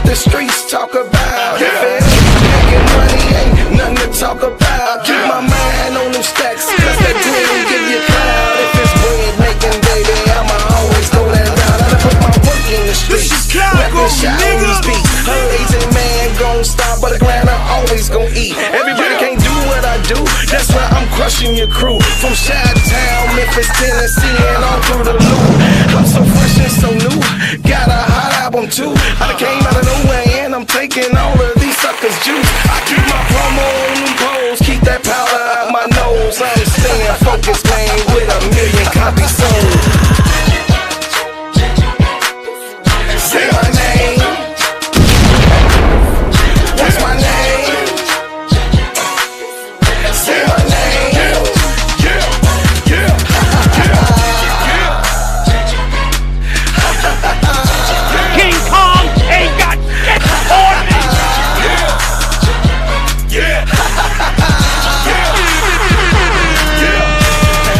The streets talk about it. Making money ain't nothing to talk about. Keep my mind on them stacks, cause that green give you cloud. If it's bread making, baby, I'ma always go that route. I done put my work in the streets, rapping shot on these beats. A lazy man gon' stop, but a grinder always gon' eat. Everybody can't do what I do, that's why I'm crushing your crew. From Chi-Town, Memphis, Tennessee, and all through the loop. I'm so fresh and so new, got a hot album too. I came out of nowhere and I'm taking all of these suckers' juice. I keep my promo on them poles, keep that powder out my nose. I'm staying focused, man, with 1 million copies sold. Say my name. What's my name? Say my name. King Kong ain't got shit on me.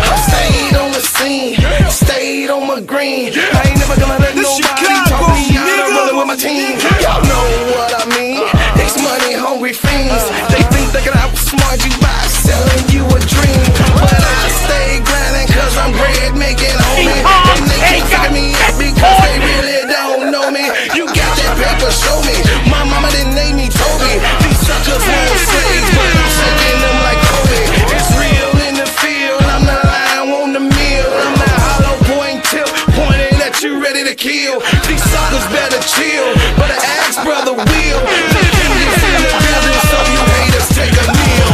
I stayed on the scene, stayed on my green. I ain't never gonna let nobody talk me out of rolling with my team. Y'all know what I mean. These money hungry fiends, they think they can outsmart you by selling you a dream. But I stay grinding cause I'm bread making, homie. And they keep fucking me up because they really don't know me. You got that paper, show me. My mama didn't name me Toby. These suckers want slaves, but I'm shaking them like Kobe. It's real in the field, I'm the lion on the meal. I'm that hollow point tip, pointing at you ready to kill. These suckers better chill, but an axe brother will. The king is in the building, so you haters take a meal.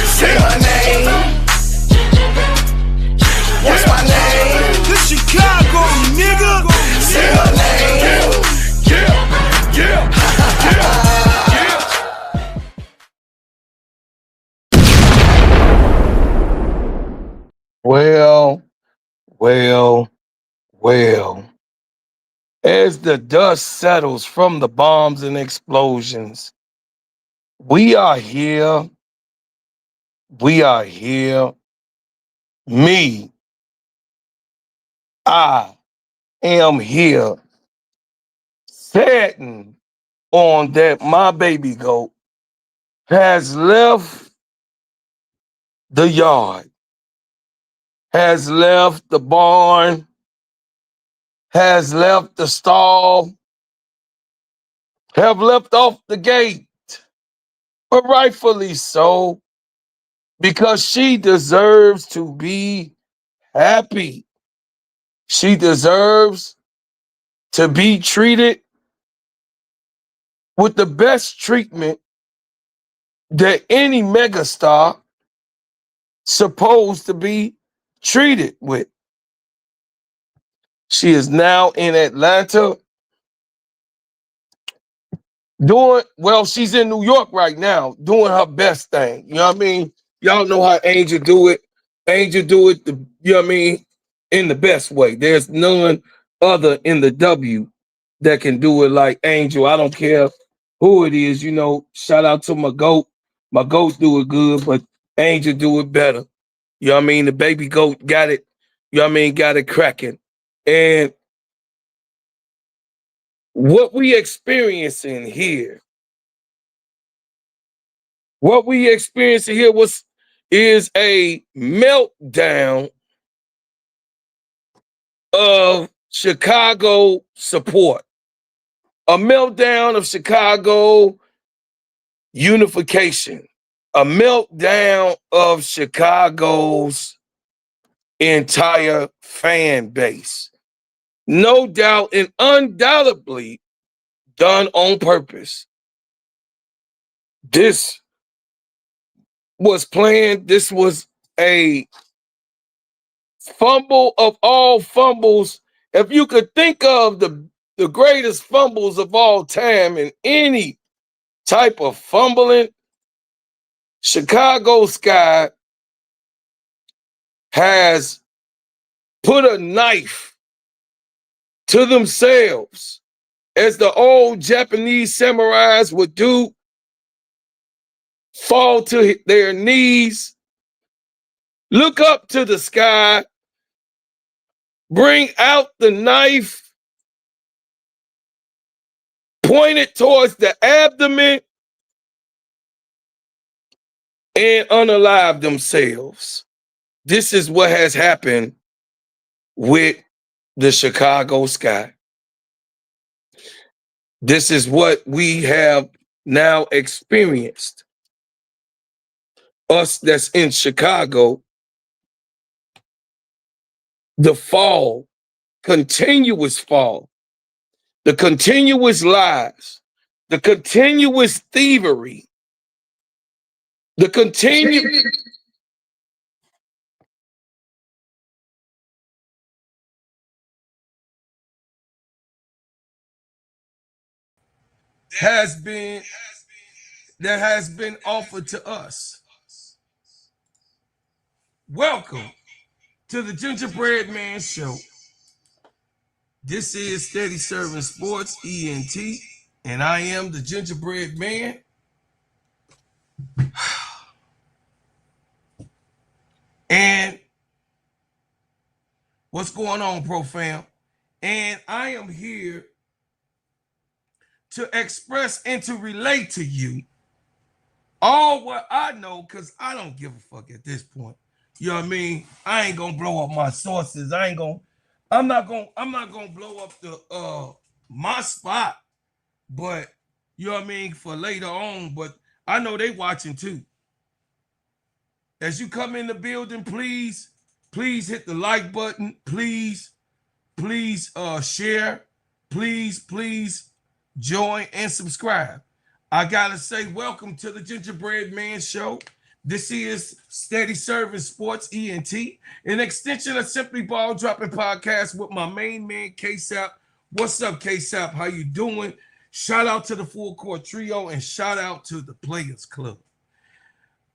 Say my name. What's my name? This Chicago, nigga. Say my name. Well, as the dust settles from the bombs and explosions, we are here. Me, I am here, saddened on that my baby goat has left the yard, has left the barn, has left the stall, have left off the gate, but rightfully so, because she deserves to be happy. She deserves to be treated with the best treatment that any megastar supposed to be treated with. She is now in Atlanta she's in New York right now doing her best thing. You know what I mean? Y'all know how Angel do it. Angel do it, you know what I mean, in the best way. There's none other in the W that can do it like Angel. I don't care who it is, you know, shout out to my goat. My goat do it good, but Angel do it better. You know what I mean? The baby goat got it, you know what I mean, got it cracking. And what we experiencing here is a meltdown of Chicago support, a meltdown of Chicago unification, a meltdown of Chicago's entire fan base. No doubt and undoubtedly done on purpose. This was planned. This was a fumble of all fumbles. If you could think of the greatest fumbles of all time in any type of fumbling, Chicago Sky has put a knife to themselves, as the old Japanese samurais would do, fall to their knees, look up to the sky, bring out the knife, point it towards the abdomen, and unalive themselves. This is what has happened with the Chicago sky. This is what we have now experienced. Us that's in Chicago, the fall, continuous fall, the continuous lies, the continuous thievery, the continued has been offered to us. Welcome to the Gingerbread Man Show. This is Steady Serv'n Sports ENT, and I am the Gingerbread Man. And what's going on, Pro Fam? And I am here to express and to relate to you all what I know, because I don't give a fuck at this point. You know what I mean? I ain't gonna blow up my sources. I'm not gonna blow up the my spot, but you know what I mean, for later on. But I know they watching too. As you come in the building, please hit the like button. Please share. Please join and subscribe. I gotta say, welcome to the Gingerbread Man Show. This is Steady Serv'n Sports ENT, an extension of Simply Ball Dropping Podcast with my main man, K-Sap. What's up, K-Sap? How you doing? Shout out to the Full Court Trio and shout out to the Players Club.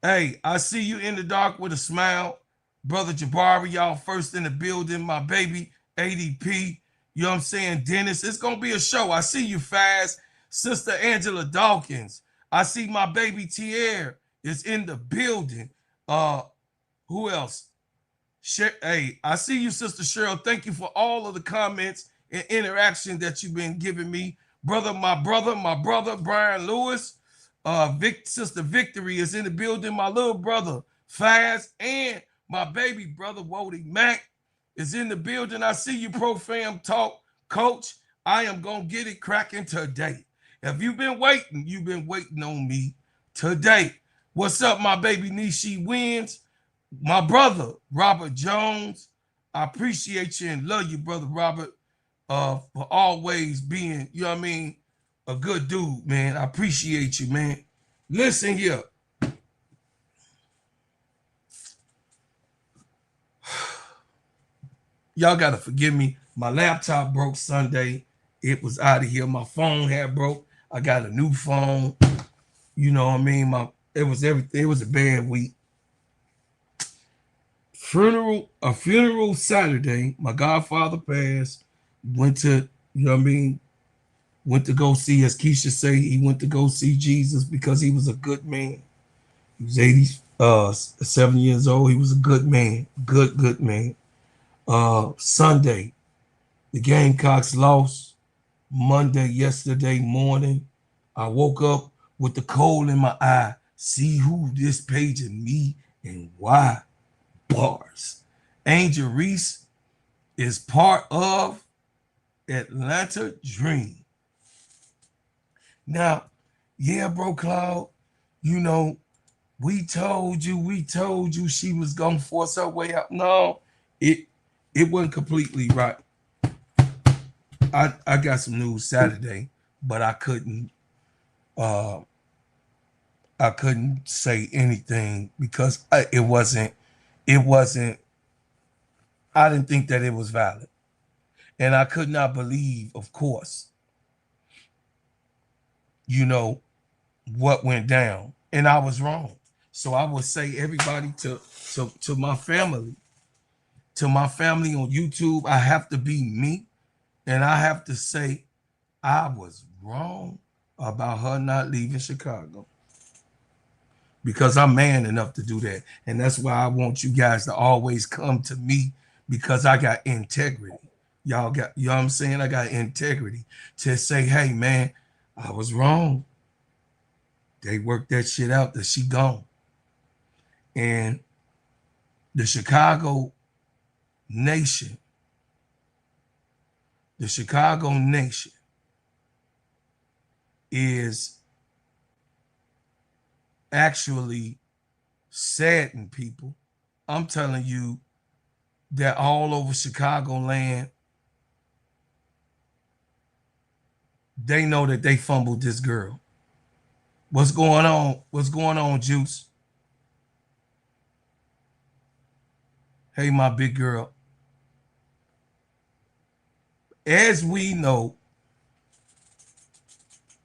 Hey, I see you in the dark with a smile. Brother Jabari, y'all first in the building. My baby, ADP. You know what I'm saying? Dennis, it's going to be a show. I see you fast. Sister Angela Dawkins. I see my baby Tierre is in the building. Who else? Hey, I see you, Sister Cheryl. Thank you for all of the comments and interaction that you've been giving me. My brother, Brian Lewis. Sister Victory is in the building. My little brother, Faz, and my baby brother, Wody Mack, is in the building. I see you, Pro Fam Talk. Coach, I am going to get it cracking today. If you've been waiting on me today. What's up, my baby Nishi Wins? My brother, Robert Jones. I appreciate you and love you, brother Robert, for always being, you know what I mean, a good dude, man. I appreciate you, man. Listen here. Y'all got to forgive me. My laptop broke Sunday. It was out of here. My phone had broke. I got a new phone. You know what I mean? It was everything. It was a bad week. A funeral Saturday. My godfather passed. Went to, you know what I mean? Went to go see, as Keisha say, he went to go see Jesus because he was a good man. He was 87 years old. He was a good man. Good man. Sunday, the Gamecocks lost. Monday, yesterday morning, I woke up with the coal in my eye. See who this paging me and why. Bars. Angel Reese is part of Atlanta Dream. Now, yeah, bro, Cloud, you know, we told you she was gonna force her way out. No, it wasn't completely right. I got some news Saturday, but I couldn't say anything because it wasn't, I didn't think that it was valid. And I could not believe, of course, you know, what went down. And I was wrong. So I would say everybody to my family on YouTube, I have to be me. And I have to say, I was wrong about her not leaving Chicago because I'm man enough to do that. And that's why I want you guys to always come to me because I got integrity. Y'all got, you know what I'm saying? I got integrity to say, hey, man, I was wrong. They worked that shit out that she gone. And the Chicago nation is actually saddened people. I'm telling you that all over Chicagoland, they know that they fumbled this girl. What's going on? What's going on, Juice? Hey, my big girl. As we know,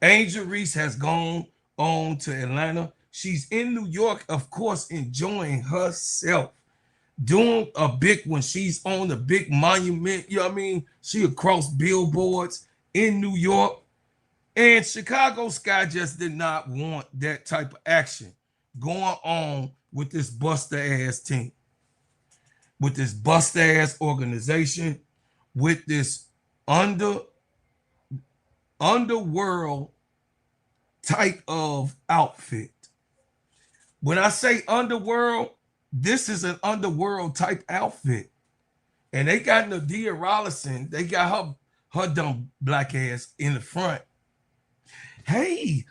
Angel Reese has gone on to Atlanta. She's in New York, of course, enjoying herself. Doing a big when she's on the big monument, you know what I mean? She across billboards in New York. And Chicago Sky just did not want that type of action going on with this buster ass team, with this buster ass organization, with this underworld type of outfit. When I say underworld, this is an underworld type outfit. And they got Nadia Rollison, they got her dumb black ass in the front. Hey,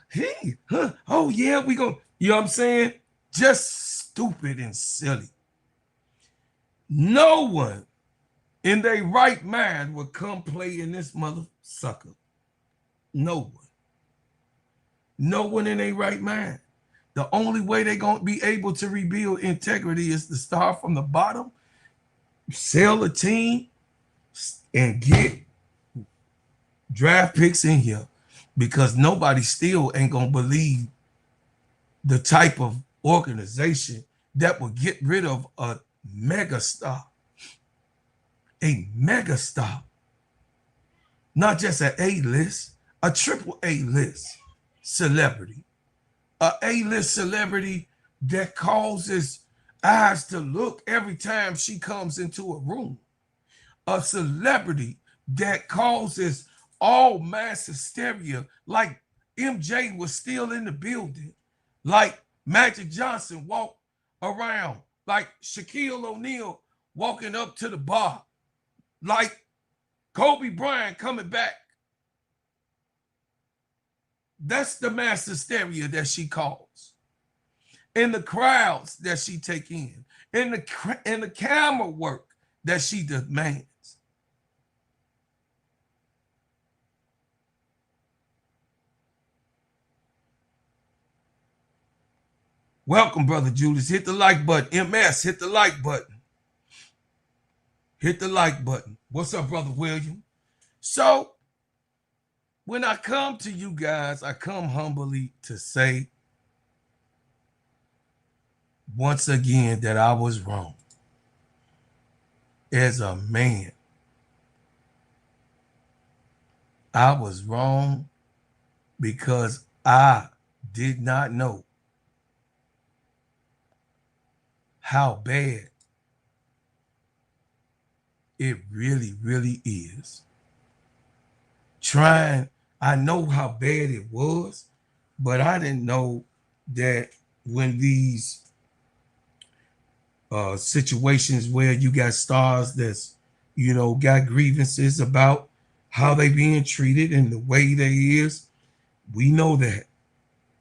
huh, oh yeah, we go. You know what I'm saying? Just stupid and silly. No one in their right mind would come play in this mother sucker. No one. No one in their right mind. The only way they're going to be able to rebuild integrity is to start from the bottom, sell a team, and get draft picks in here. Because nobody still ain't going to believe the type of organization that will get rid of a megastar. A megastar. Not just an A-list, a triple A-list celebrity. A A-list celebrity that causes eyes to look every time she comes into a room. A celebrity that causes all mass hysteria, like MJ was still in the building, like Magic Johnson walked around, like Shaquille O'Neal walking up to the bar, like Kobe Bryant coming back. That's the mass hysteria that she calls. And the crowds that she take in, and the camera work that she demands. Welcome, Brother Julius. Hit the like button. MS, hit the like button. Hit the like button. What's up, Brother William? So, when I come to you guys, I come humbly to say once again that I was wrong. As a man, I was wrong because I did not know how bad it really, really is. I know how bad it was, but I didn't know that when these situations where you got stars that's, got grievances about how they being treated and the way they is, we know that.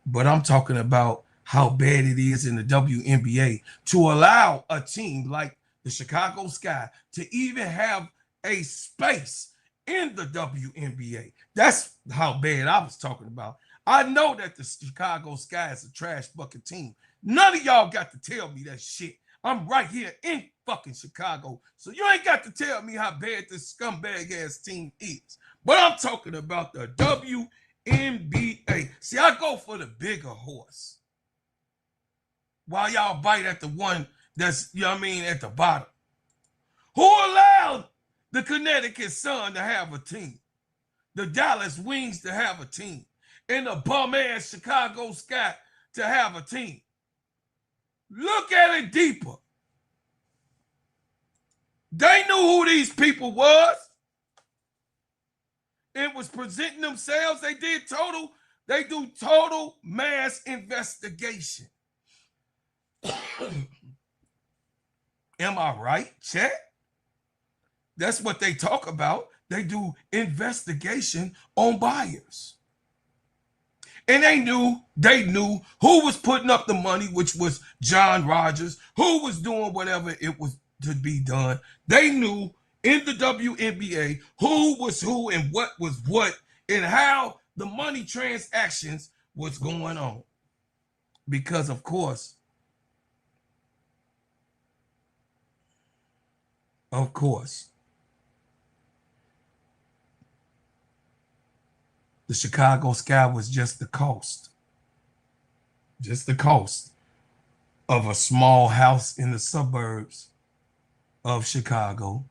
But I'm talking about how bad it is in the WNBA to allow a team like the Chicago Sky to even have a space in the WNBA. That's how bad I was talking about. I know that the Chicago Sky is a trash bucket team. None of y'all got to tell me that shit. I'm right here in fucking Chicago. So you ain't got to tell me how bad this scumbag ass team is. But I'm talking about the WNBA. See, I go for the bigger horse. While y'all bite at the one that's, at the bottom. Who allowed the Connecticut Sun to have a team, the Dallas Wings to have a team, and the bum-ass Chicago Sky to have a team. Look at it deeper. They knew who these people was. It was presenting themselves. They do total mass investigation. Am I right, Chet? That's what they talk about. They do investigation on buyers. And they knew who was putting up the money, which was John Rogers, who was doing whatever it was to be done. They knew in the WNBA who was who and what was what and how the money transactions was going on. Because, of course, the Chicago Sky was just the cost of a small house in the suburbs of Chicago.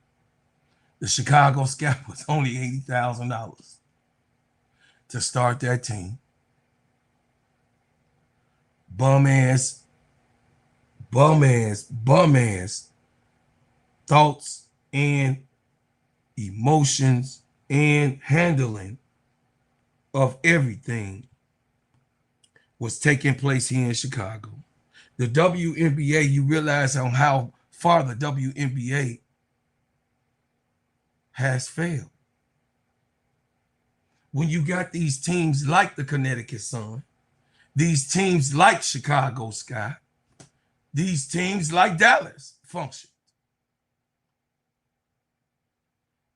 The Chicago Sky was only $80,000 to start that team. Bum ass thoughts and emotions and handling of everything was taking place here in Chicago. The WNBA, you realize how far the WNBA has failed. When you got these teams like the Connecticut Sun, these teams like Chicago Sky, these teams like Dallas functioned.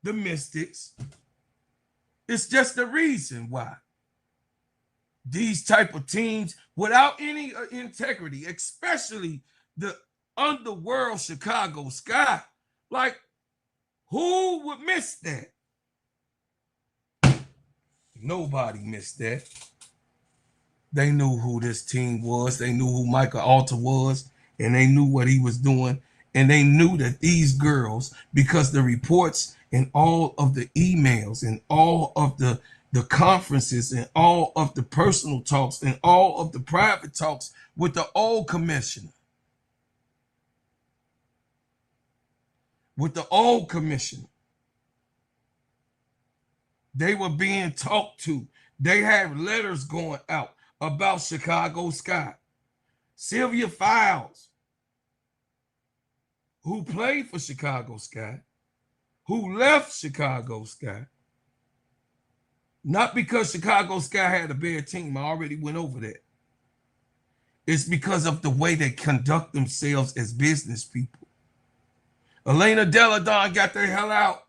The Mystics. It's just the reason why these type of teams without any integrity, especially the underworld Chicago Sky, like who would miss that? Nobody missed that. They knew who this team was. They knew who Michael Alter was, and they knew what he was doing. And they knew that these girls, because the reports and all of the emails and all of the conferences and all of the personal talks and all of the private talks with the old commissioner, they were being talked to. They had letters going out about Chicago Sky. Sylvia Files, who played for Chicago Sky, who left Chicago Sky, not because Chicago Sky had a bad team. I already went over that. It's because of the way they conduct themselves as business people. Elena Deladon got the hell out,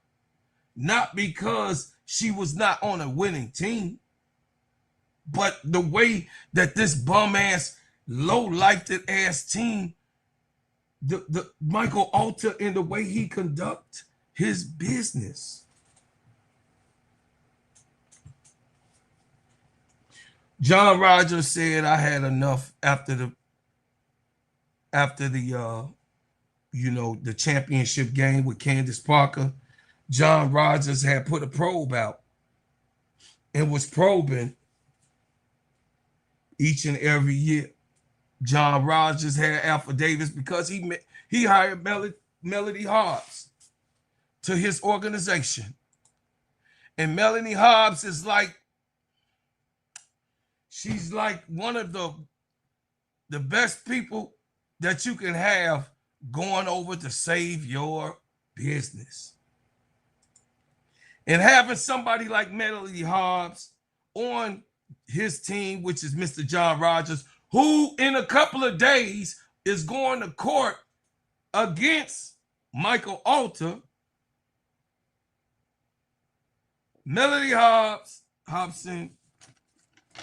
not because she was not on a winning team, but the way that this bum-ass, low-lifted ass team, the Michael Alter, and the way he conduct his business. John Rogers said, I had enough after the championship game with Candace Parker. John Rogers had put a probe out and was probing each and every year. John Rogers had affidavits because he hired Melody Hobbs to his organization. And Melanie Hobbs is like, she's like one of the best people that you can have going over to save your business. And having somebody like Melody Hobbs on his team, which is Mr. John Rogers, who in a couple of days is going to court against Michael Alter. Melody Hobson,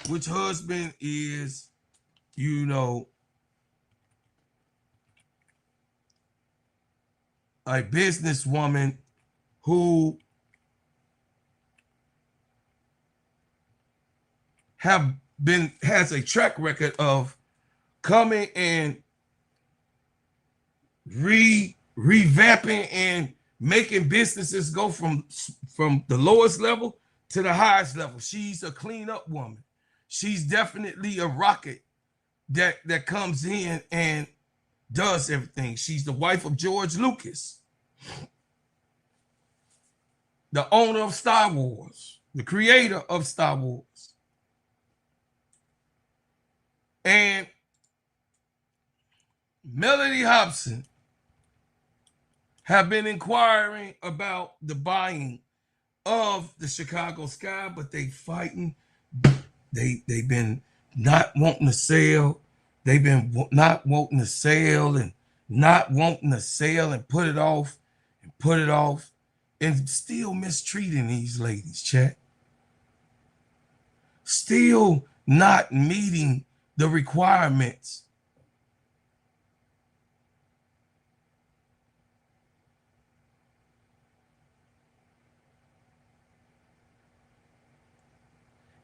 which husband is, a businesswoman who has a track record of coming and revamping and making businesses go from the lowest level to the highest level. She's a clean-up woman. She's definitely a rocket that comes in and does everything. She's the wife of George Lucas, the owner of Star Wars, the creator of Star Wars. And Melody Hobson have been inquiring about the buying of the Chicago Sky, but they fighting. They've been not wanting to sell. They've been not wanting to sell and not wanting to sell and put it off and put it off and still mistreating these ladies, chat. Still not meeting the requirements.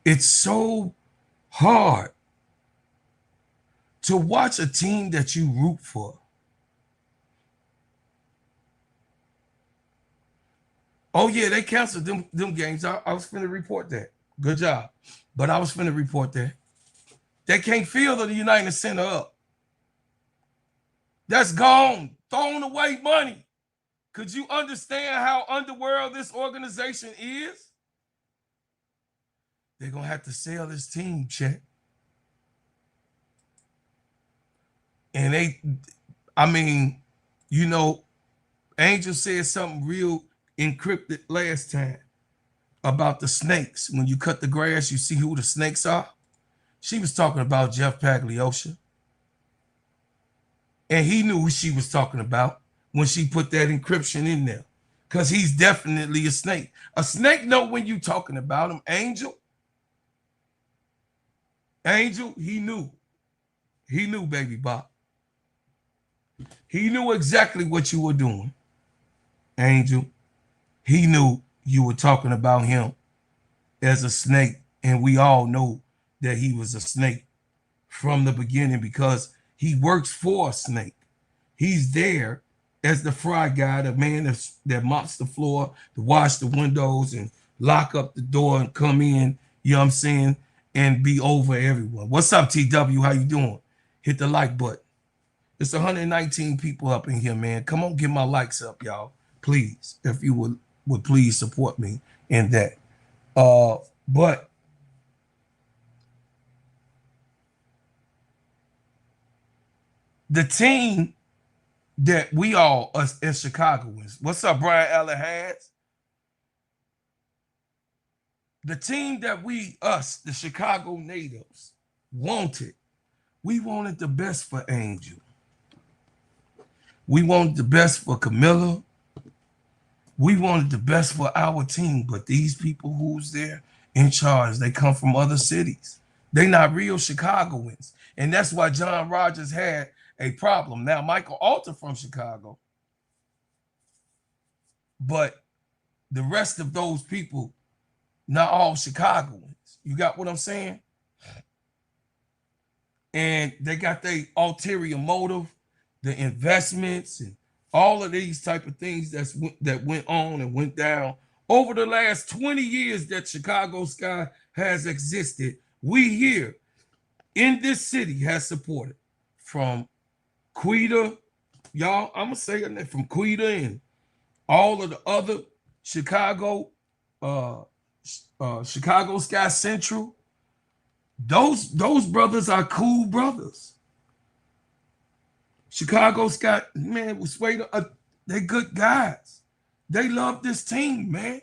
It's so hard to watch a team that you root for. Oh, yeah, they canceled them games. I was finna report that. Good job. But I was finna report that. They can't fill the United Center up. That's gone. Thrown away money. Could you understand how underworld this organization is? They're going to have to sell this team, Chet. And Angel said something real encrypted last time about the snakes. When you cut the grass, you see who the snakes are. She was talking about Jeff Pagliosha. And he knew who she was talking about when she put that encryption in there. Because he's definitely a snake. A snake know when you talking about him. Angel, he knew. He knew, baby Bob. He knew exactly what you were doing, Angel. He knew you were talking about him as a snake, and we all know that he was a snake from the beginning because he works for a snake. He's there as the fry guy, the man that mops the floor, to wash the windows and lock up the door and come in, you know what I'm saying, and be over everyone. What's up, TW? How you doing? Hit the like button. It's 119 people up in here, man. Come on, get my likes up, y'all. Please, if you would please support me in that. But the team that we all, us as Chicagoans, what's up, Brian Allen Hads? The team that the Chicago natives, wanted, we wanted the best for Angel. We wanted the best for Camilla. We wanted the best for our team, but these people who's there in charge, they come from other cities. They're not real Chicagoans. And that's why John Rogers had a problem. Now, Michael Alter from Chicago, but the rest of those people, not all Chicagoans. You got what I'm saying? And they got their ulterior motive, the investments, and all of these type of things that went on and went down over the last 20 years that Chicago Sky has existed. We here in this city has supported from Quita, y'all, I'm gonna say it from Quita and all of the other Chicago, Chicago Sky Central. Those brothers are cool brothers. Chicago Sky, man, was they good guys. They love this team, man.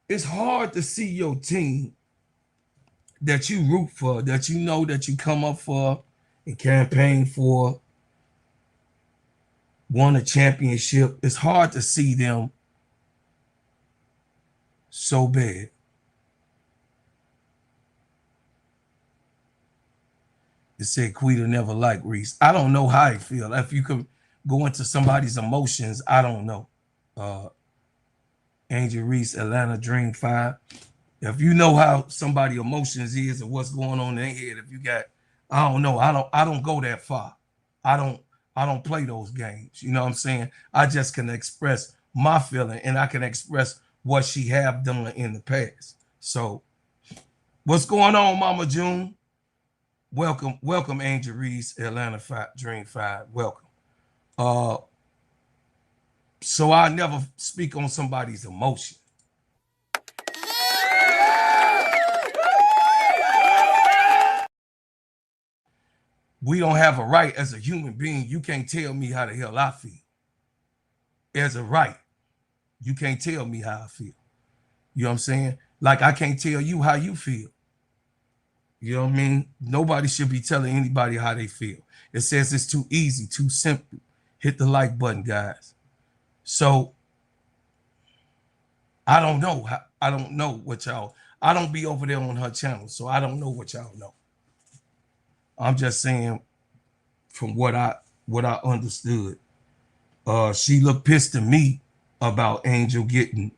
It's hard to see your team that you root for, that you know that you come up for and campaign for, won a championship. It's hard to see them so bad. It said Quita never liked Reese. I don't know how I feel. If you could go into somebody's emotions, I don't know. Angel Reese, Atlanta Dream 5. If you know how somebody emotions is and what's going on in their head, if you got, I don't know. I don't go that far. I don't play those games. You know what I'm saying? I just can express my feeling, and I can express what she have done in the past. So what's going on, Mama June? Welcome, Angel Reese, Atlanta Dream 5. Welcome. So I never speak on somebody's emotion. We don't have a right as a human being. You can't tell me how the hell I feel. As a right, you can't tell me how I feel. You know what I'm saying? Like I can't tell you how you feel. You know what I mean? Nobody should be telling anybody how they feel. It says it's too easy, too simple. Hit the like button, guys. So I don't know. I don't know what y'all. I don't be over there on her channel, so I don't know what y'all know. I'm just saying from what I understood. She looked pissed to me about Angel getting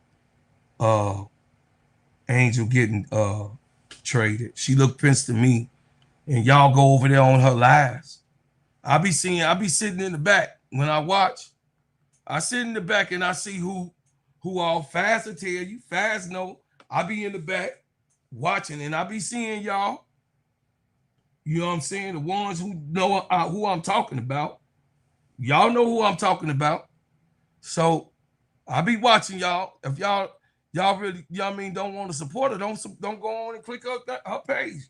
traded. She looked pissed to me, and y'all go over there on her lives. I be sitting in the back when I watch. I sit in the back and I see who all Fast will tell you. Fast know. I be in the back watching, and I be seeing y'all. You know what I'm saying? The ones who know who I'm talking about. Y'all know who I'm talking about. So I be watching y'all. If y'all really, you know what I mean, don't want to support her, don't go on and click up her page.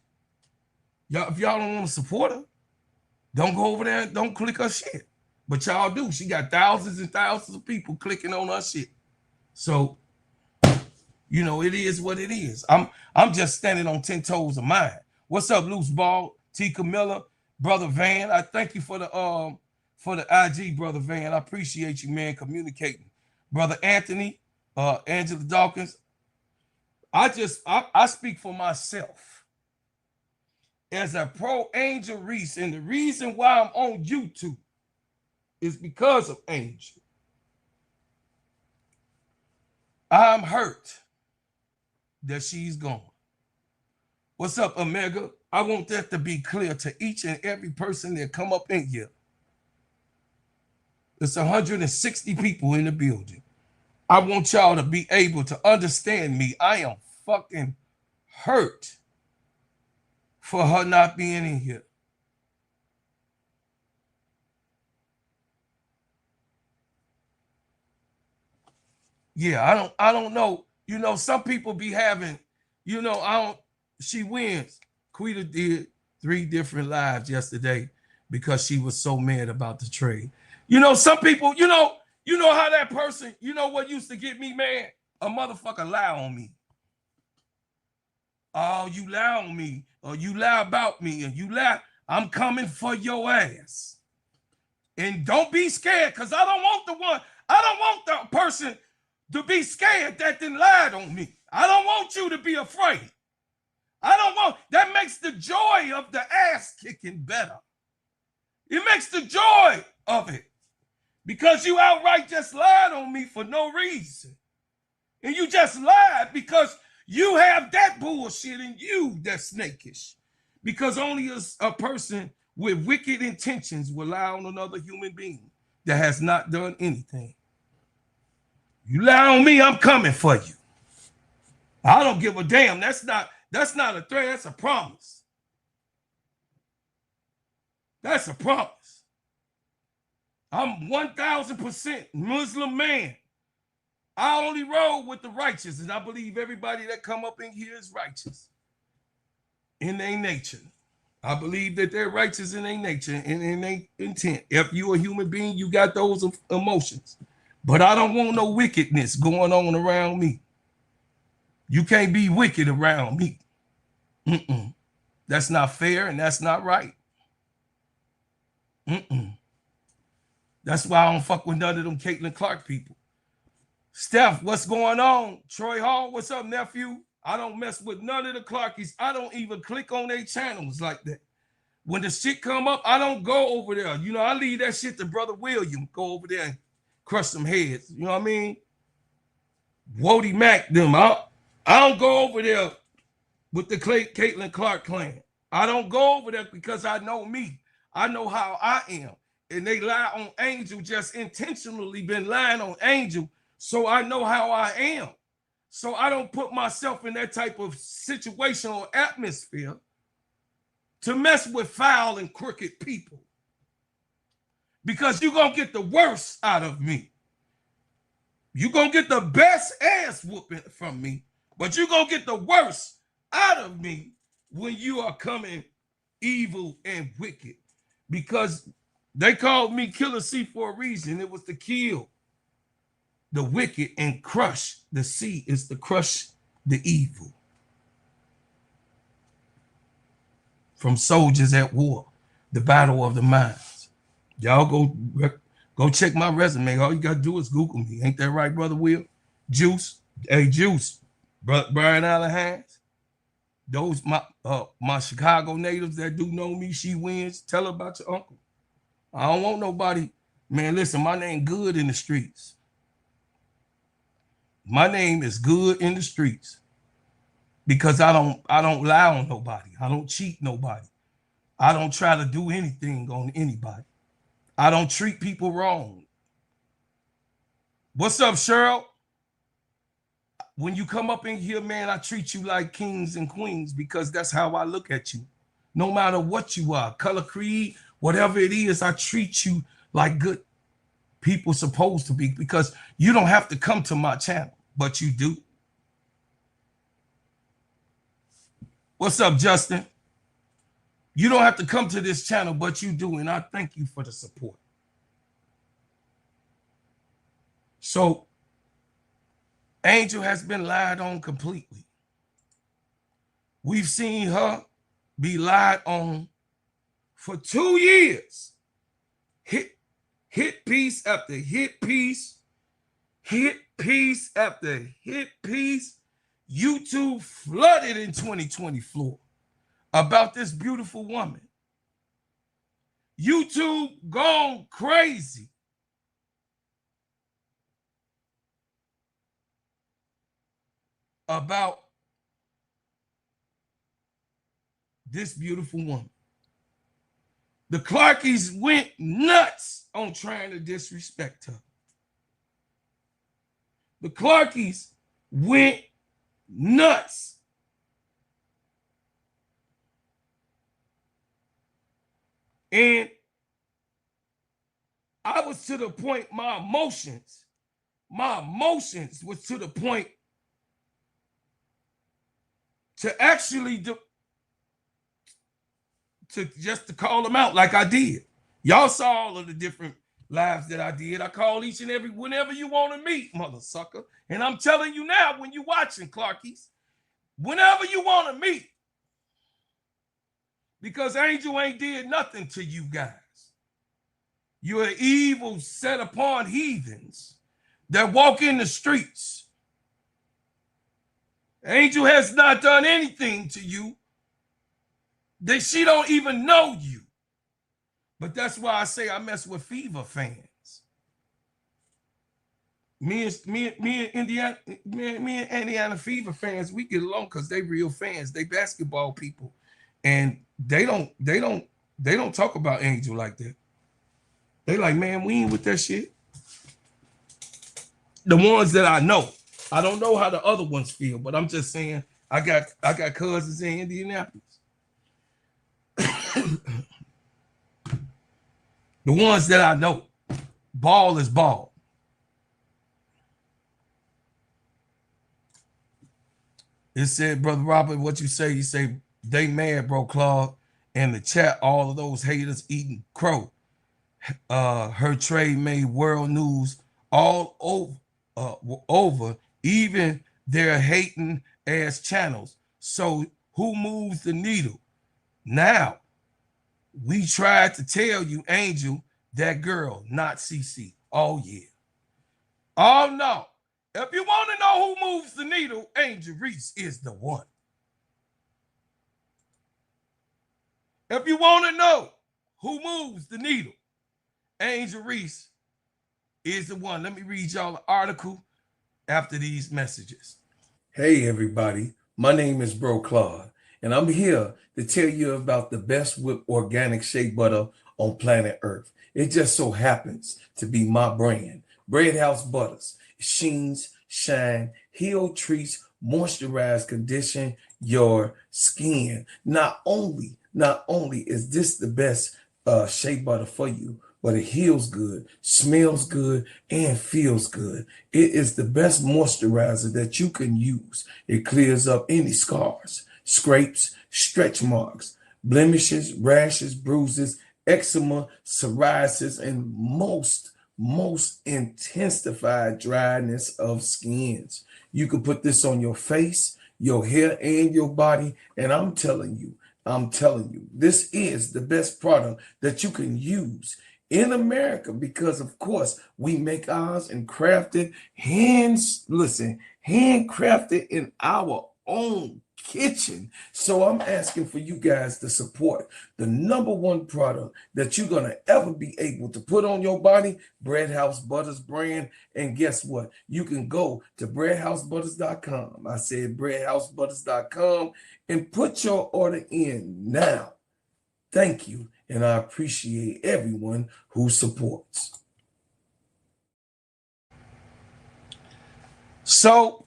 Y'all, if y'all don't want to support her, don't go over there and don't click her shit. But y'all do. She got thousands and thousands of people clicking on her shit. So, you know, it is what it is. I'm just standing on 10 toes of mine. What's up, Loose Ball? T. Camilla, Brother Van. I thank you for the IG, Brother Van. I appreciate you, man, communicating. Brother Anthony, Angela Dawkins. I speak for myself as a pro Angel Reese, and the reason why I'm on YouTube is because of Angel. I'm hurt that she's gone. What's up, Omega? I want that to be clear to each and every person that come up in here. There's 160 people in the building. I want y'all to be able to understand me. I am fucking hurt for her not being in here. Yeah, I don't know. You know, some people be having, you know, she wins. Quita did 3 different lives yesterday because she was so mad about the trade. You know, some people, you know how that person, you know what used to get me mad? A motherfucker lie on me. Oh, you lie on me, or you lie about me, and you lie. I'm coming for your ass. And don't be scared, because I don't want the person to be scared that then lied on me. I don't want you to be afraid. That makes the joy of the ass kicking better. It makes the joy of it. Because you outright just lied on me for no reason. And you just lied because you have that bullshit in you that's snakish. Because only a person with wicked intentions will lie on another human being that has not done anything. You lie on me, I'm coming for you. I don't give a damn. That's not a threat, that's a promise. That's a promise. I'm 1000% Muslim man. I only roll with the righteous, and I believe everybody that come up in here is righteous in their nature. I believe that they're righteous in their nature and in their intent. If you're a human being, you got those emotions. But I don't want no wickedness going on around me. You can't be wicked around me. That's not fair and that's not right. That's why I don't fuck with none of them Caitlin Clark people. Steph, what's going on? Troy Hall, what's up, nephew? I don't mess with none of the Clarkies. I don't even click on their channels like that. When the shit come up, I don't go over there. You know, I leave that shit to Brother William. Go over there and crush some heads. You know what I mean? Wody Mac them. I don't go over there with the Caitlin Clark clan. I don't go over there because I know me. I know how I am. and they lie on Angel, just intentionally been lying on Angel, so I know how I am. So I don't put myself in that type of situation or atmosphere to mess with foul and crooked people. Because you're going to get the worst out of me. You're going to get the best ass whooping from me, but you're going to get the worst out of me when you are coming evil and wicked. Because they called me Killer C for a reason. It was to kill the wicked and crush. The C is to crush the evil. From Soldiers at War, the Battle of the Minds. Y'all go check my resume. All you got to do is Google me. Ain't that right, Brother Will? Juice. Hey, Juice. Brian Allen Hines. Those my Chicago natives that do know me, she wins. Tell her about your uncle. I don't want nobody. Man, listen, my name good in the streets. My name is good in the streets because I don't lie on nobody. I don't cheat nobody. I don't try to do anything on anybody. I don't treat people wrong. What's up, Cheryl? When you come up in here, man, I treat you like kings and queens because that's how I look at you. No matter what you are, color, creed, whatever it is, I treat you like good people supposed to be because you don't have to come to my channel, but you do. What's up, Justin? You don't have to come to this channel, but you do, and I thank you for the support. So, Angel has been lied on completely. We've seen her be lied on for 2 years. Hit piece after hit piece, hit piece after hit piece. YouTube flooded in 2024 about this beautiful woman. YouTube gone crazy. About this beautiful woman. The Clarkies went nuts on trying to disrespect her. The Clarkies went nuts. And I was to the point, my emotions was to the point to actually to call them out like I did. Y'all saw all of the different lives that I did. I call each and every whenever you want to meet, mother sucker. And I'm telling you now, when you watching Clarkies, whenever you want to meet, because Angel ain't did nothing to you guys. You're evil set upon heathens that walk in the streets. Angel has not done anything to you that she don't even know you. But that's why I say I mess with Fever fans. Me and Indiana Fever fans, we get along because they real fans. They basketball people. And they don't talk about Angel like that. They like, man, we ain't with that shit. The ones that I know. I don't know how the other ones feel, but I'm just saying I got cousins in Indianapolis. The ones that I know, ball is ball. It said, Brother Robert, what you say? You say, they mad, bro, Claude. And the chat, all of those haters eating crow. Her trade made world news all over, even their hating ass channels. So who moves the needle? Now, we tried to tell you, Angel, that girl, not CC. Oh, yeah. Oh, no. If you want to know who moves the needle, Angel Reese is the one. If you want to know who moves the needle, Angel Reese is the one. Let me read y'all an article after these messages. Hey, everybody. My name is Bro Claude, and I'm here to tell you about the best whipped organic shea butter on planet Earth. It just so happens to be my brand. Bread House Butters. Sheens, shine, heal, treats, moisturize, condition your skin. Not only is this the best shea butter for you, but it heals good, smells good, and feels good. It is the best moisturizer that you can use. It clears up any scars, scrapes, stretch marks, blemishes, rashes, bruises, eczema, psoriasis, and most intensified dryness of skins. You can put this on your face, your hair, and your body, and I'm telling you, this is the best product that you can use in America because, of course, we make ours and crafted handcrafted in our own kitchen. So I'm asking for you guys to support the #1 product that you're gonna ever be able to put on your body, Bread House Butters brand. And guess what? You can go to breadhousebutters.com. I said breadhousebutters.com and put your order in now. Thank you, and I appreciate everyone who supports. So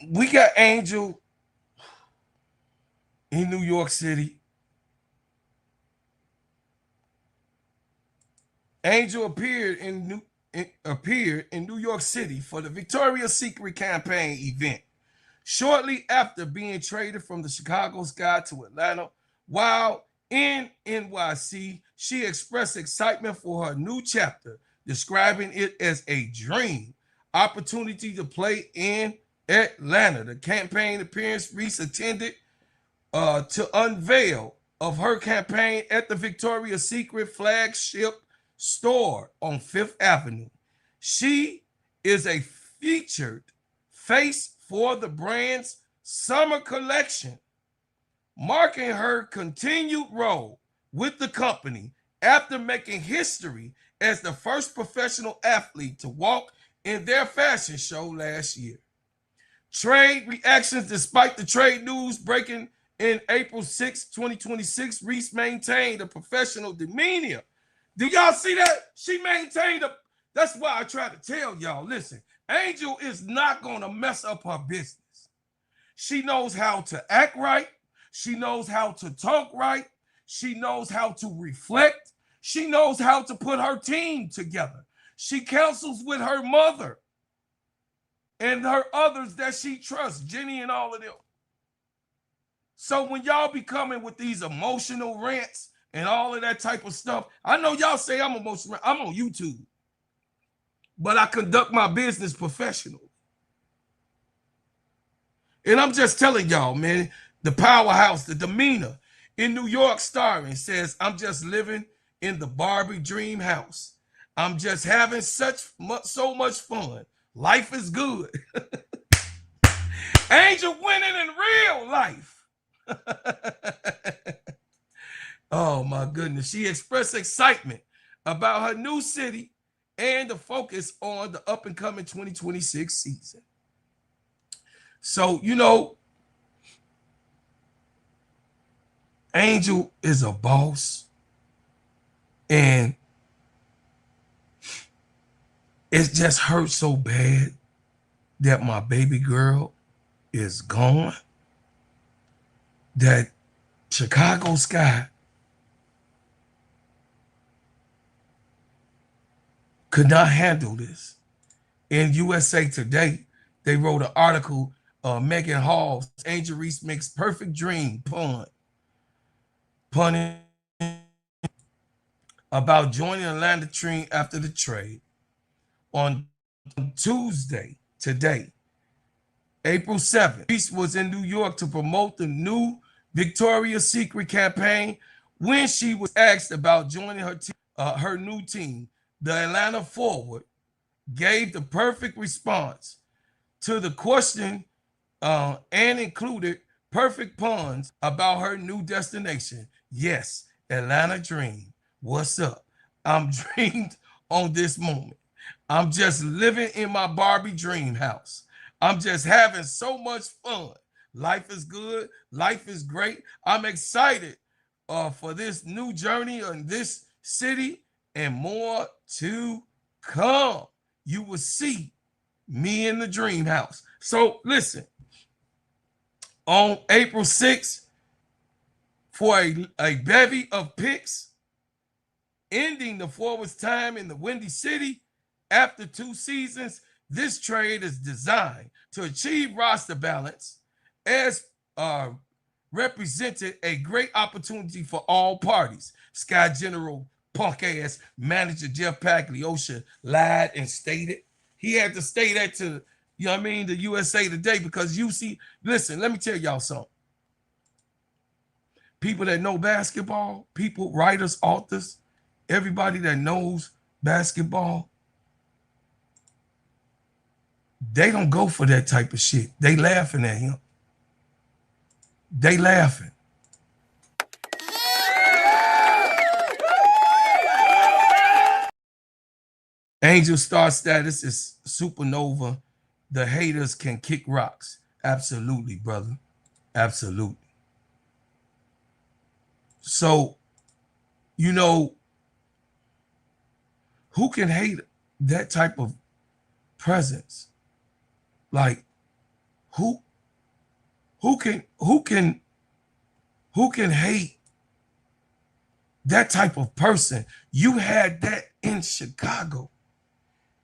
we got Angel in New York City. Angel appeared in New York City for the Victoria's Secret campaign event shortly after being traded from the Chicago Sky to Atlanta. While in NYC, she expressed excitement for her new chapter, describing it as a dream opportunity to play in Atlanta. The campaign appearance Reese attended to unveil of her campaign at the Victoria's Secret flagship store on Fifth Avenue. She is a featured face for the brand's summer collection, marking her continued role with the company after making history as the first professional athlete to walk in their fashion show last year. Trade reactions. Despite the trade news breaking in April 6, 2026, Reese maintained a professional demeanor. Do y'all see that? She maintained a, that's why I try to tell y'all, listen, Angel is not going to mess up her business. She knows how to act right. She knows how to talk right. She knows how to reflect. She knows how to put her team together. She counsels with her mother and her others that she trusts, Jenny and all of them. So when y'all be coming with these emotional rants and all of that type of stuff, I know y'all say I'm emotional. I'm on YouTube, but I conduct my business professionally. And I'm just telling y'all, man, the powerhouse, the demeanor in New York starring says, I'm just living in the Barbie dream house. I'm just having so much fun. Life is good. Angel winning in real life. Oh my goodness. She expressed excitement about her new city and the focus on the up and coming 2026 season. So, you know, Angel is a boss, and it just hurts so bad that my baby girl is gone, that Chicago Sky could not handle this. In USA Today, they wrote an article, Megan Hall's Angel Reese makes perfect dream punning about joining Atlanta team after the trade. On Tuesday, today, April 7th, Reese was in New York to promote the new Victoria's Secret campaign. When she was asked about joining her new team, the Atlanta forward gave the perfect response to the question and included perfect puns about her new destination. Yes, Atlanta dream. What's up? I'm dreamed on this moment. I'm just living in my Barbie dream house. I'm just having so much fun. Life is good. Life is great. I'm excited for this new journey in this city and more to come. You will see me in the dream house. So listen, on April 6th, for a bevy of picks, ending the forwards time in the Windy City after 2 seasons, this trade is designed to achieve roster balance as represented a great opportunity for all parties. Sky General punk ass manager Jeff Pagliosha lied and stated. He had to state that to, you know what I mean, the USA Today, because you see, listen, let me tell y'all something. People that know basketball, people, writers, authors, everybody that knows basketball, they don't go for that type of shit. They laughing at him. They laughing. Angel star status is supernova. The haters can kick rocks. Absolutely, brother. Absolutely. So, you know, who can hate that type of presence? Like, who can hate that type of person? You had that in Chicago,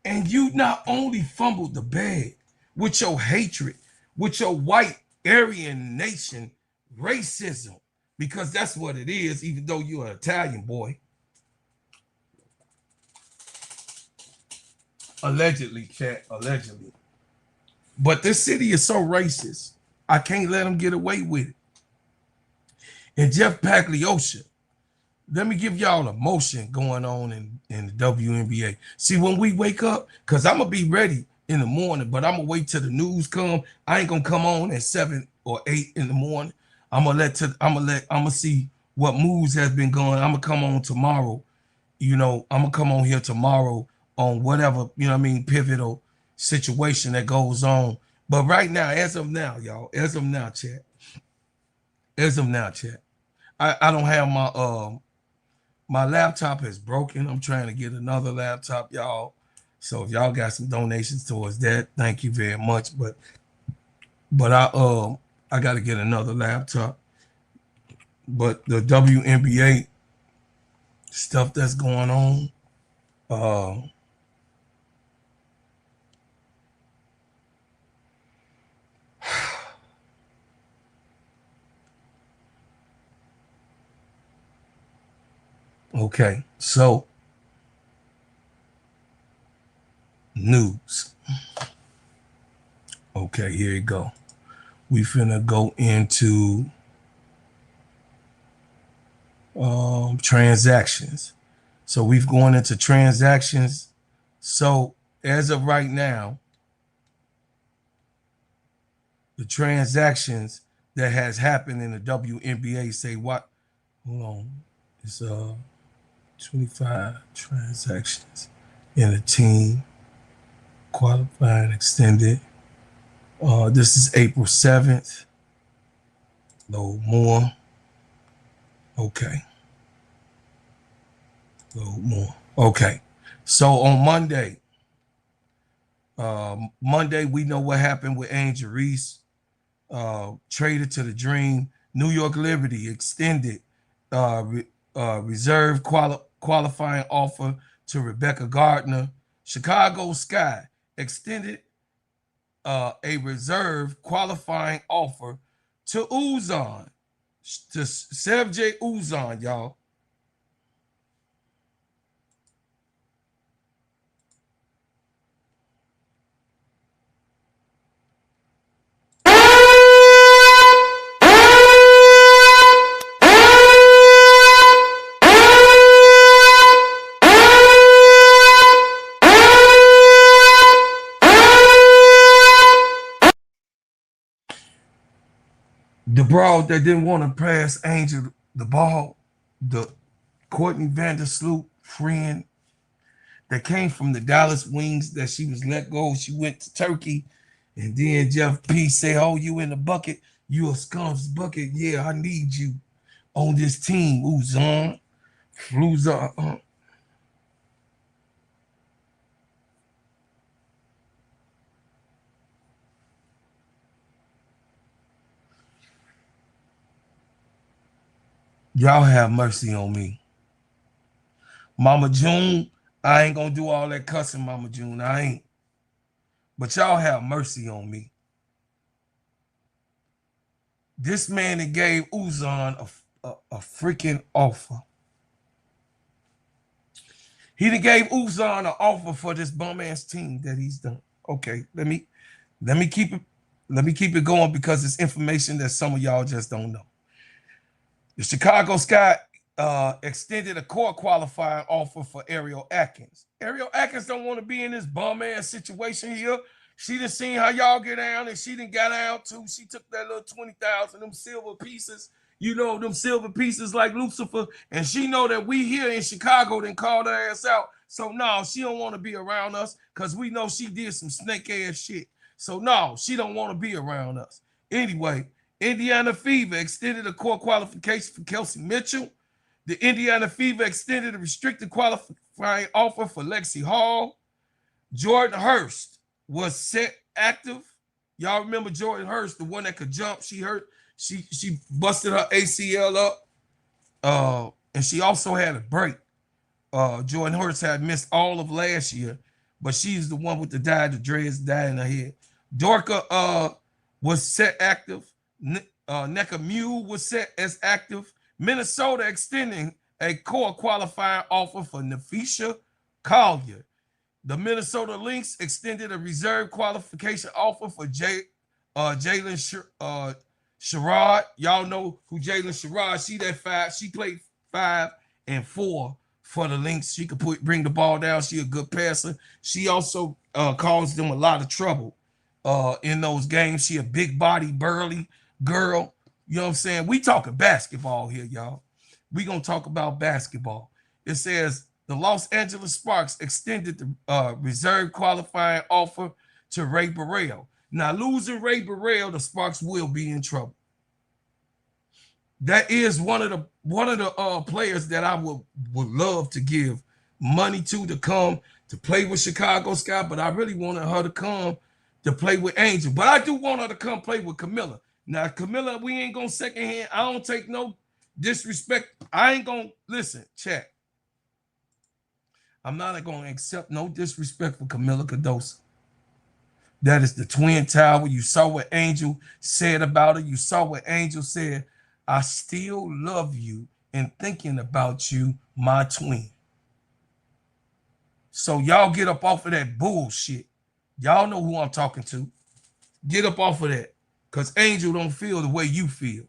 and you not only fumbled the bag with your hatred, with your white Aryan nation racism, because that's what it is, even though you're an Italian boy. Allegedly, chat, allegedly. But this city is so racist, I can't let them get away with it. And Jeff Pagliosha, let me give y'all a motion going on in the WNBA. See, when we wake up, because I'm going to be ready in the morning, but I'm going to wait till the news come. I ain't going to come on at 7 or 8 in the morning. I'm going to see what moves has been going. I'm going to come on tomorrow. You know, I'm going to come on here tomorrow on whatever, you know what I mean, pivotal situation that goes on. But right now, as of now, y'all, as of now, chat. I don't have my laptop is broken. I'm trying to get another laptop, y'all. So if y'all got some donations towards that, thank you very much. But I got to get another laptop. But the WNBA stuff that's going on, okay, so news. Okay, here you go. We finna go into transactions. So we've gone into transactions. So as of right now, the transactions that has happened in the WNBA say what? Hold on. It's 25 transactions in a team, qualifying, extended. This is April 7th. Load more. Okay. Load more. Okay. So on Monday, we know what happened with Angel Reese. Traded to the Dream. New York Liberty extended reserve qualifying offer to Rebecca Gardner. Chicago Sky extended a reserve qualifying offer to Uzan, to Serv'n Uzan, y'all. The broad that didn't want to pass Angel the ball, the Courtney Vandersloot friend that came from the Dallas Wings, that she was let go. She went to Turkey. And then Jeff P said, oh, you in the bucket. You a Scum's bucket. Yeah, I need you on this team. Uzan. Y'all have mercy on me. Mama June, I ain't gonna do all that cussing, Mama June. I ain't. But y'all have mercy on me. This man that gave Uzan a freaking offer. He done gave Uzan an offer for this bum ass team that he's done. Okay, let me keep it going because it's information that some of y'all just don't know. The Chicago Sky extended a court qualifying offer for Ariel Atkins. Ariel Atkins don't want to be in this bum ass situation here. She done seen how y'all get down, and she done got out too. She took that little 20,000, them silver pieces, them silver pieces like Lucifer, and she know that we here in Chicago done called her ass out. So no, she don't want to be around us because we know she did some snake ass shit. So no, she don't want to be around us. Anyway, Indiana Fever extended a court qualification for Kelsey Mitchell. The Indiana Fever extended a restricted qualifying offer for Lexi Hall. Jordan Hurst was set active. Y'all remember Jordan Hurst, the one that could jump? She busted her ACL up. And she also had a break. Jordan Hurst had missed all of last year, but she's the one with the dreads dyed in her head. Dorka was set active. Neka Mule was set as active. Minnesota extending a core qualifying offer for Nafisha Collier. The Minnesota Lynx extended a reserve qualification offer for Jalen Sherrod. Y'all know who Jalen Sherrod. She played 5 and 4 for the Lynx. She could bring the ball down. She a good passer. She also caused them a lot of trouble in those games. She a big body, burly girl. You know what I'm saying? We talking basketball here, y'all. We gonna talk about basketball. It says the Los Angeles Sparks extended the reserve qualifying offer to Ray Burrell. Now, losing Ray Burrell, the Sparks will be in trouble. That is one of the players that I would love to give money to come to play with Chicago Sky, but I really wanted her to come to play with Angel. But I do want her to come play with Camilla. Now, Camilla, we ain't gonna secondhand. I don't take no disrespect. I ain't gonna listen, chat. I'm not going to accept no disrespect for Camilla Cardoso. That is the twin tower. You saw what Angel said about her. You saw what Angel said. I still love you and thinking about you, my twin. So y'all get up off of that bullshit. Y'all know who I'm talking to. Get up off of that. Because Angel don't feel the way you feel.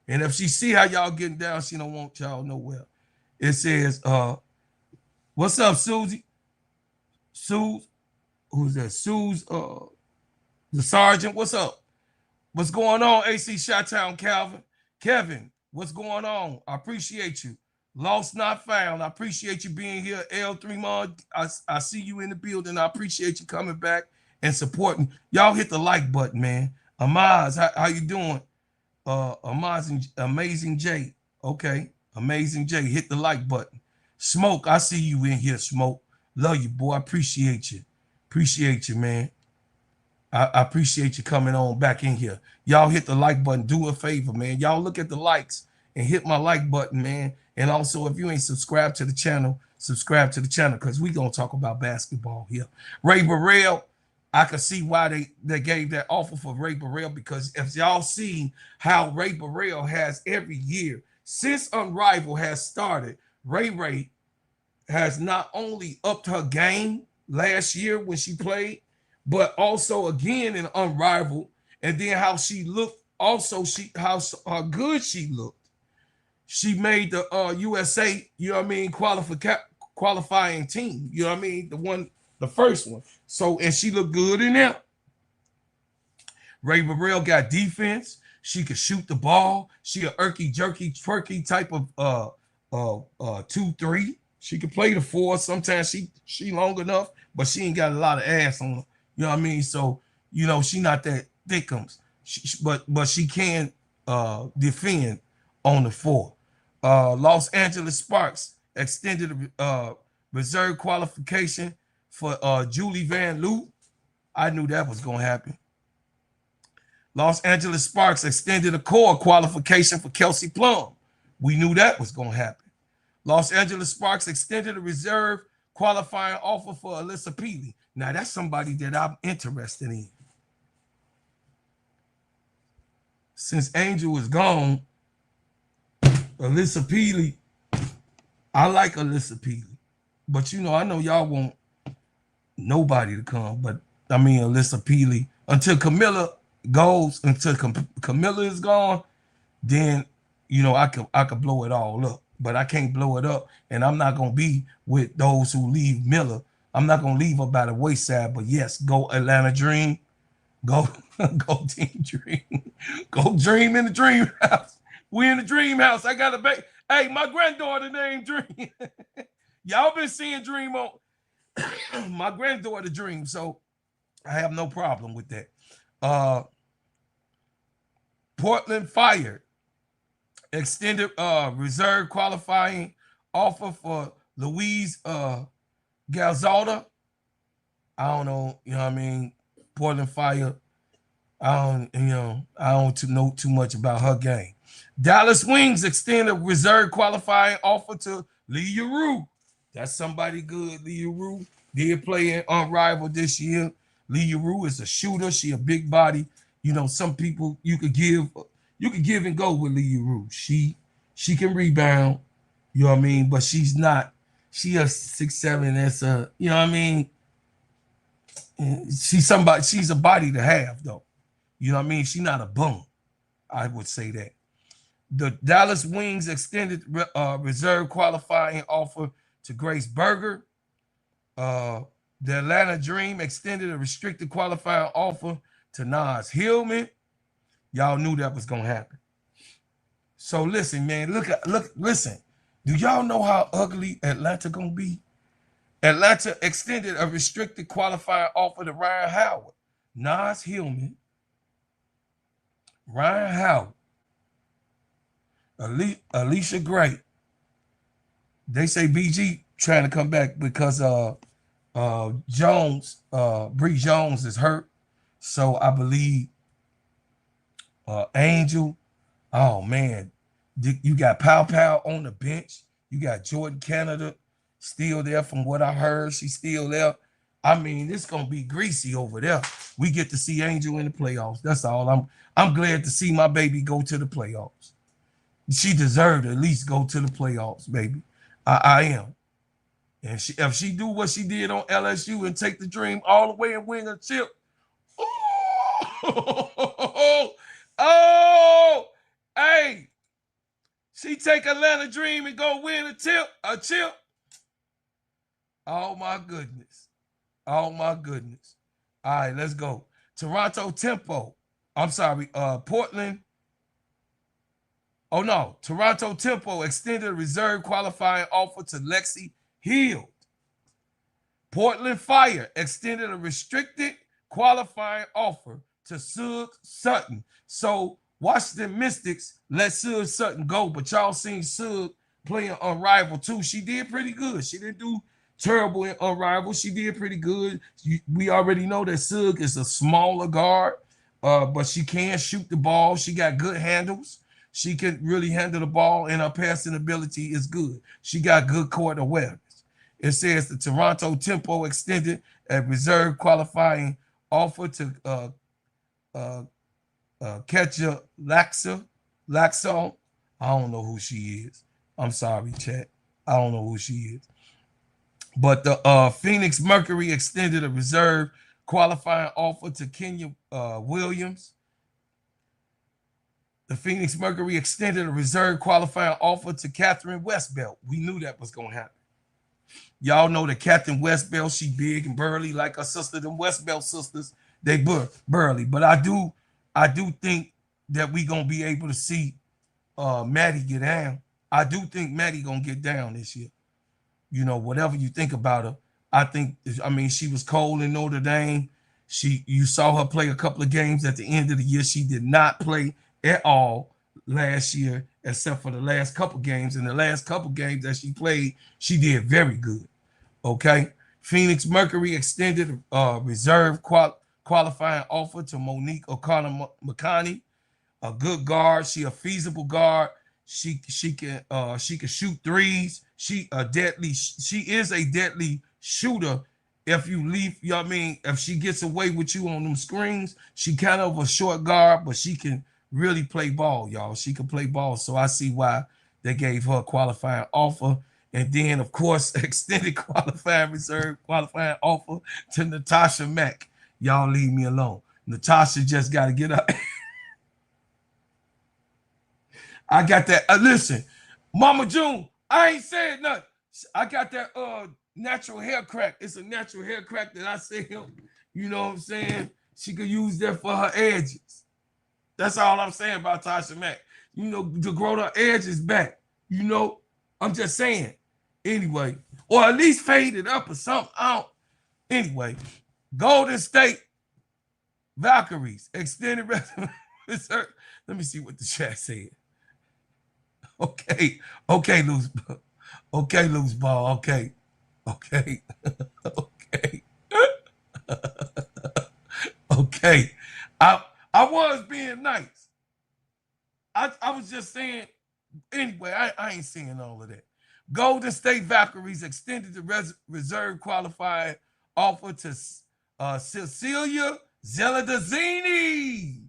And if she see how y'all getting down, she don't want y'all nowhere. It says, what's up, Susie? Suze, who's that? Suze, the sergeant. What's up? What's going on, AC Chi-Town Calvin? Kevin, what's going on? I appreciate you. Lost not found. I appreciate you being here. L3 Mod, I see you in the building. I appreciate you coming back and supporting. Y'all hit the like button, man. Amaz, how you doing? Amaz, Amazing J. Okay, Amazing J. Hit the like button. Smoke, I see you in here, Smoke. Love you, boy. I appreciate you. Appreciate you, man. I appreciate you coming on back in here. Y'all hit the like button. Do a favor, man. Y'all look at the likes and hit my like button, man. And also, if you ain't subscribed to the channel, subscribe to the channel because we going to talk about basketball here. Ray Burrell, I can see why they gave that offer for Ray Burrell, because if y'all see how Ray Burrell has every year, since Unrivaled has started, Ray has not only upped her game last year when she played, but also again in Unrivaled, and then how she looked, also how good she looked. She made the USA, you know what I mean, qualifying team, you know what I mean, the first one. So, and she looked good in there. Ray Burrell got defense. She could shoot the ball. She a irky, jerky, twerky type of 2-3. She could play the 4. Sometimes she long enough, but she ain't got a lot of ass on her. You know what I mean? So, you know, she not that thickums. But she can defend on the 4. Los Angeles Sparks extended a reserve qualification for Julie Van Loo. I knew that was going to happen. Los Angeles Sparks extended a core qualification for Kelsey Plum. We knew that was going to happen. Los Angeles Sparks extended a reserve qualifying offer for Alyssa Peely. Now, that's somebody that I'm interested in. Since Angel is gone, Alyssa Peely, I like Alyssa Peely. But, you know, I know y'all want nobody to come. But, I mean, Alyssa Peely, until Camilla goes, until Camilla is gone, then, you know, I could blow it all up. But I can't blow it up, and I'm not going to be with those who leave Miller. I'm not going to leave her by the wayside, but yes, go Atlanta Dream. Go Team Dream. Go Dream in the Dream House. We in the Dream House. I got a baby. Hey, my granddaughter named Dream. Y'all been seeing Dream on my granddaughter Dream, so I have no problem with that. Portland Fire extended reserve qualifying offer for Louise Galzada. I don't know, you know what I mean? Portland Fire. I don't know too much about her game. Dallas Wings extended reserve qualifying offer to Leah Rue. That's somebody good. Leah Rue did play in Unrivaled this year. Leah Rue is a shooter. She a big body. You know, some people you could give and go with Leah Rue. She can rebound, you know what I mean? But she's not. She a 6'7". That's a, you know what I mean? She's a body to have, though. You know what I mean? She's not a bum. I would say that. The Dallas Wings extended reserve qualifying offer to Grace Berger. The Atlanta Dream extended a restricted qualifying offer to Naz Hillman. Y'all knew that was gonna happen. So listen, man, listen. Do y'all know how ugly Atlanta gonna be? Atlanta extended a restricted qualifying offer to Ryan Howard, Naz Hillman, Ryan Howard, Alicia Gray. They say BG trying to come back because Jones, Bree Jones is hurt. So I believe Angel. Oh man, you got Pow Pow on the bench. You got Jordan Canada still there. From what I heard, she's still there. I mean, it's gonna be greasy over there. We get to see Angel in the playoffs. That's all. I'm glad to see my baby go to the playoffs. She deserved to at least go to the playoffs, baby. I am. And if she do what she did on LSU and take the Dream all the way and win a chip, oh, hey, she take Atlanta Dream and go win a chip. Oh my goodness. Oh my goodness. All right, let's go. Toronto Tempo. I'm sorry, Portland. Oh no, Toronto Tempo extended a reserve qualifying offer to Lexi Hield. Portland Fire extended a restricted qualifying offer to Sug Sutton. So Washington Mystics let Sug Sutton go, but y'all seen Sug playing Unrivaled too. She did pretty good. She didn't do terrible in Unrivaled. She did pretty good. We already know that Sug is a smaller guard, but she can shoot the ball. She got good handles. She can really handle the ball, and her passing ability is good. She got good court awareness. It says the Toronto Tempo extended a reserve qualifying offer to Ketcha Laxo. I don't know who she is. I'm sorry, chat. I don't know who she is. But the Phoenix Mercury extended a reserve qualifying offer to Kenya Williams. The Phoenix Mercury extended a reserve qualifying offer to Catherine Westbelt. We knew that was going to happen. Y'all know that Catherine Westbelt, she big and burly like her sister. Them Westbelt sisters, they burly. But I do think that we going to be able to see Maddie get down. I do think Maddie going to get down this year. You know, whatever you think about her, I mean, she was cold in Notre Dame. You saw her play a couple of games at the end of the year. She did not play at all last year, except for the last couple games. In the last couple games that she played, she did very good. Okay. Phoenix Mercury extended a reserve qualifying offer to Monique O'Connor-McConney, a good guard. She a feasible guard. She can shoot threes. She is a deadly shooter. If you leave, you know what I mean, if she gets away with you on them screens, she kind of a short guard, but she can really play ball, y'all. She can play ball. So I see why they gave her a qualifying offer. And then, of course, extended reserve qualifying offer to Natasha Mack. Y'all leave me alone. Natasha just got to get up. I got that. Listen, Mama June, I ain't saying nothing. I got that natural hair crack. It's a natural hair crack that I say, you know what I'm saying? She could use that for her edges. That's all I'm saying about Tasha Mack. You know, to grow her edges back. You know, I'm just saying. Anyway, or at least fade it up or something. Anyway, Golden State Valkyries extended reserve. Let me see what the chat said. Okay, loose ball. Okay. Okay. I was being nice. I was just saying. Anyway, I ain't saying all of that. Golden State Valkyries extended the reserve qualifying offer to Cecilia Zeladazzini.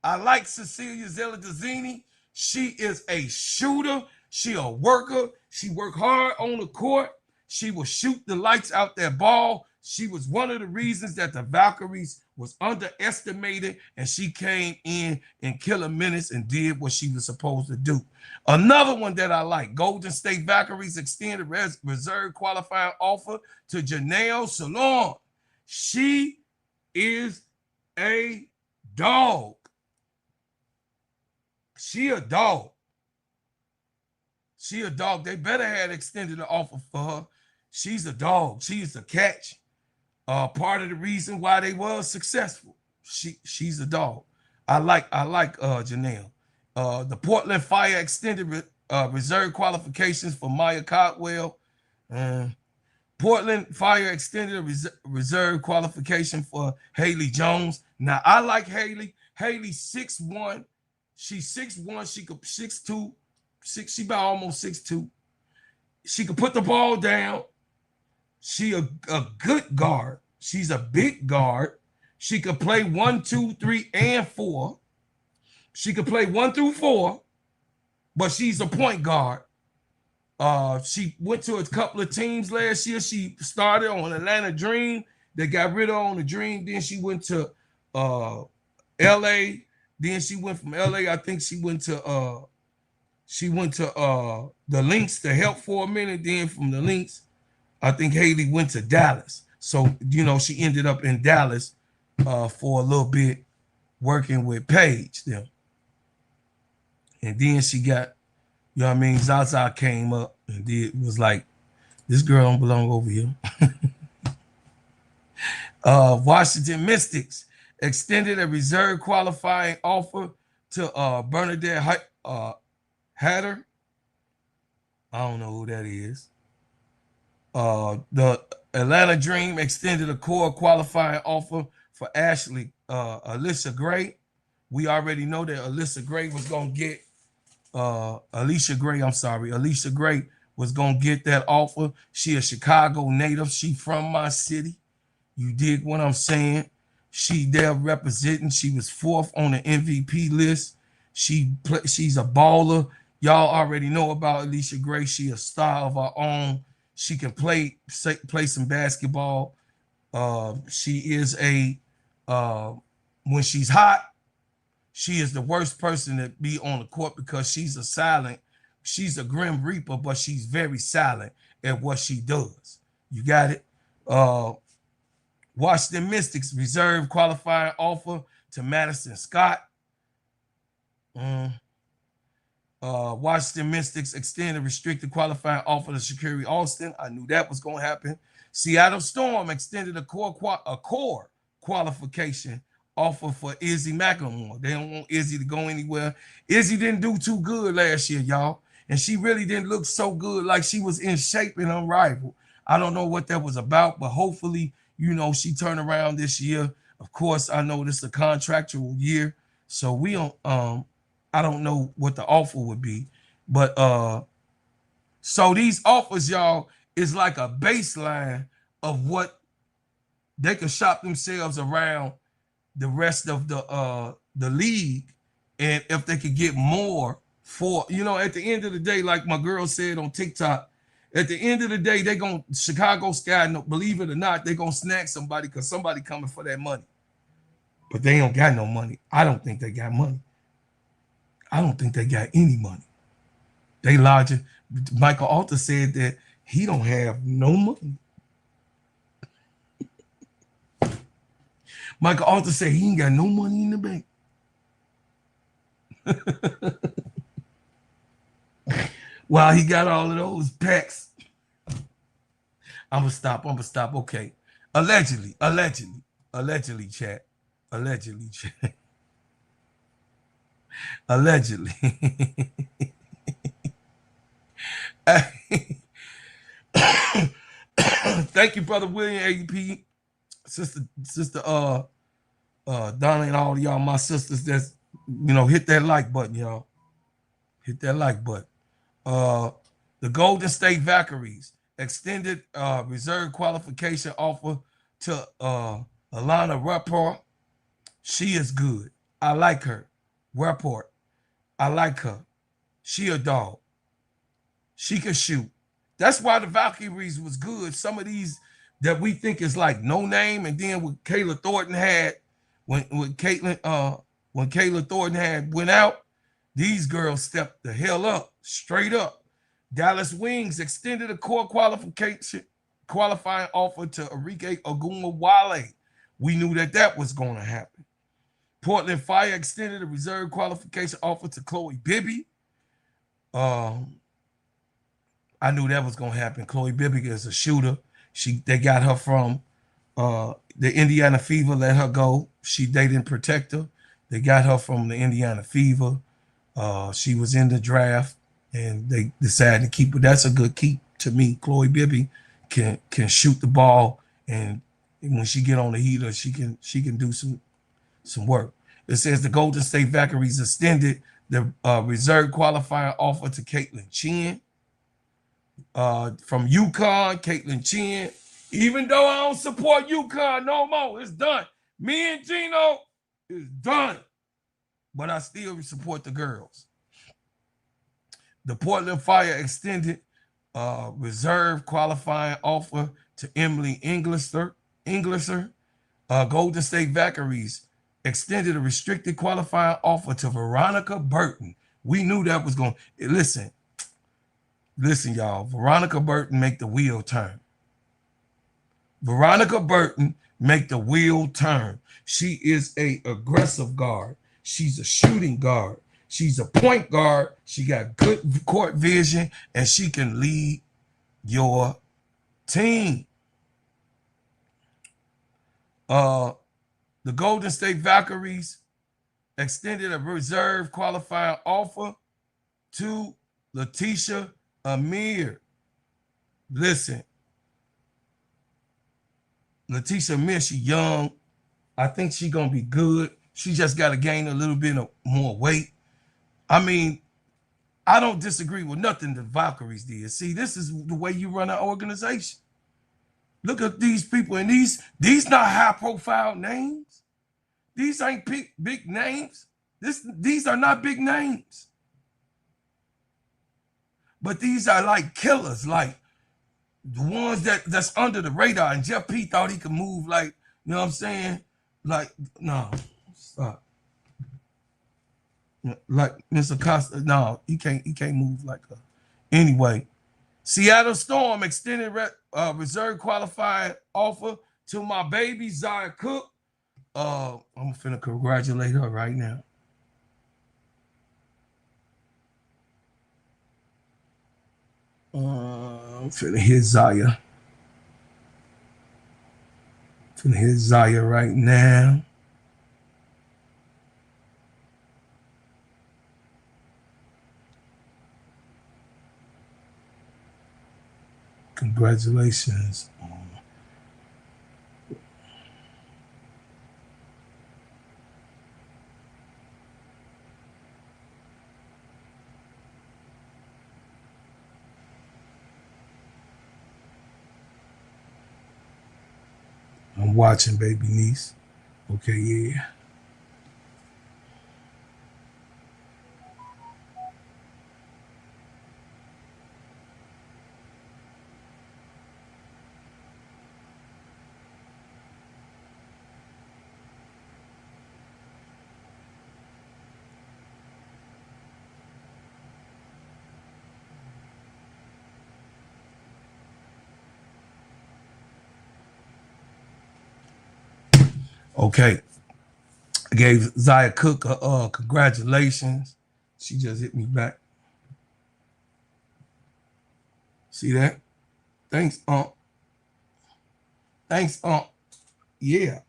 I like Cecilia Zeladazzini. She is a shooter. She a worker. She work hard on the court. She will shoot the lights out that ball. She was one of the reasons that the Valkyries was underestimated, and she came in killer minutes and did what she was supposed to do. Another one that I like, Golden State Valkyries extended reserve qualifying offer to Janelle Salon. She is a dog. She a dog. They better have extended the offer for her. She's a dog. She's a catch. Part of the reason why they was successful. She's a dog. I like Janelle. The Portland Fire extended reserve qualifications for Maya Caldwell. Portland Fire extended a reserve qualification for Haley Jones. Now I like Haley. Haley 6'1". She's 6'1". She could 6'2". She about almost 6'2". She could put the ball down. She a good guard. She's a big guard. She could play 1, 2, 3, and 4. She could play 1 through 4, but she's a point guard. She went to a couple of teams last year. She started on Atlanta Dream. They got rid of her on the Dream. Then she went to LA. Then she went from LA. I think she went to the Lynx to help for a minute. Then from the Lynx, I think Haley went to Dallas. So, you know, she ended up in Dallas for a little bit working with Paige then. And then she got, you know what I mean, Zaza came up and was like, this girl don't belong over here. Washington Mystics extended a reserve qualifying offer to Bernadette Hatter. I don't know who that is. The Atlanta Dream extended a core qualifying offer for Alyssa Gray. We already know that Alicia Gray was going to get that offer. She a Chicago native. She from my city. You dig what I'm saying? She there representing. She was 4th on the MVP list. She's a baller. Y'all already know about Alicia Gray. She a star of her own. She can play some basketball. She is when she's hot, she is the worst person to be on the court because she's a grim reaper, but she's very silent at what she does. You got it? Washington Mystics reserve qualifying offer to Madison Scott. Washington Mystics extended restricted qualifying offer to Sha'Carri Austin. I knew that was going to happen. Seattle Storm extended a core qualification offer for Izzy McElmore. They don't want Izzy to go anywhere. Izzy didn't do too good last year, y'all. And she really didn't look so good, like she was in shape and unrivaled. I don't know what that was about, but hopefully, you know, she turned around this year. Of course, I know this is a contractual year, so we don't I don't know what the offer would be, but so these offers, y'all, is like a baseline of what they can shop themselves around the rest of the league, and if they could get more for, at the end of the day, like my girl said on TikTok, at the end of the day, they gonna Chicago Sky, believe it or not, they gonna snag somebody because somebody coming for that money. But they don't got no money. I don't think they got money. I don't think they got any money. They larger. Michael Alter said that he don't have no money. Michael Alter said he ain't got no money in the bank. While he got all of those packs. I'm gonna stop. Okay. Allegedly, chat. Allegedly, chat. Allegedly. Thank you, brother William AP, sister Donna, and all y'all, my sisters that's hit that like button, y'all. Hit that like button. The Golden State Valkyries extended reserve qualification offer to Alana Rapport. She is good. I like her. Rapport. I like her. She a dog. She can shoot. That's why the Valkyries was good. Some of these that we think is like no name, and then what Kayla Thornton had when Kayla Thornton had went out, these girls stepped the hell up, straight up. Dallas Wings extended a core qualifying offer to Enrique Ogunwale. We knew that was going to happen. Portland Fire extended a reserve qualification offer to Chloe Bibby. I knew that was going to happen. Chloe Bibby is a shooter. They got her from the Indiana Fever, let her go. They didn't protect her. They got her from the Indiana Fever. She was in the draft, and they decided to keep her. That's a good keep to me. Chloe Bibby can shoot the ball, and when she get on the heater, she can do some work. It says the Golden State Valkyries extended the reserve qualifying offer to Caitlin Chen. From UConn, Caitlin Chen. Even though I don't support UConn no more, it's done. Me and Gino is done. But I still support the girls. The Portland Fire extended reserve qualifying offer to Emily Englisser. Golden State Valkyries extended a restricted qualifying offer to Veronica Burton. We knew that was going to... Listen, y'all. Veronica Burton make the wheel turn. Veronica Burton make the wheel turn. She is a aggressive guard. She's a shooting guard. She's a point guard. She got good court vision, and she can lead your team. The Golden State Valkyries extended a reserve qualifying offer to Letitia Amir. Listen, Letitia Amir, she young. I think she's going to be good. She just got to gain a little bit more weight. I mean, I don't disagree with nothing the Valkyries did. See, this is the way you run an organization. Look at these people, and these not high-profile names. These ain't big names. These are not big names. But these are like killers, like the ones that's under the radar. And Jeff P thought he could move like, you know what I'm saying? Like, no, stop. Like Mr. Costa, no, he can't move like that. Anyway, Seattle Storm extended reserve qualifying offer to my baby Zaya Cook. I'm finna congratulate her right now. I'm finna hit Zaya. Finna hit Zaya right now. Congratulations. I'm watching, baby niece. Okay, yeah. Okay. I gave Zaya Cook a congratulations. She just hit me back. See that? Thanks, Thanks, Yeah.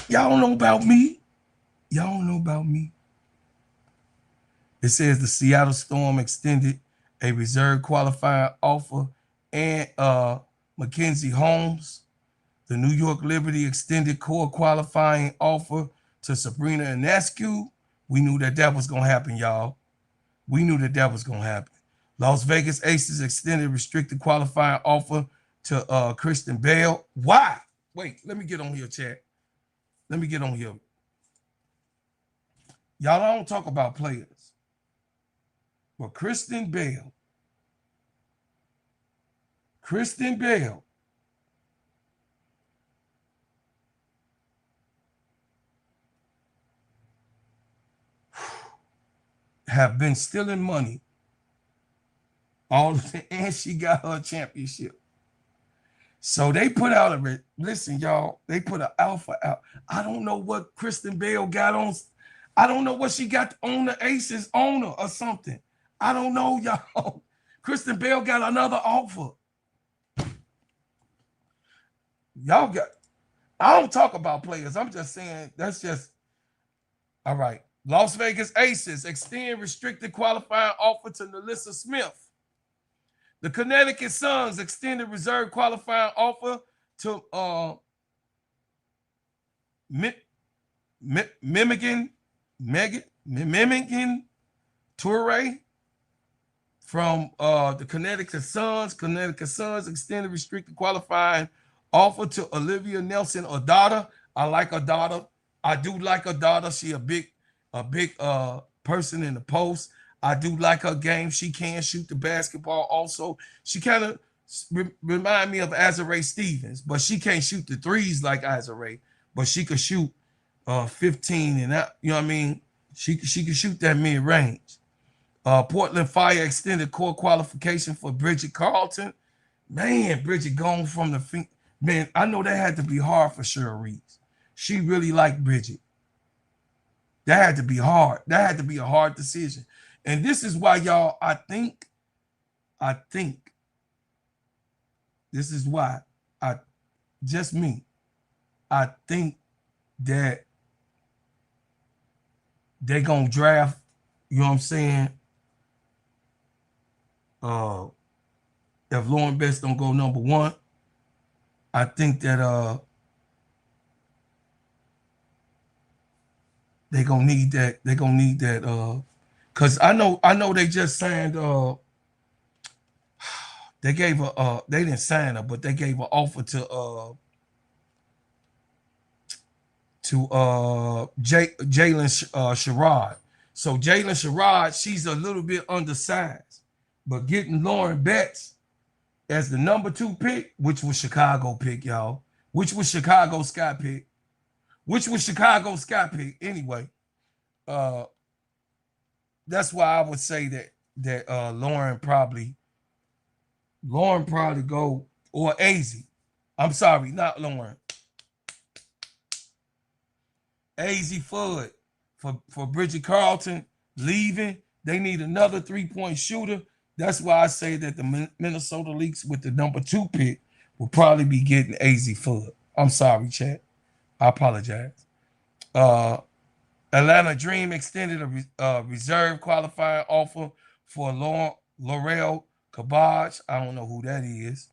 Y'all don't know about me. Y'all don't know about me. It says the Seattle Storm extended a reserve qualifying offer and Mackenzie Holmes. The New York Liberty extended core qualifying offer to Sabrina Ionescu. We knew that was going to happen, y'all. We knew that was going to happen. Las Vegas Aces extended restricted qualifying offer to Kristen Bell. Why? Wait, let me get on here, chat. Let me get on here. Y'all don't talk about players. But Kristen Bell have been stealing money and she got her championship. So they put out listen, y'all, they put an alpha out. I don't know what Kristen Bell got on. I don't know what she got on the Aces owner or something. I don't know, y'all. Kristen Bell got another offer. Y'all got, I don't talk about players. I'm just saying that's just, all right. Las Vegas Aces extend restricted qualifying offer to Nalissa Smith. The Connecticut Suns extended reserve qualifying offer to Mimican Toure from the Connecticut Suns. Connecticut Suns extended restricted qualifying offer to Olivia Nelson Odata. I like Odata. I do like Odata. She a big person in the post. I do like her game. She can shoot the basketball also. She kind of remind me of Azurá Stevens, but she can't shoot the threes like Azurá, but she could shoot 15 and that, you know what I mean? She could shoot that mid-range. Portland Fire extended core qualification for Bridget Carlton. Man, Bridget gone from the feet. Man, I know that had to be hard for Cheryl Reese. She really liked Bridget. That had to be hard. That had to be a hard decision. And this is why, y'all, I think, this is why, I think that they're going to draft, you know what I'm saying? If Lauren Best don't go number one, I think that they're gonna need that. They're gonna need that. Cause I know they just signed. They gave a. They didn't sign her, but they gave an offer to Jalen Sherrod. So Jalen Sherrod, she's a little bit undersized, but getting Lauren Betts as the number 2 pick, which was Chicago pick, y'all, which was Chicago Sky pick, anyway. That's why I would say that Lauren probably go, or AZ. I'm sorry, not Lauren. AZ Fudd for Bridget Carlton leaving. They need another 3-point shooter. That's why I say that the Minnesota Lynx with the number 2 pick will probably be getting AZ Fudd. I'm sorry, chat. I apologize. Atlanta Dream extended a reserve qualifying offer for Laurel Cabaj. I don't know who that is.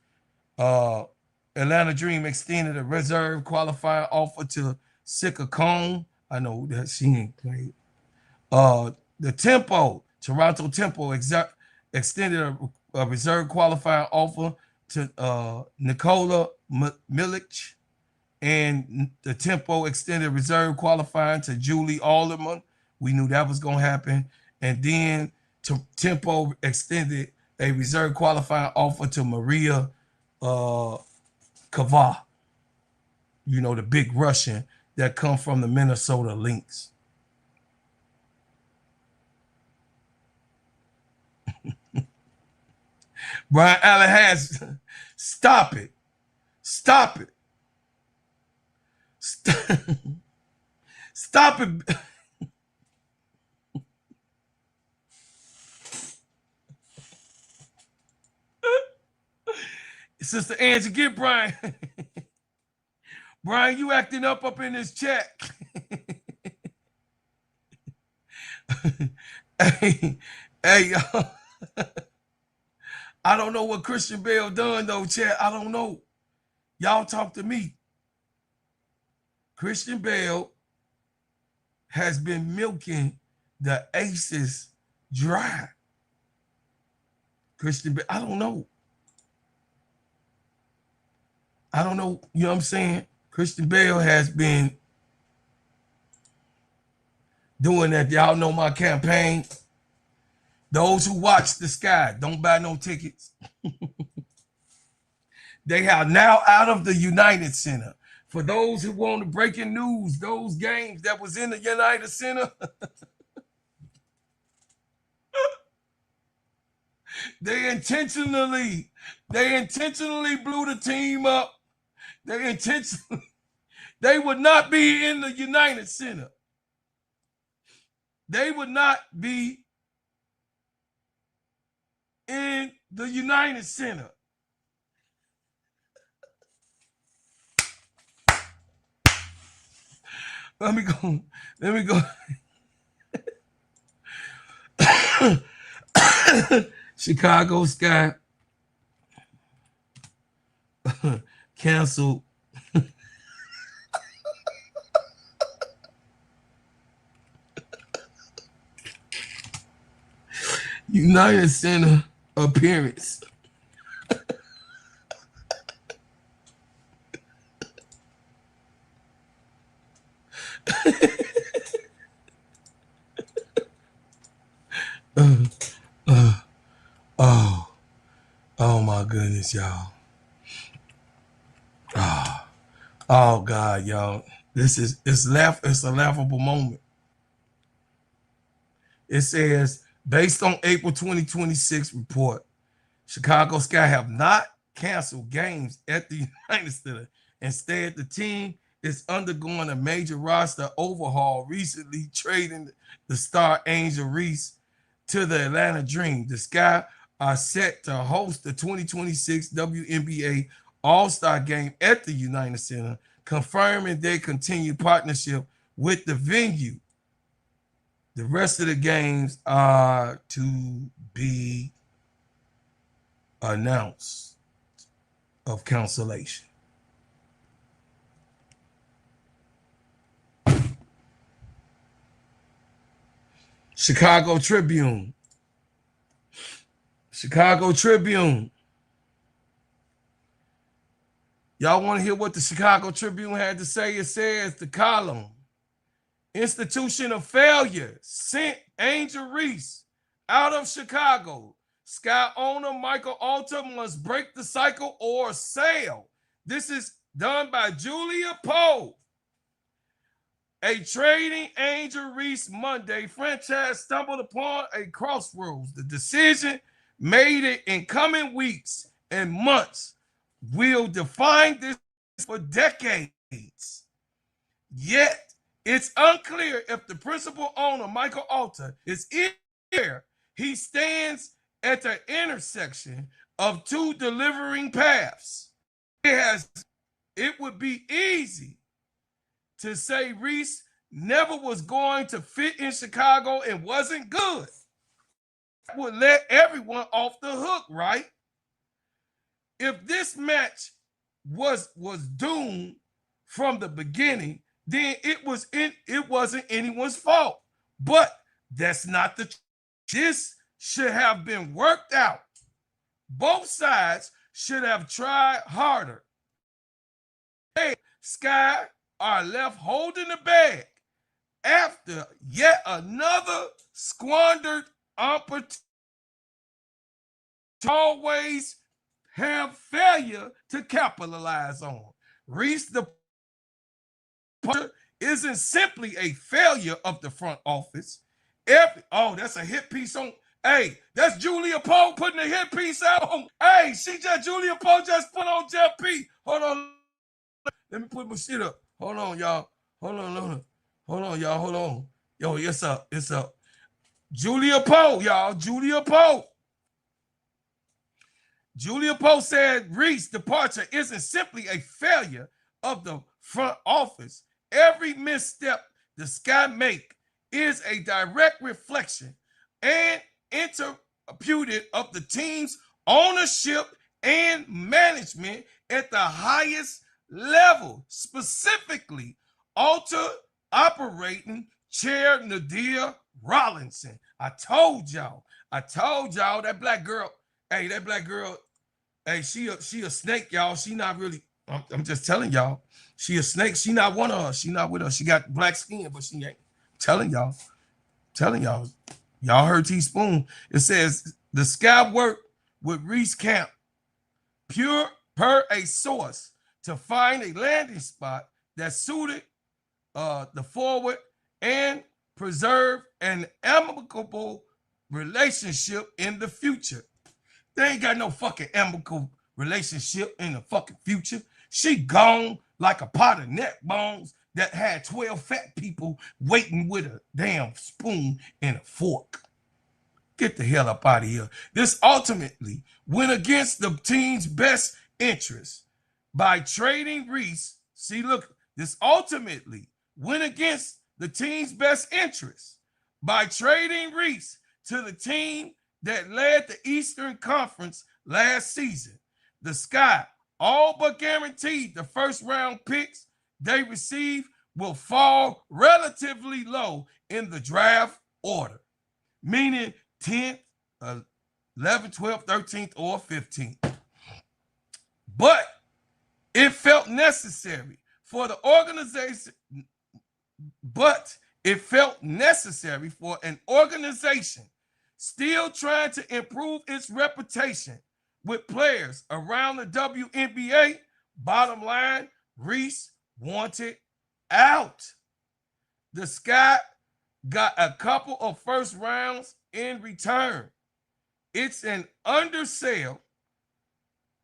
Atlanta Dream extended a reserve qualifying offer to Sika Cone. I know that she ain't played. The Toronto Tempo extended a reserve qualifying offer to Nikola Milic, and the tempo extended reserve qualifying to Julie Alderman. We knew that was going to happen. And then tempo extended a reserve qualifying offer to Maria Kava, you know, the big Russian that come from the Minnesota Lynx. Brian Allen has, stop it. Stop it. Stop it. Sister Angie, get Brian. Brian, you acting up in this chat. hey, y'all. I don't know what Christian Bale done, though, chat. I don't know. Y'all talk to me. Christian Bale has been milking the Aces dry. Christian Bale, I don't know. I don't know. You know what I'm saying? Christian Bale has been doing that. Y'all know my campaign. Those who watch the sky, don't buy no tickets. They are now out of the United Center. For those who want the breaking news, those games that was in the United Center, they intentionally blew the team up. They would not be in the United Center. They would not be in the United Center. Let me go. Chicago Sky canceled. United Center appearance. Oh my goodness, y'all. Oh God, y'all. It's a laughable moment. It says, based on April 2026 report, Chicago Sky have not canceled games at the United Center. Instead, the team is undergoing a major roster overhaul, recently trading the star Angel Reese to the Atlanta Dream. The Sky are set to host the 2026 WNBA All-Star Game at the United Center, confirming their continued partnership with the venue. The rest of the games are to be announced of cancellation. Chicago Tribune. Y'all want to hear what the Chicago Tribune had to say? It says, the column, institution of failure sent Angel Reese out of Chicago. Sky owner Michael Alter must break the cycle or sell. This is done by Julia Poe. A trading Angel Reese Monday, franchise stumbled upon a crossroads. The decision made in coming weeks and months will define this for decades. Yet, it's unclear if the principal owner, Michael Alter, is in here. He stands at the intersection of two delivering paths. It would be easy to say Reese never was going to fit in Chicago and wasn't good. That would let everyone off the hook, right? If this match was doomed from the beginning, then it wasn't anyone's fault. But that's not the truth. This should have been worked out. Both sides should have tried harder. Hey, Sky are left holding the bag after yet another squandered opportunity. Always have failure to capitalize on. Reese, the isn't simply a failure of the front office. That's a hit piece on. Hey, that's Julia Poe putting a hit piece out on. Hey, Julia Poe just put on Jeff P. Hold on. Let me put my shit up. Hold on, y'all. Hold on, y'all. Hold on. Yo, it's up. Julia Poe, y'all. Julia Poe said Reese's departure isn't simply a failure of the front office. Every misstep the Sky make is a direct reflection and interpreted of the team's ownership and management at the highest level, specifically operating chair Nadia Rollinson. I told y'all that black girl, she a snake, y'all. She not really, I'm just telling y'all, she a snake. She not one of us. She not with us. She got black skin, but she ain't. Telling y'all. Y'all heard Teaspoon. It says the Sky worked with Reese Camp per a source to find a landing spot that suited the forward and preserve an amicable relationship in the future. They ain't got no fucking amicable relationship in the fucking future. She gone like a pot of neck bones that had 12 fat people waiting with a damn spoon and a fork. Get the hell up out of here. This ultimately went against the team's best interest by trading Reese. See, look, this ultimately went against the team's best interest by trading Reese to the team that led the Eastern Conference last season. The Sky all but guaranteed the first round picks they receive will fall relatively low in the draft order, meaning 10th, 11th, 12th, 13th, or 15th. But it felt necessary for the organization, for an organization still trying to improve its reputation with players around the WNBA. Bottom line, Reese wanted out. The Sky got a couple of first rounds in return. It's an undersell.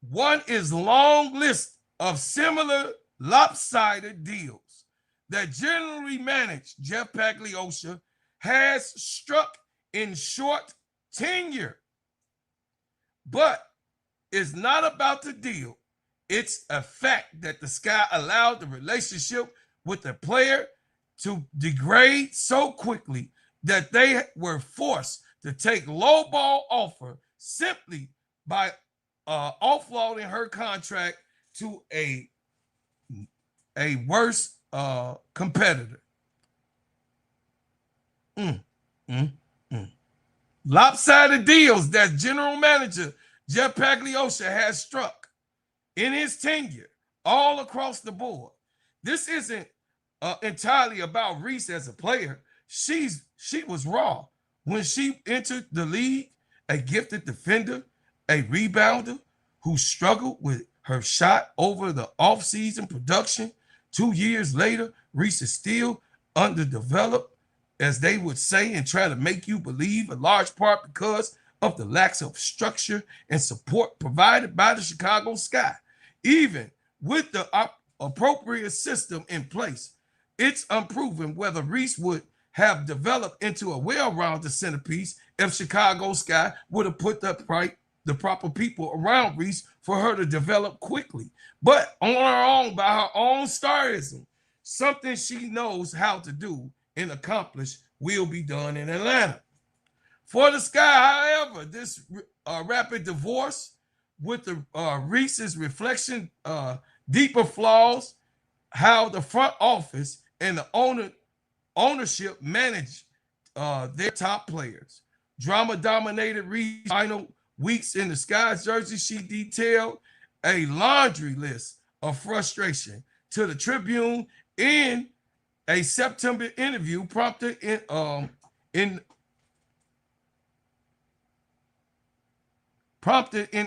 One is long list of similar lopsided deals that generally managed Jeff Pagliosha has struck in short tenure. But it's not about the deal. It's a fact that the Sky allowed the relationship with the player to degrade so quickly that they were forced to take lowball offer simply by offloading her contract to a worse competitor. Lopsided deals that general manager Jeff Pagliosha has struck in his tenure all across the board. This isn't entirely about Reese as a player. She was raw when she entered the league, a gifted defender, a rebounder who struggled with her shot over the offseason production. 2 years later, Reese is still underdeveloped, as they would say, and try to make you believe, in large part because of the lack of structure and support provided by the Chicago Sky. Even with the appropriate system in place, it's unproven whether Reese would have developed into a well-rounded centerpiece if Chicago Sky would have put the proper people around Reese for her to develop quickly. But on her own, by her own starism, something she knows how to do and accomplish will be done in Atlanta. For the Sky, however, this rapid divorce with the Reese's reflection deeper flaws, how the front office and the ownership manage their top players. Drama dominated Reese's final weeks in the Sky's jersey, she detailed a laundry list of frustration to the Tribune in a September interview, prompted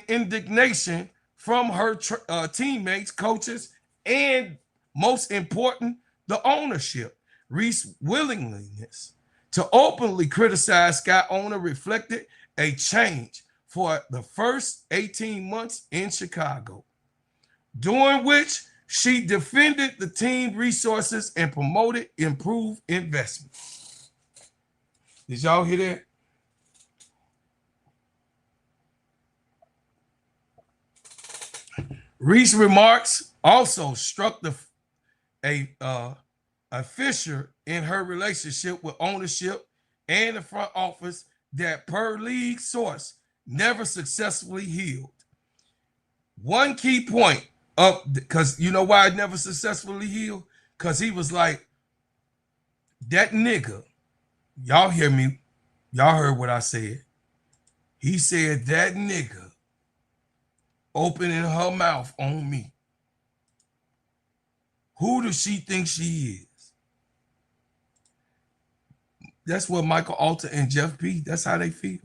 indignation from her teammates, coaches, and most important, the ownership. Reese's willingness to openly criticize Sky owner reflected a change for the first 18 months in Chicago, during which she defended the team resources and promoted improved investment. Did y'all hear that? Reese's remarks also struck a fissure in her relationship with ownership and the front office that, per league source, never successfully healed. One key point because you know why it never successfully healed? Because he was like, that nigga, y'all hear me, y'all heard what I said. He said that nigga opening her mouth on me. Who does she think she is? That's what Michael Alter and Jeff P., that's how they feel.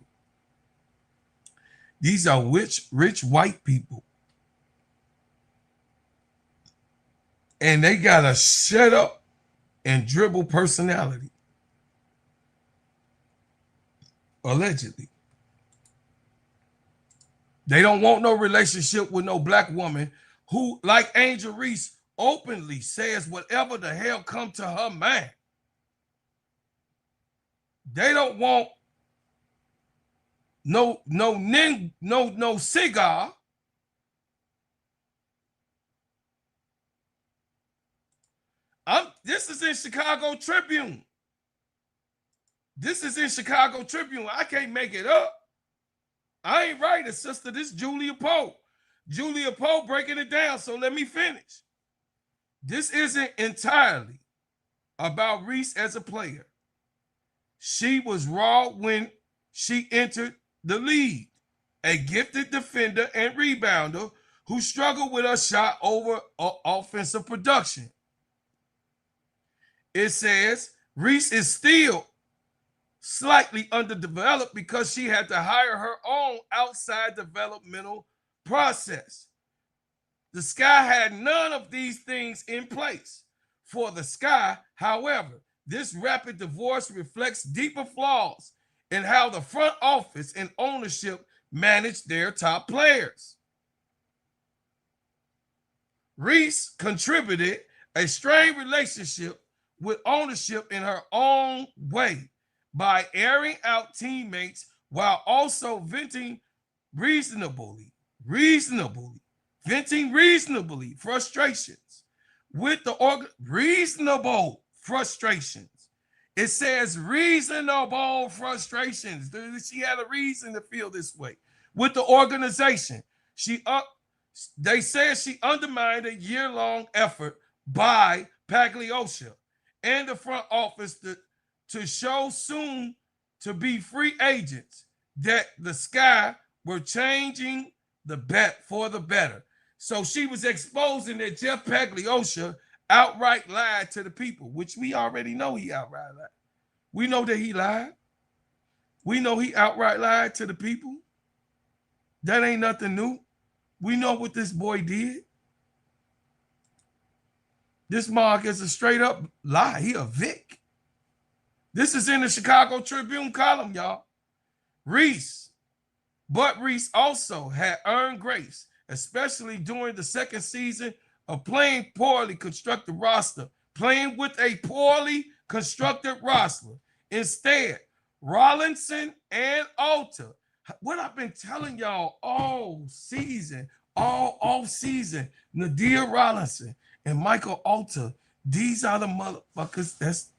These are rich white people. And they got a shut up and dribble personality. Allegedly. They don't want no relationship with no black woman who, like Angel Reese, openly says whatever the hell come to her mind. They don't want no cigar. This is in Chicago Tribune. This is in Chicago Tribune. I can't make it up. I ain't writing, sister. This is Julia Poe. Julia Poe breaking it down, so let me finish. This isn't entirely about Reese as a player. She was raw when she entered the league, a gifted defender and rebounder who struggled with her shot over offensive production. It says Reese is still slightly underdeveloped because she had to hire her own outside developmental process. The Sky had none of these things in place. For the Sky, however, this rapid divorce reflects deeper flaws in how the front office and ownership manage their top players. Reese contributed a strained relationship with ownership in her own way by airing out teammates while also venting reasonably frustrations with the reasonable frustrations. It says reasonable frustrations. She had a reason to feel this way with the organization. They said she undermined a year-long effort by Pagliosha and the front office to show soon to be free agents that the Sky were changing the bet for the better. So she was exposing that Jeff Pagliosha outright lied to the people, which we already know he outright lied. We know that he lied. We know he outright lied to the people. That ain't nothing new. We know what this boy did. This Mark is a straight up lie. He a Vic. This is in the Chicago Tribune column, y'all. Reese also had earned grace, especially during the second season of playing with a poorly constructed roster. Instead, Rollinson and Alter, what I've been telling y'all all off season, Nadir Rollinson and Michael Alter, these are the motherfuckers that's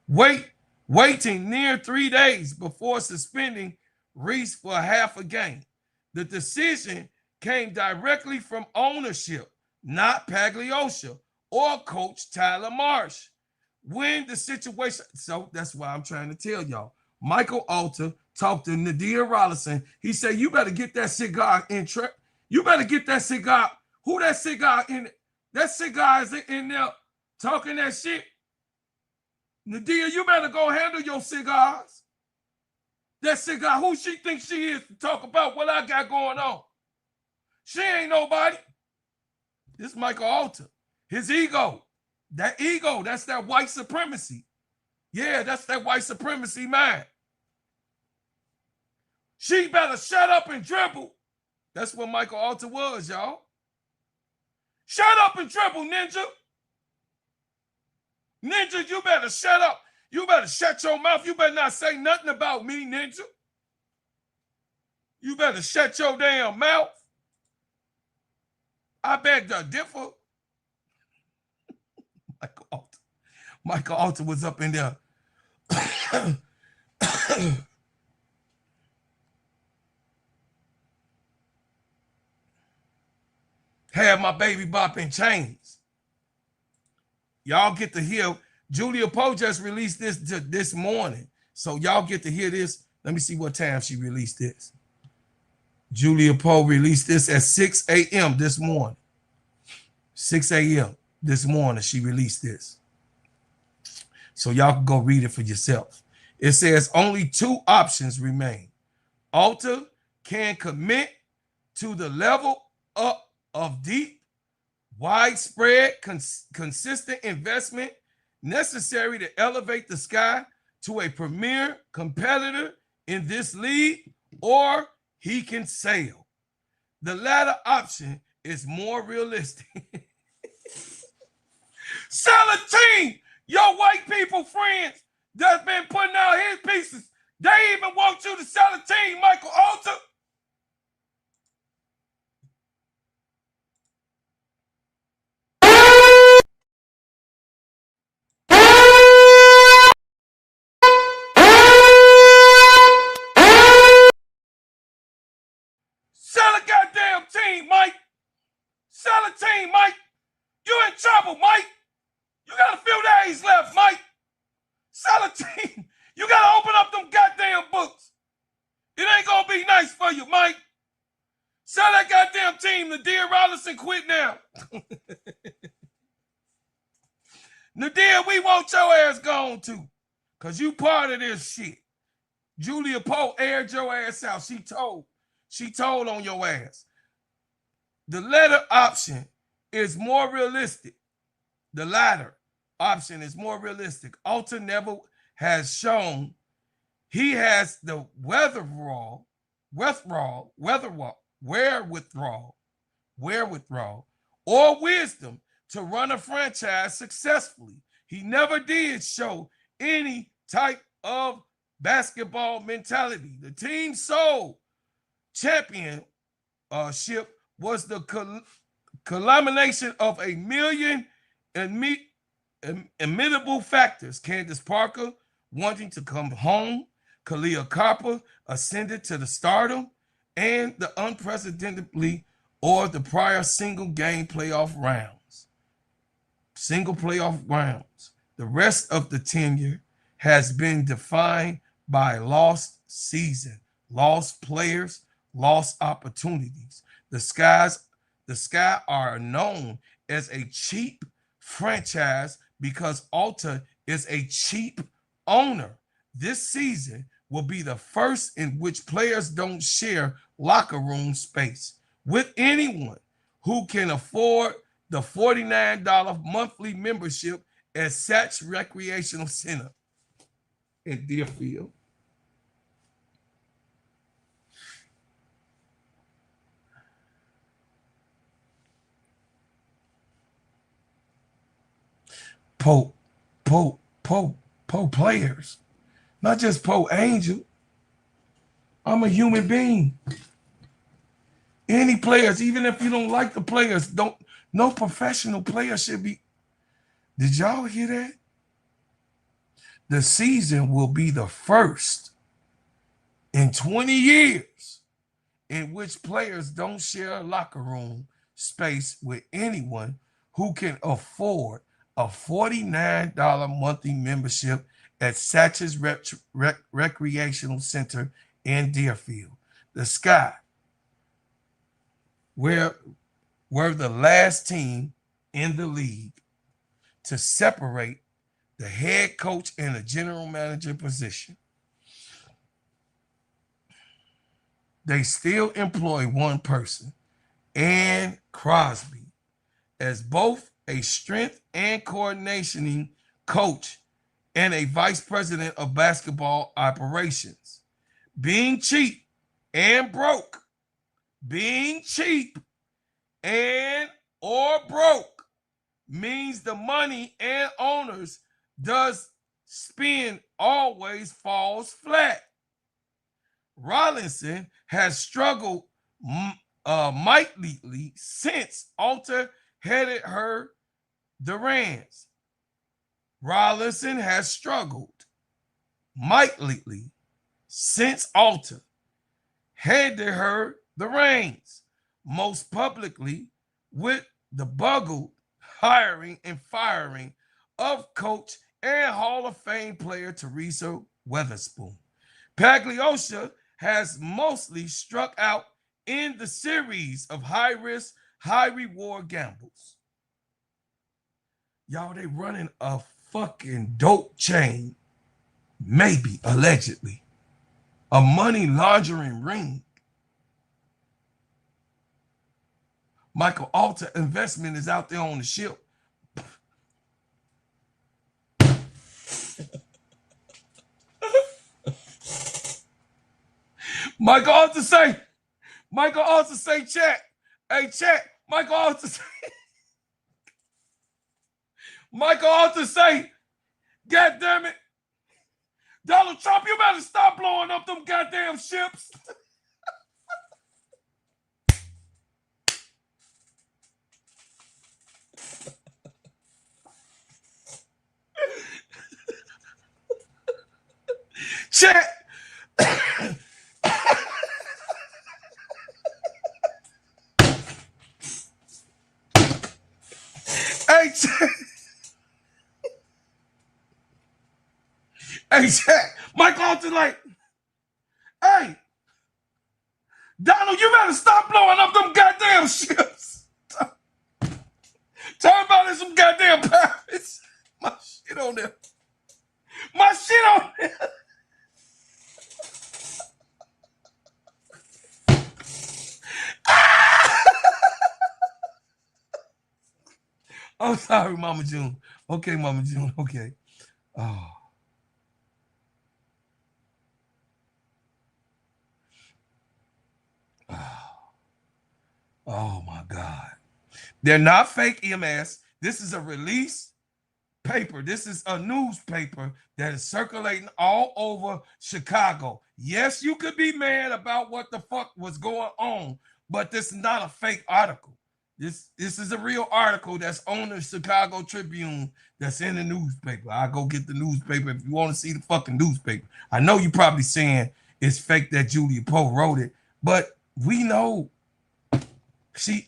waiting near 3 days before suspending Reese for half a game. The decision came directly from ownership, not Pagliosha or Coach Tyler Marsh. When the situation, so that's why I'm trying to tell y'all, Michael Alter talked to Nadia Rollison. He said, you better get that cigar in you better get that cigar. Who that cigar in? That cigar is in there talking that shit. Nadia, you better go handle your cigars. That cigar, who she thinks she is to talk about what I got going on? She ain't nobody. This Michael Alter. His ego. That ego, that's that white supremacy. Yeah, that's that white supremacy man. She better shut up and dribble. That's what Michael Alter was, y'all. Shut up and dribble, Ninja. Ninja, you better shut up. You better shut your mouth. You better not say nothing about me, Ninja. You better shut your damn mouth. I beg to differ. Michael Alter was up in there. Had my baby bop in chains. Y'all get to hear. Julia Poe just released this morning. So y'all get to hear this. Let me see what time she released this. Julia Poe released this at 6 a.m. this morning. 6 a.m. this morning she released this. So y'all can go read it for yourself. It says only two options remain. Alter can commit to the level up of deep, widespread, consistent investment necessary to elevate the Sky to a premier competitor in this league, or he can sail. The latter option is more realistic. Sell a team. Your white people friends that's been putting out his pieces, they even want you to sell a team, Michael Alter. Sell a goddamn team, Mike. Sell a team, Mike. You in trouble, Mike. You got a few days left, Mike. Sell a team. You got to open up them goddamn books. It ain't going to be nice for you, Mike. Sell that goddamn team. Nadia Rollison quit now. Nadia, we want your ass gone too. Because you part of this shit. Julia Poe aired your ass out. She told on your ass. The latter option is more realistic. The latter option is more realistic. Alter never has shown he has the wherewithal, or wisdom to run a franchise successfully. He never did show any type of basketball mentality. The team's sole championship was the culmination of a million immutable factors. Candace Parker wanting to come home, Kalia Copper ascended to the stardom, and the unprecedentedly or the prior single playoff rounds. The rest of the tenure has been defined by lost season, lost players, lost opportunities. The Sky are known as a cheap franchise because Alter is a cheap owner. This season will be the first in which players don't share locker room space with anyone who can afford the $49 monthly membership at Satch Recreational Center in Deerfield. Poe players, not just Poe Angel. I'm a human being. Any players, even if you don't like the players, no professional player should be. Did y'all hear that? The season will be the first in 20 years in which players don't share a locker room space with anyone who can afford a $49 monthly membership at Satch's Recreational Center in Deerfield. The Sky were the last team in the league to separate the head coach and the general manager position. They still employ one person, Ann Crosby, as both a strength and coordinating coach and a vice president of basketball operations. Being cheap and broke, being cheap and or broke means the money and owners does spend always falls flat. Rollinson has struggled mightily since Alter headed the Rams. Rollinson has struggled mightily since Alter headed the reins, most publicly with the buggled hiring and firing of coach and Hall of Fame player Teresa Weatherspoon. Pagliosha has mostly struck out in the series of high-risk, high-reward gambles. Y'all, they running a fucking dope chain, maybe, allegedly. A money laundering ring. Michael Alter investment is out there on the ship. Michael Alter say, chat. Hey, chat. Michael Alter say, God damn it. Donald Trump, you better stop blowing up them goddamn ships. Chat. Hey, chat. Hey, chat. Michael Alter like, hey, Donald, you better stop blowing up them goddamn ships. Talk about it, some goddamn pirates. My shit on there. My shit on there. I'm sorry, Mama June. Okay, Mama June. Okay. Oh. Oh my God. They're not fake EMS. This is a release paper. This is a newspaper that is circulating all over Chicago. Yes, you could be mad about what the fuck was going on, but this is not a fake article. This is a real article that's on the Chicago Tribune that's in the newspaper. I'll go get the newspaper if you want to see the fucking newspaper. I know you're probably saying it's fake that Julia Poe wrote it, but we know she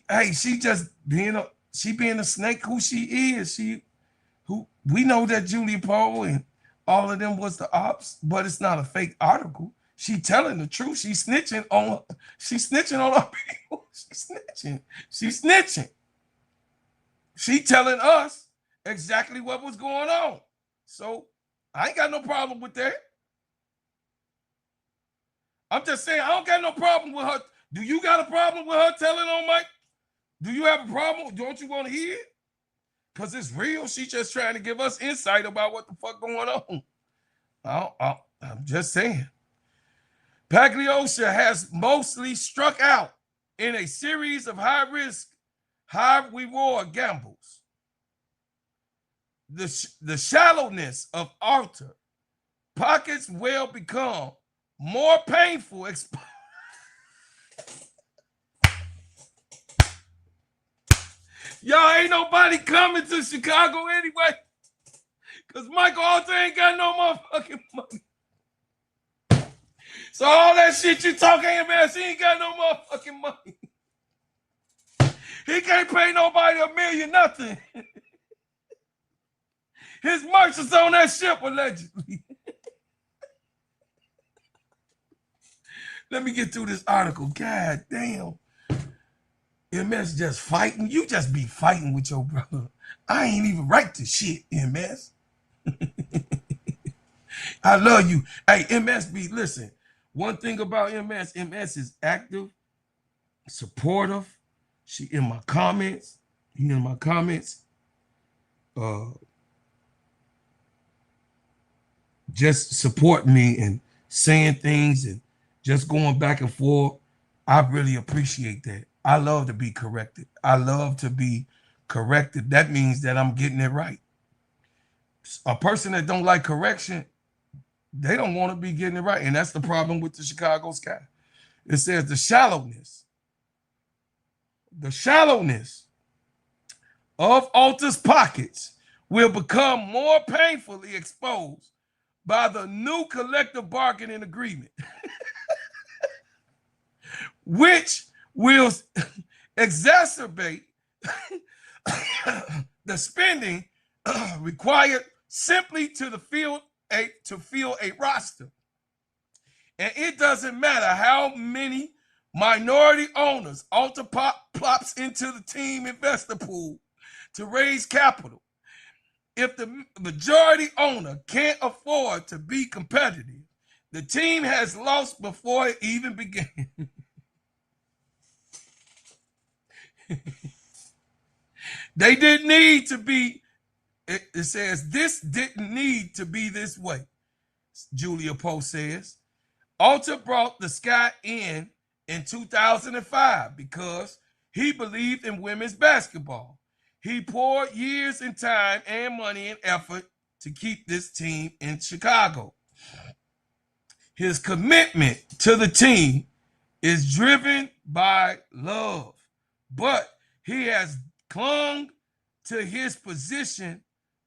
just being a snake who she is. We know that Julia Poe and all of them was the ops, but it's not a fake article. She telling the truth. She's snitching on her people. She's snitching. She telling us exactly what was going on. So I ain't got no problem with that. I'm just saying I don't got no problem with her. Do you got a problem with her telling on Mike? Do you have a problem? Don't you want to hear it? Because it's real. She's just trying to give us insight about what the fuck going on. I'm just saying. Pagliosha has mostly struck out in a series of high-risk, high-reward gambles. The shallowness of Alter pockets will become more painful. Y'all ain't nobody coming to Chicago anyway, because Michael Alter ain't got no motherfucking money. So all that shit you talking about, he ain't got no motherfucking money. He can't pay nobody $1 million nothing. His merch is on that ship, allegedly. Let me get through this article. God damn. MS just fighting. You just be fighting with your brother. I ain't even write the shit, MS. I love you. Hey, MS be, listen. One thing about MS is active, supportive. She in my comments. He in my comments. Just support me and saying things and just going back and forth. I really appreciate that. I love to be corrected. I love to be corrected. That means that I'm getting it right. A person that don't like correction, they don't want to be getting it right. And that's the problem with the Chicago Sky. It says the shallowness of Alta's pockets will become more painfully exposed by the new collective bargaining agreement, which will exacerbate the spending required simply to fill a roster. And it doesn't matter how many minority owners Alta plops into the team investor pool to raise capital. If the majority owner can't afford to be competitive, the team has lost before it even began. They didn't need to be, it says, this didn't need to be this way, Julia Post says. Alta brought the Sky in 2005 because he believed in women's basketball. He poured years and time and money and effort to keep this team in Chicago. His commitment to the team is driven by love, but he has clung to his position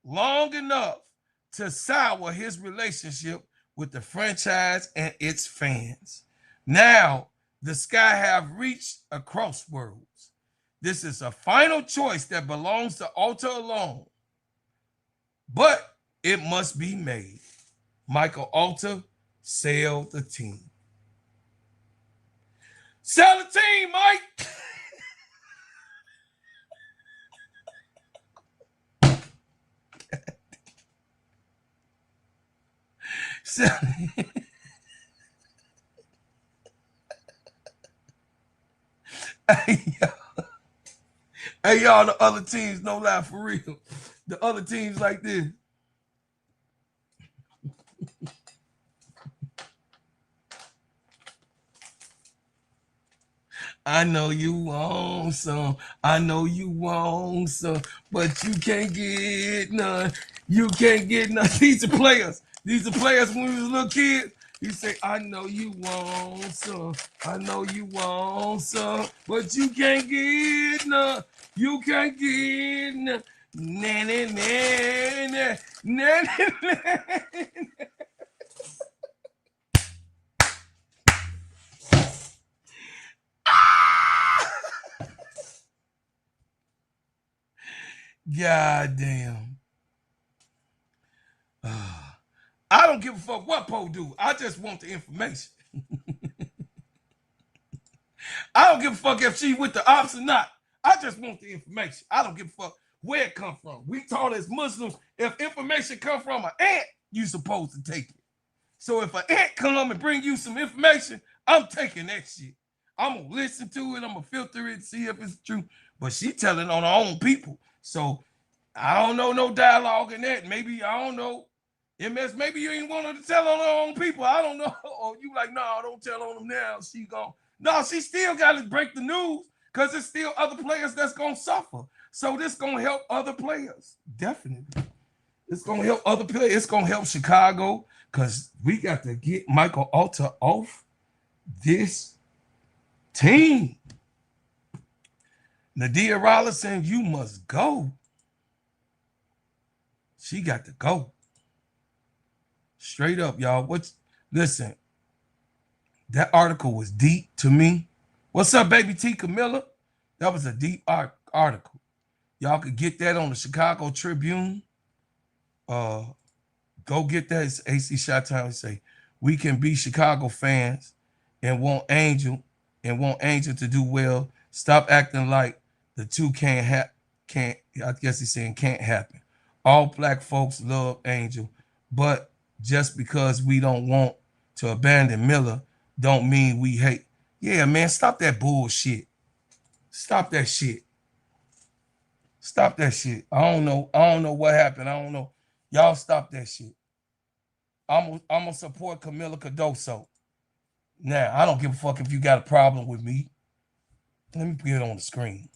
long enough to sour his relationship with the franchise and its fans. Now, the Sky have reached a crossroads. This is a final choice that belongs to Alta alone, but it must be made. Michael Alta, sell the team. Sell the team, Mike! Hey, y'all, the other teams, no lie, for real. The other teams like this. I know you want some. I know you want some, but you can't get none. You can't get none. These are players. These are players when we was little kids. You say, I know you want some. I know you want some, but you can't get none. You can't get none. Na, na, na, na, na, na. God damn. I don't give a fuck what Poe do. I just want the information. I don't give a fuck if she with the ops or not. I just want the information. I don't give a fuck where it come from. We taught as Muslims, if information come from an ant, you supposed to take it. So if an ant come and bring you some information, I'm taking that shit. I'm going to listen to it. I'm going to filter it, see if it's true. But she telling on her own people. So I don't know no dialogue in that. Maybe, I don't know. MS, maybe you ain't want her to tell on her own people. I don't know. Or you like, no, don't tell on them now. She gone. No, she still got to break the news because there's still other players that's going to suffer. So this going to help other players. Definitely. It's going to help other players. It's going to help Chicago because we got to get Michael Alta off this team. Nadia Rollison, you must go. She got to go. Straight up, y'all. Listen, that article was deep to me. What's up, baby T Camilla? That was a deep article. Y'all could get that on the Chicago Tribune. Go get that AC Shot Town and say, we can be Chicago fans and want Angel to do well. Stop acting like the two can't I guess he's saying can't happen. All black folks love Angel, but just because we don't want to abandon Miller don't mean we hate. Yeah, man, stop that bullshit. Stop that shit. Stop that shit. I don't know what happened. I don't know. Y'all stop that shit. I'm gonna support Camila Cardoso. Now, I don't give a fuck if you got a problem with me. Let me get it on the screen.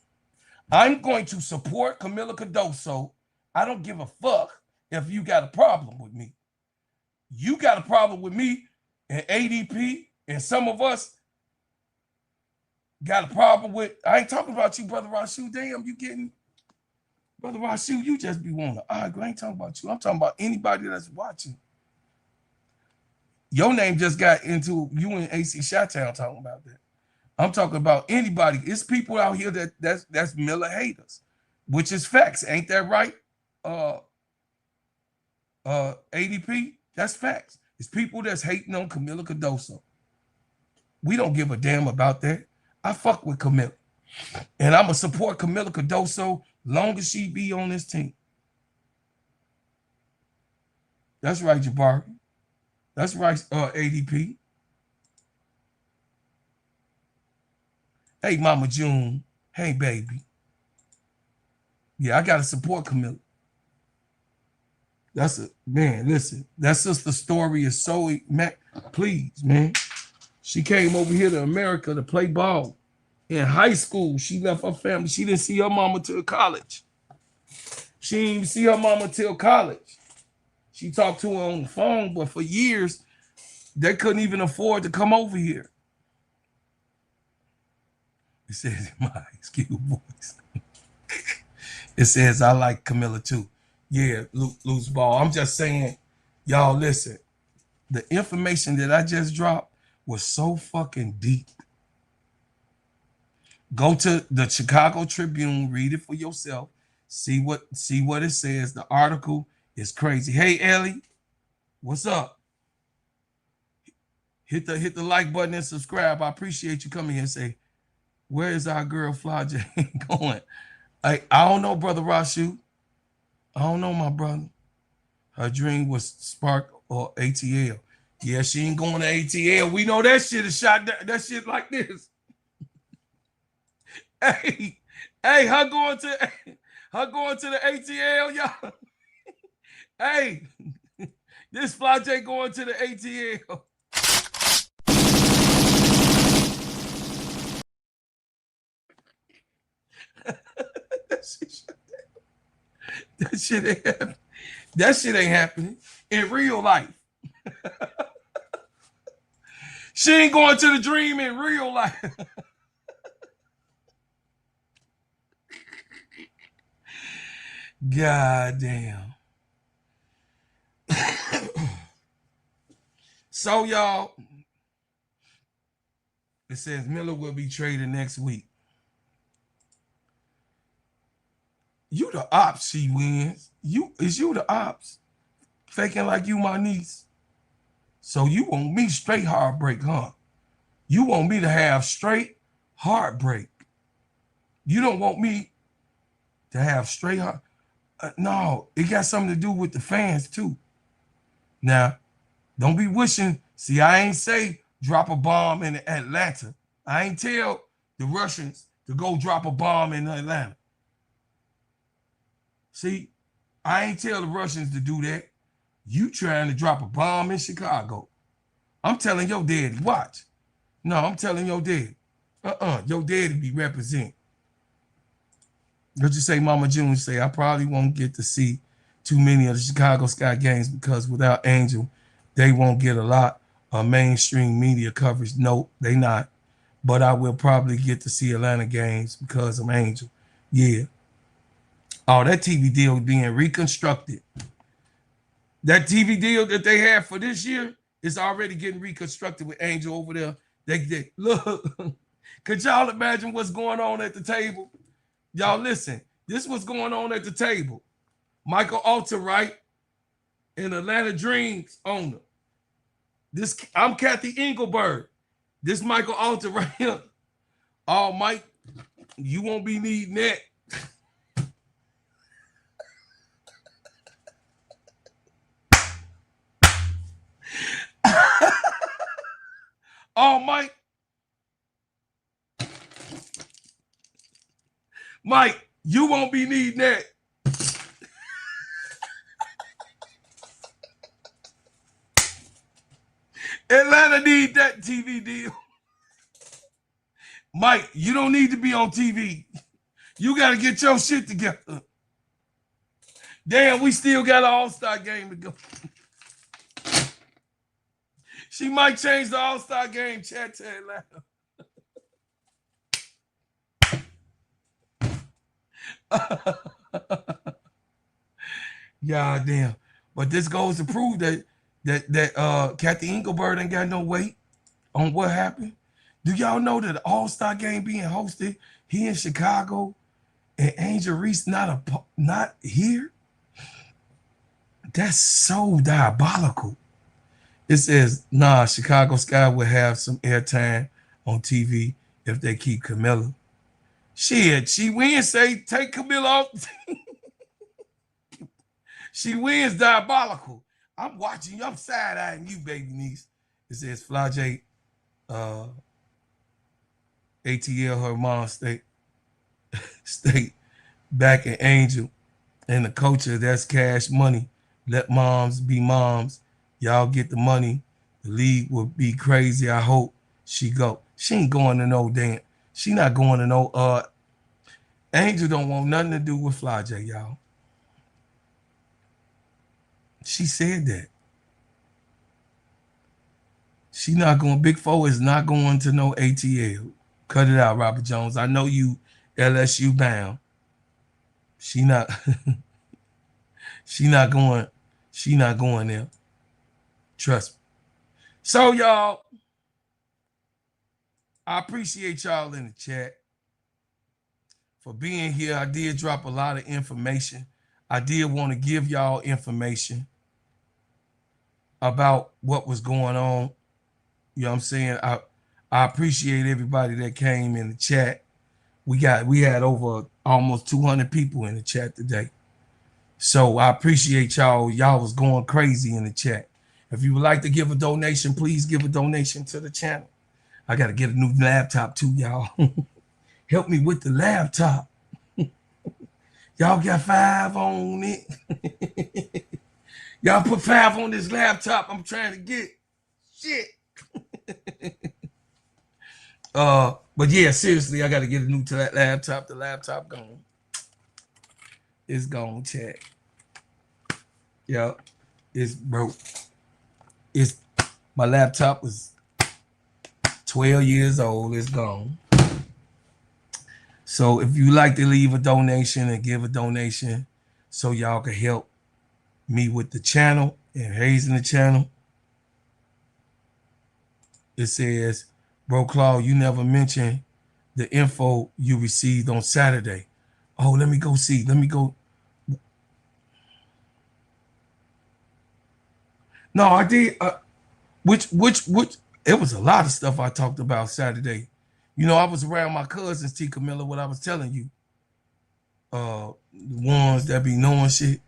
I'm going to support Camila Cardoso. I don't give a fuck if you got a problem with me. You got a problem with me and ADP and some of us got a problem with, I ain't talking about you, Brother Rashu. Damn, you getting, Brother Rashu, you just be wanting to argue. I ain't talking about you. I'm talking about anybody that's watching. Your name just got into you and AC Shot-Town talking about that. I'm talking about anybody. It's people out here that's Miller haters, which is facts. Ain't that right? ADP, that's facts. It's people that's hating on Camila Cardoso. We don't give a damn about that. I fuck with Camila. And I'm going to support Camila Cardoso long as she be on this team. That's right, Jabari. That's right, ADP. Hey, Mama June. Hey, baby. Yeah, I got to support Camila. That's a, man, listen. That sister story is so, man, please, man. She came over here to America to play ball. In high school, she left her family. She didn't see her mama till college. She didn't even see her mama till college. She talked to her on the phone, but for years, they couldn't even afford to come over here. It says in my excuse voice. It says, I like Camila too. Yeah, loose ball. I'm just saying, y'all listen. The information that I just dropped was so fucking deep. Go to the Chicago Tribune, read it for yourself. See what it says. The article is crazy. Hey, Ellie, what's up? Hit the like button and subscribe. I appreciate you coming here and say, where is our girl Fly J going? I don't know, Brother Rashu. I don't know, my brother. Her dream was Spark or ATL. Yeah, she ain't going to ATL. We know that shit is shot down. That shit like this. Hey, her going to the ATL, y'all. Hey, this Fly J going to the ATL. That shit ain't happening. That shit ain't happening in real life. She ain't going to the dream in real life. God damn. So, y'all, it says Miller will be traded next week. You the ops, she wins. You the ops. Faking like you my niece. So you want me straight heartbreak, huh? You want me to have straight heartbreak. You don't want me to have straight heart. No, it got something to do with the fans too. Now, don't be wishing. See, I ain't say drop a bomb in Atlanta. I ain't tell the Russians to go drop a bomb in Atlanta. See, I ain't tell the Russians to do that. You trying to drop a bomb in Chicago. I'm telling your daddy, watch. No, I'm telling your daddy. Your daddy be representing. What you say, Mama June say, I probably won't get to see too many of the Chicago Sky games because without Angel, they won't get a lot of mainstream media coverage. Nope, they not. But I will probably get to see Atlanta games because of Angel. Yeah. Oh, that TV deal being reconstructed. That TV deal that they had for this year is already getting reconstructed with Angel over there. They look. Could y'all imagine what's going on at the table? Y'all listen. This is what's going on at the table. Michael Alter, right? and Atlanta Dreams owner. I'm Kathy Engelberg. This Michael Alter right here. Oh, Mike, you won't be needing that. Oh, Mike, you won't be needing that. Atlanta need that TV deal. Mike, you don't need to be on TV. You got to get your shit together. Damn, we still got an all-star game to go. She might change the all-star game chat to Atlanta. Yeah, damn. But this goes to prove that Kathy Engelberg ain't got no weight on what happened. Do y'all know that the all-star game being hosted here in Chicago and Angel Reese not here? That's so diabolical. It says, nah, Chicago Sky will have some airtime on TV if they keep Camilla. Shit, she wins, say, take Camilla off. She wins diabolical. I'm watching you. I'm side-eyeing you, baby niece. It says, Flajay, ATL, her mom, state back in Angel. And the culture, that's cash money. Let moms be moms. Y'all get the money. The league will be crazy. I hope she go. She ain't going to no damn. She not going to no Angel don't want nothing to do with Flajay, y'all. She said that. She not going, Big Four is not going to no ATL. Cut it out, Robert Jones. I know you LSU bound. She not she not going there. Trust me. So y'all, I appreciate y'all in the chat for being here. I did drop a lot of information. I did want to give y'all information about what was going on. You know what I'm saying? I appreciate everybody that came in the chat. We had over almost 200 people in the chat today. So I appreciate y'all. Y'all was going crazy in the chat. If you would like to give a donation, please give a donation to the channel. I got to get a new laptop too, y'all. Help me with the laptop. Y'all got 5 on it. Y'all put 5 on this laptop I'm trying to get. Shit. But yeah, seriously, I got to get a new laptop. The laptop gone. It's gone, chat. Yep. It's broke. My laptop was 12 years old. It's gone. So if you like to leave a donation and give a donation so y'all can help me with the channel and raising the channel. It says, Bro Claude, you never mentioned the info you received on Saturday. Oh, let me go see. Let me go. No, I did. Which, it was a lot of stuff I talked about Saturday. You know, I was around my cousins, T. Camilla, what I was telling you. The ones that be knowing shit.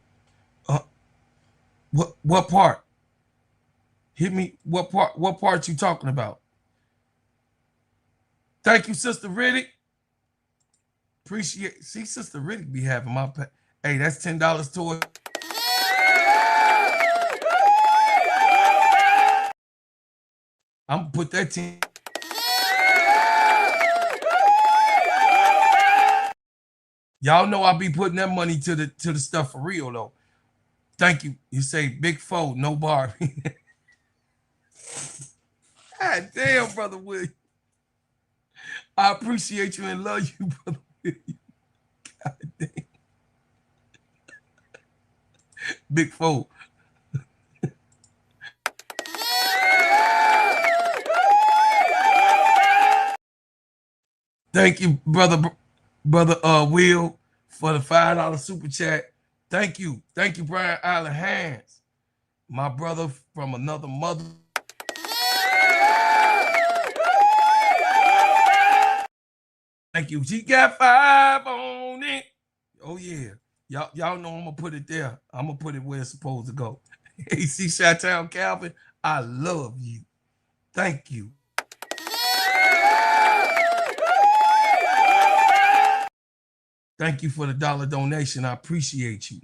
What part? Hit me. What part you talking about? Thank you, Sister Riddick. Appreciate. See, Sister Riddick be having my pay. Hey, that's $10 toward. I'm gonna put that 10. Y'all know I'll be putting that money to the stuff for real though. Thank you. You say Big Foe, no Barbie. God damn, Brother William. I appreciate you and love you, Brother William. God damn. Big Foe. Thank you, brother Will, for the $5 super chat. Thank you, Brian Island Hands. My brother from another mother. Thank you. She got 5 on it. Oh yeah. Y'all know I'm gonna put it there. I'm gonna put it where it's supposed to go. AC Chi-Town Calvin, I love you. Thank you. Thank you for the $1 donation. I appreciate you.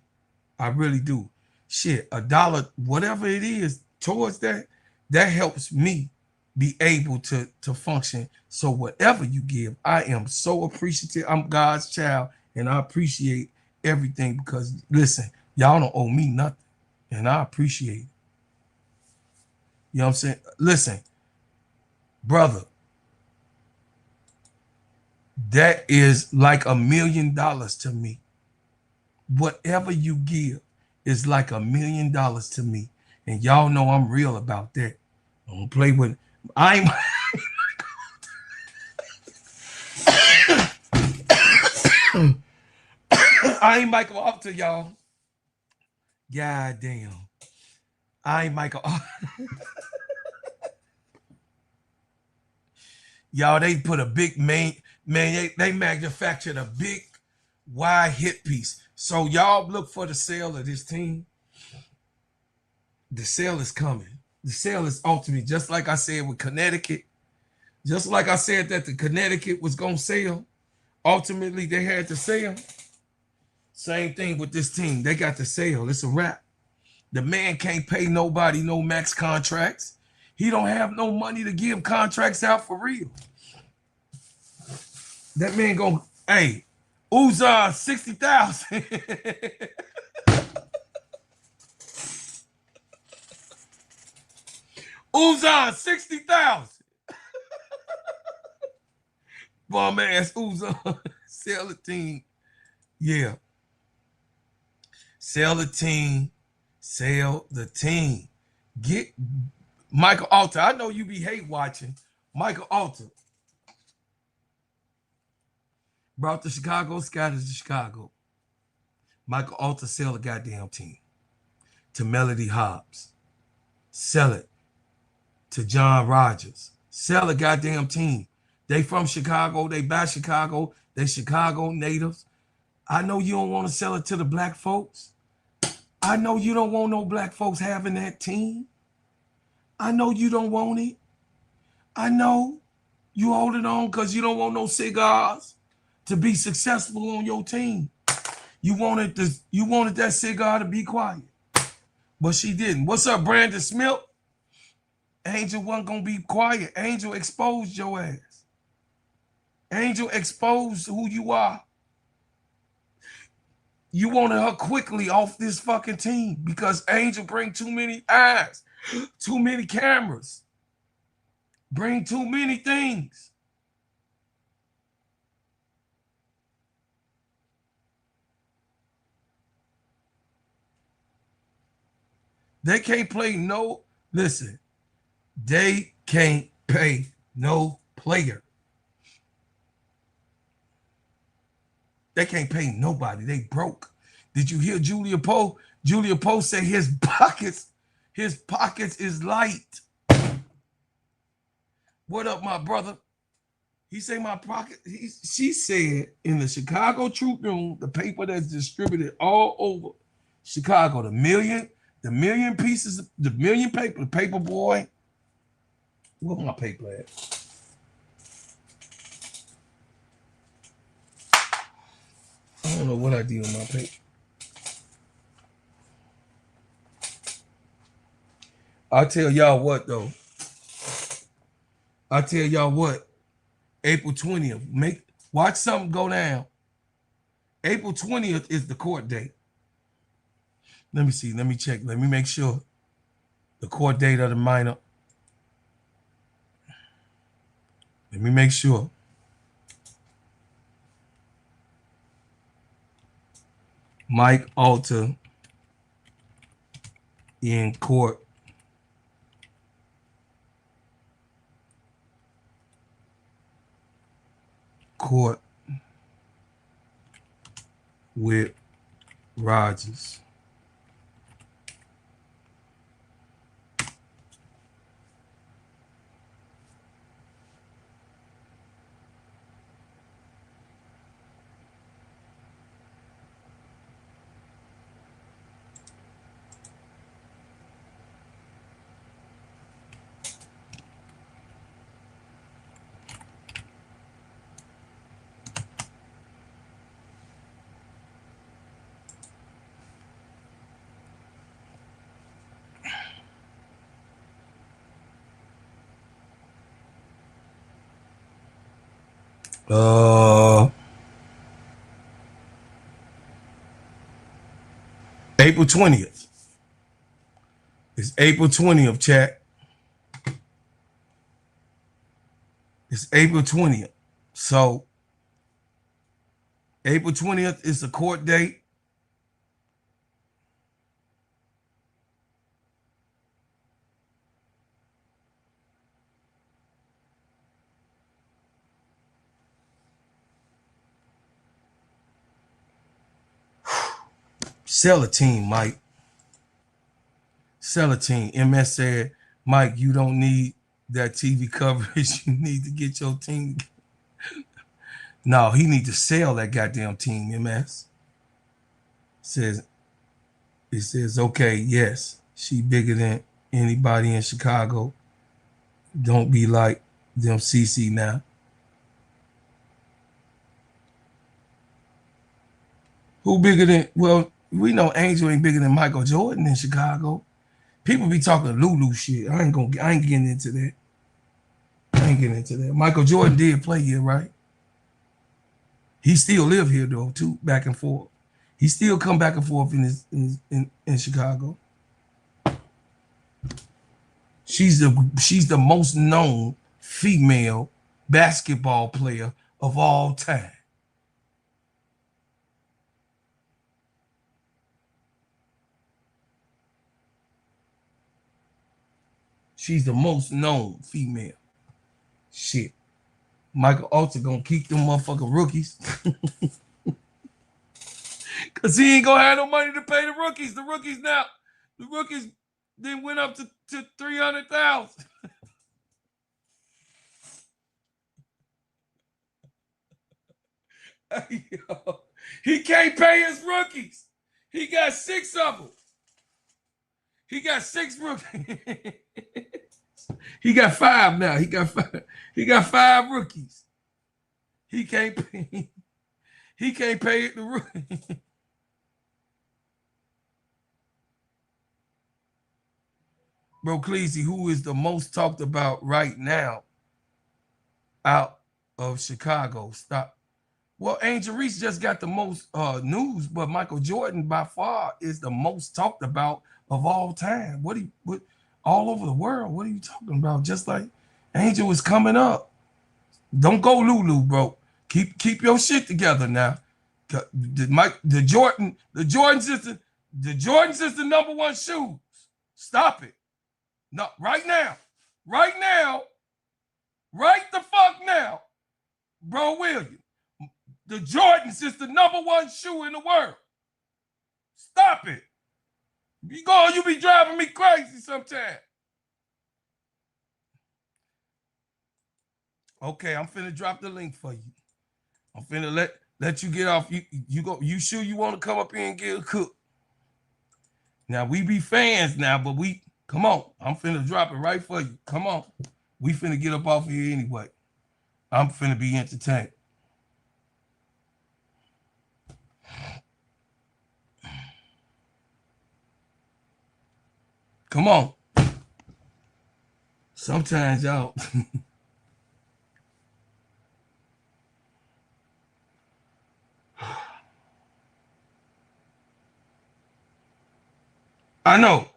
I really do. Shit, $1, whatever it is, towards that helps me be able to function. So whatever you give, I am so appreciative. I'm God's child, and I appreciate everything because listen, y'all don't owe me nothing, and I appreciate it. You know what I'm saying? Listen, brother, that is like $1 million to me. Whatever you give is like $1 million to me. And y'all know I'm real about that. I don't play with I'm I ain't Michael Alter, y'all. God damn. I ain't Michael. Y'all, they put a big they manufactured a big wide hit piece. So y'all look for the sale of this team. The sale is coming. The sale is ultimately, just like I said with Connecticut, just like I said that the Connecticut was gonna sell. Ultimately, they had to sell. Same thing with this team. They got to sell. It's a wrap. The man can't pay nobody no max contracts. He don't have no money to give contracts out for real. That man go, hey, Uzan 60,000. Uzan 60,000. Bum ass Uzan. Sell the team. Yeah. Sell the team. Sell the team. Get Michael Alter. I know you be hate watching. Michael Alter brought the Chicago Sky to Chicago. Michael Alter sell the goddamn team to Melody Hobbs. Sell it to John Rogers. Sell the goddamn team. They from Chicago. They by Chicago. They Chicago natives. I know you don't want to sell it to the black folks. I know you don't want no black folks having that team. I know you don't want it. I know you hold it on because you don't want no cigars to be successful on your team. You wanted that cigar to be quiet, but she didn't. What's up, Brandon Smith? Angel wasn't gonna be quiet. Angel exposed your ass. Angel exposed who you are. You wanted her quickly off this fucking team because Angel bring too many eyes, too many cameras, bring too many things. They can't play no, listen, they can't pay no player. They can't pay nobody. They broke. Did you hear Julia Poe? Julia Poe say his pockets is light. What up, my brother? He say my pocket. She said in the Chicago Tribune, the paper that's distributed all over Chicago, the million pieces, the million paper, the paper boy. Where's my paper at? I don't know what I did with my paper. I'll tell y'all what though. I'll tell y'all what. April 20th. Watch something go down. April 20th is the court date. Let me see. Let me check. Let me make sure. The court date of the minor. Let me make sure. Mike Alter in court. Court with Rogers. April 20th. It's April 20th, chat. It's April 20th. So April 20th is the court date. Sell a team, Mike. Sell a team. MS said, Mike, you don't need that TV coverage. You need to get your team. No, he need to sell that goddamn team, MS. It says, okay, yes, she bigger than anybody in Chicago. Don't be like them CC now. Who bigger than, well, we know Angel ain't bigger than Michael Jordan in Chicago. People be talking Lulu shit. I ain't getting into that. Michael Jordan did play here, right? He still live here though, too, back and forth. He still come back and forth in Chicago. She's the most known female basketball player of all time. She's the most known female. Shit. Michael Alter gonna keep them motherfucking rookies. Cause he ain't gonna have no money to pay the rookies. The rookies then went up to 300,000. He can't pay his rookies. He got 6 of them. He got 6 rookies. He got 5 now. He got 5 rookies. He can't pay it the rookie. Bro, Cleasy, who is the most talked about right now out of Chicago? Stop. Well, Angel Reese just got the most news, but Michael Jordan by far is the most talked about of all time. What all over the world? What are you talking about? Just like Angel is coming up. Don't go Lulu, bro. Keep your shit together now. The Jordan sister number 1 shoes. Stop it. No, right now, right the fuck now, bro William. The Jordans is the number 1 shoe in the world. Stop it. You be driving me crazy sometimes. Okay, I'm finna drop the link for you. I'm finna let you get off. You sure you want to come up here and get a cook? Now we be fans now, but come on. I'm finna drop it right for you. Come on. We finna get up off here anyway. I'm finna be entertained. Come on. Sometimes y'all. I know.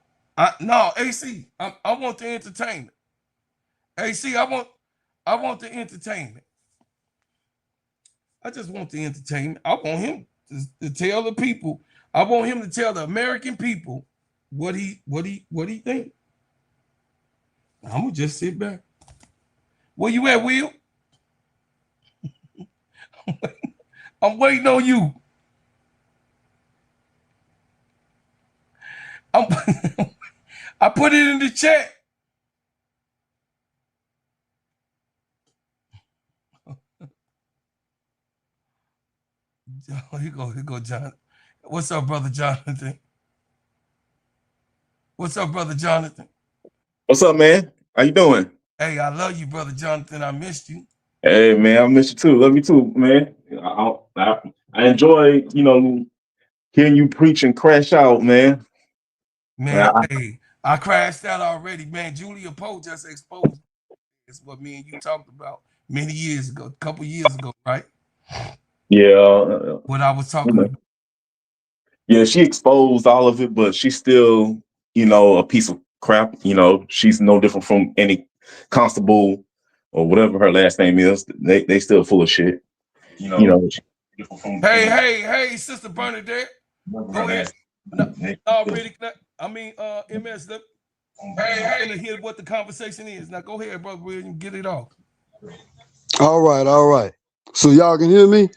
No, AC. I want the entertainment. AC, I want the entertainment. I just want the entertainment. I want him to tell the people. I want him to tell the American people what he think. I'm gonna just sit back. Where you at, Will? I'm waiting on you. I put it in the chat. Oh, here go, John. What's up, brother Jonathan? What's up, brother Jonathan? What's up, man? How you doing? Hey, I love you, brother Jonathan. I missed you. Hey, man, I miss you too. Love you too, man. I enjoy, hearing you preach and crash out, man. Man, hey, I crashed out already, man. Julia Poe just exposed. It's what me and you talked about. many years ago, a couple years ago, right? Yeah. What I was talking about. Yeah, she exposed all of it, but she's still, a piece of crap. She's no different from any constable or whatever her last name is. They still full of shit. Hey, Sister Bernadette. Go ahead. No, really, MS. Hey, hear what the conversation is. Now go ahead, brother William. Get it off. All right. So y'all can hear me?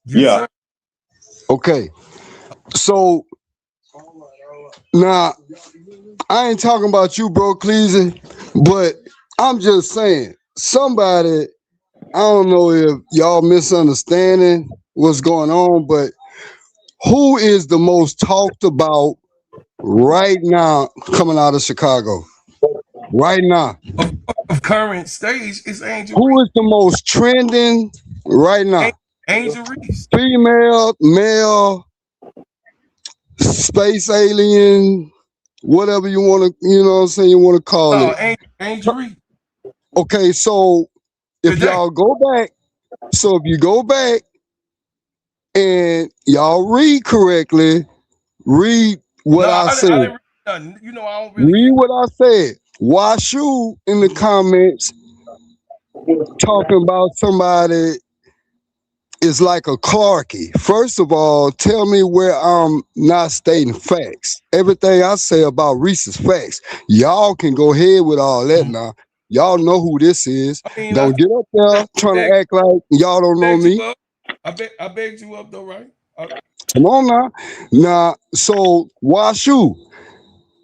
Yeah. Sir. Okay. So now I ain't talking about you, bro, Cleasy, but I'm just saying somebody, I don't know if y'all misunderstanding what's going on, but who is the most talked about right now coming out of Chicago? Right now. Of current stage is Angel Who Reese. is the most trending right now? Angel Reese. Female, male, space alien, whatever you want to, you know what I'm saying, you want to call it. Angel Reese. Okay, so if y'all go back, so if you go back and y'all read correctly, read what I said. I didn't read nothing. I don't really read what I said. Washu in the comments talking about somebody is like a Clarkie. First of all, tell me where I'm not stating facts. Everything I say about Reese is facts. Y'all can go ahead with all that now. Y'all know who this is. Don't get up there trying to act like y'all don't know me. I begged you up though, right? Come on now. Now, so Washu,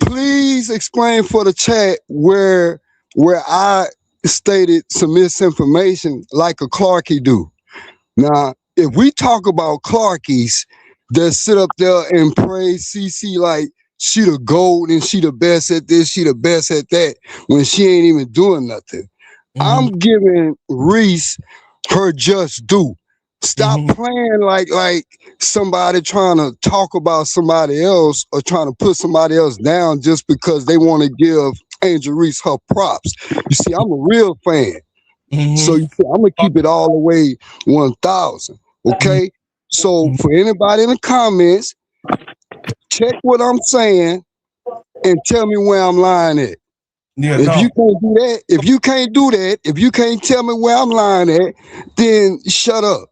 please explain for the chat where I stated some misinformation like a Clarkie do. Now, if we talk about Clarkies that sit up there and praise CC like she the GOAT and she the best at this, she the best at that, when she ain't even doing nothing. I'm giving Reese her just due. Stop playing like somebody trying to talk about somebody else or trying to put somebody else down just because they want to give Angel Reese her props. You see, I'm a real fan. So you see, I'm gonna keep it all the way 1,000. Okay. So for anybody in the comments, check what I'm saying and tell me where I'm lying at. If you can't do that, if you can't tell me where I'm lying at, then shut up.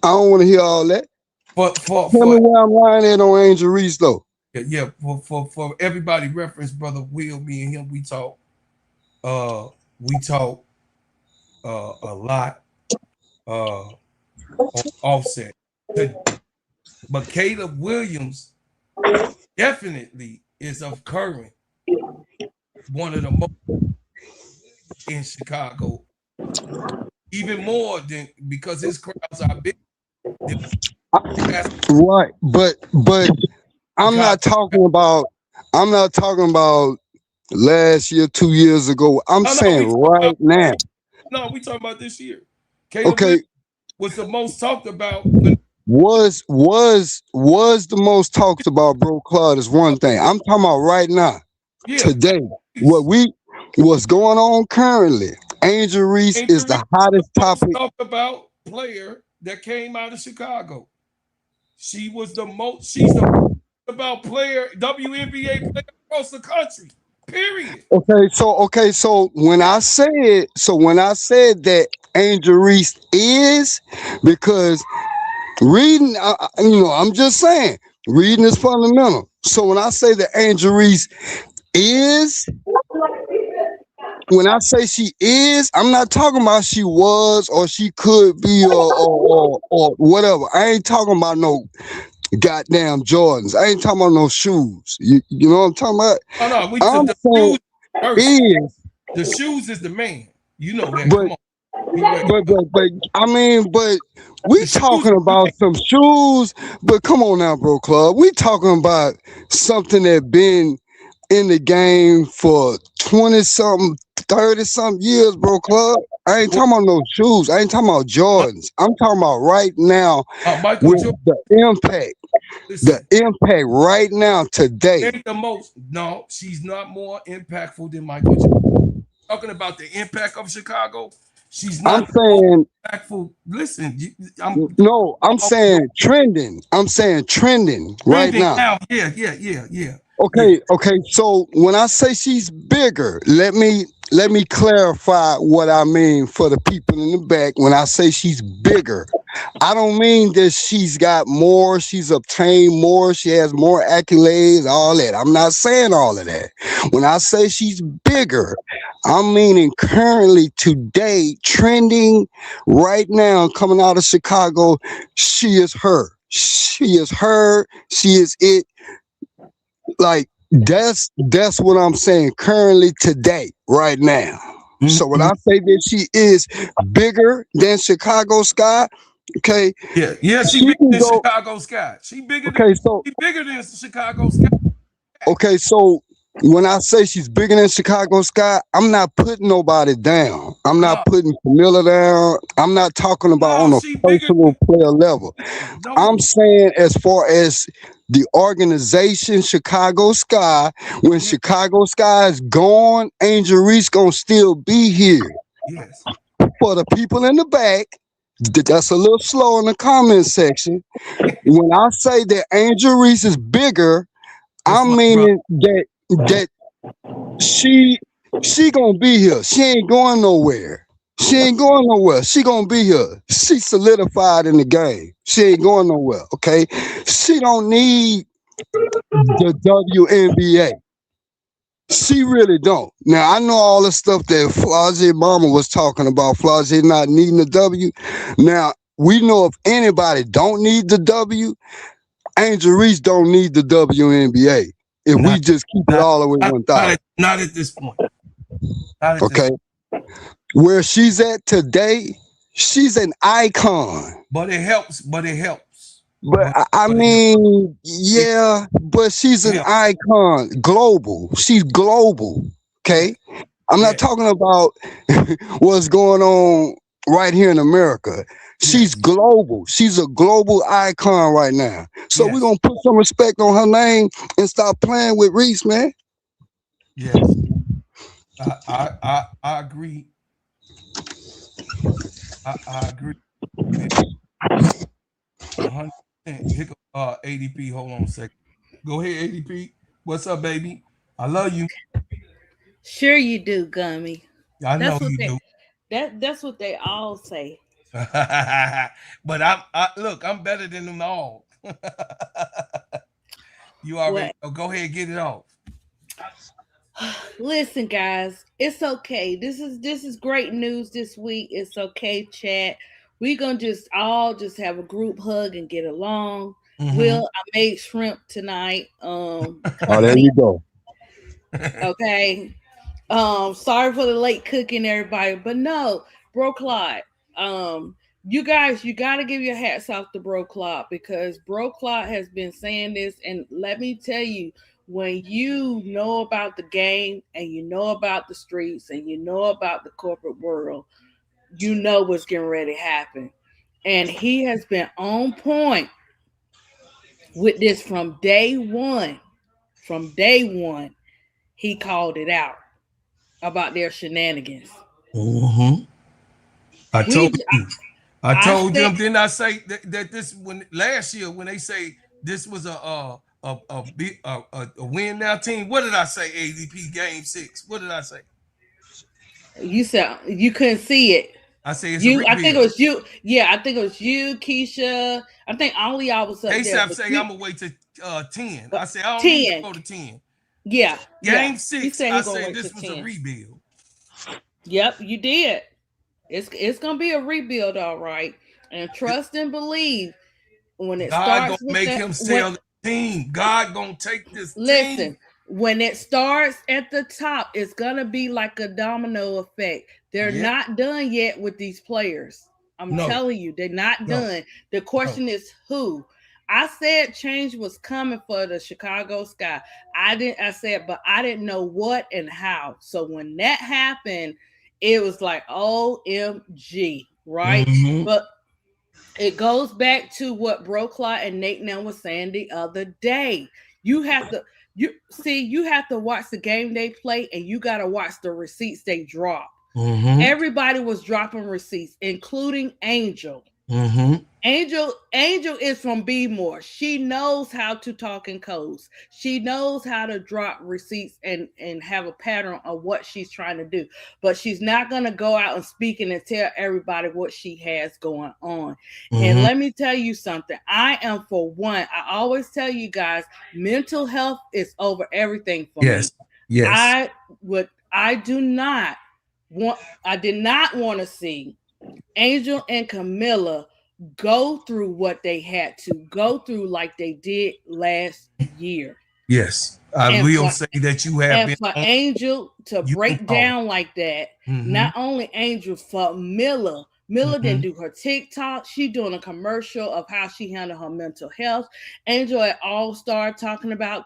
I don't want to hear all that. Tell me where I'm lying at on Angel Reese though. Yeah, for everybody reference, brother Will, me and him, we talk a lot on Offset. But Caleb Williams definitely is of current one of the most in Chicago, even more than because his crowds are big. Right, but I'm not talking about last year, 2 years ago. I'm saying right now. No, we talking about this year. Caleb Okay, was the most talked about. Was the most talked about, bro? Claude is one thing. I'm talking about right now, today. What's going on currently? Angel Reese is the hottest topic. Talked about player that came out of Chicago. She's the most about player, WNBA player across the country. Period. Okay, so when I said that Angel Reese is, because reading, I'm just saying, reading is fundamental. So when I say that Angel Reese is, when I say she is, I'm not talking about she was or she could be or whatever. I ain't talking about no goddamn Jordans. I ain't talking about no shoes. You know what I'm talking about? I'm saying the shoes is the man. You know that. Come on. But we talking about some shoes. But come on now, bro, club. We talking about something that been in the game for 20-something, 30-something years, bro, club. I ain't talking about no shoes. I ain't talking about Jordans. I'm talking about right now with the impact. The impact right now today. Ain't the most. No, she's not more impactful than Michael Jordan. Talking about the impact of Chicago. She's not. I'm saying. Listen, I'm saying trending. I'm saying trending right now. Yeah. Okay. So when I say she's bigger, let me clarify what I mean for the people in the back. When I say she's bigger, I don't mean that she's got more, she's obtained more, she has more accolades, all that. I'm not saying all of that. When I say she's bigger, I'm meaning currently today, trending right now, coming out of Chicago, she is her. She is her. She is it. Like that's what I'm saying currently today, right now. So when I say that she is bigger than Chicago Sky, okay. Yeah, she bigger than Chicago Sky. She bigger than Chicago Sky. Okay, so when I say she's bigger than Chicago Sky, I'm not putting nobody down. I'm not putting Camilla down. I'm not talking about on a personal player level. I'm saying as far as the organization Chicago Sky, when Chicago Sky is gone, Angel Reese gonna still be here. Yes. For the people in the back, that's a little slow in the comment section. When I say that Angel Reese is bigger, I'm meaning that she gonna be here. She ain't going nowhere. She gonna be here. She solidified in the game. She ain't going nowhere. Okay. She don't need the WNBA. She really don't. Now I know all the stuff that Flau'jae Mama was talking about. Flau'jae not needing the W. Now we know if anybody don't need the W, Angel Reese don't need the WNBA. If we just keep it all the way 1,000. Not at this point. Okay. Where she's at today, she's an icon. But it helps. But I mean, yeah, but she's an icon. Global. She's global. Okay. I'm not talking about what's going on right here in America. She's global. She's a global icon right now. So we're gonna put some respect on her name and stop playing with Reese, man. Yes. I agree. I agree. 100%. Here go ADP. Hold on a second. Go ahead, ADP. What's up, baby? I love you. Sure you do, Gummy. I know you do. That's what they all say. But I'm better than them all. You already go ahead and get it off. Listen, guys, it's okay. This is great news this week. It's okay, chat. We're gonna just have a group hug and get along. Will, I made shrimp tonight. Oh, there you go. Okay. Sorry for the late cooking, everybody, but no, Bro Clyde. You guys, you got to give your hats off to Bro Clyde, because Bro Clyde has been saying this, and let me tell you, when you know about the game and you know about the streets and you know about the corporate world, you know what's getting ready to happen. And he has been on point with this from day one. From day one, he called it out about their shenanigans. I told them, didn't I say that this when last year when they say this was a win now team? What did I say? ADP game 6. What did I say? You said you couldn't see it. I say it's you. I think it was you. Yeah, I think it was you, Keisha. I think only I was up there. ASAP say I'm gonna wait to 10. I say I don't need to go to 10. Yeah, game 6. I say this was 10. A rebuild. Yep, you did. It's gonna be a rebuild, all right. And trust and believe when it starts. God gonna make him sell the team. God gonna take this team. Listen, when it starts at the top, it's gonna be like a domino effect. They're not done yet with these players. I'm telling you, they're not done. The question is who. I said change was coming for the Chicago Sky. I said, but I didn't know what and how. So when that happened, it was like OMG, right? But it goes back to what Bro Clyde and Nate Now was saying the other day. You have to watch the game they play, and you got to watch the receipts they drop. Everybody was dropping receipts, including Angel. Angel is from B-More. She knows how to talk in codes. She knows how to drop receipts and have a pattern of what she's trying to do. But she's not going to go out and speak and tell everybody what she has going on. And let me tell you something. I am, for one, I always tell you guys, mental health is over everything for me. Yes. I did not want to see Angel and Camilla go through what they had to go through, like they did last year. Yes, I will say that you have been. For Angel to break down like that, not only Angel, for Miller. Miller didn't do her TikTok. She doing a commercial of how she handled her mental health. Angel at All Star talking about,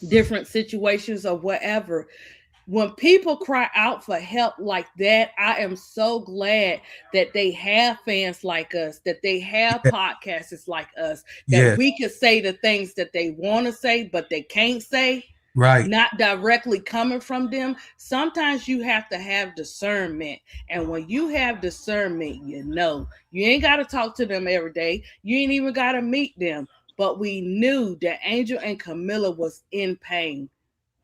different situations or whatever. When people cry out for help like that, I am so glad that they have fans like us, that they have podcasters like us, that we can say the things that they want to say, but they can't say. Right. Not directly coming from them. Sometimes you have to have discernment. And when you have discernment, you ain't got to talk to them every day. You ain't even got to meet them. But we knew that Angel and Camilla was in pain.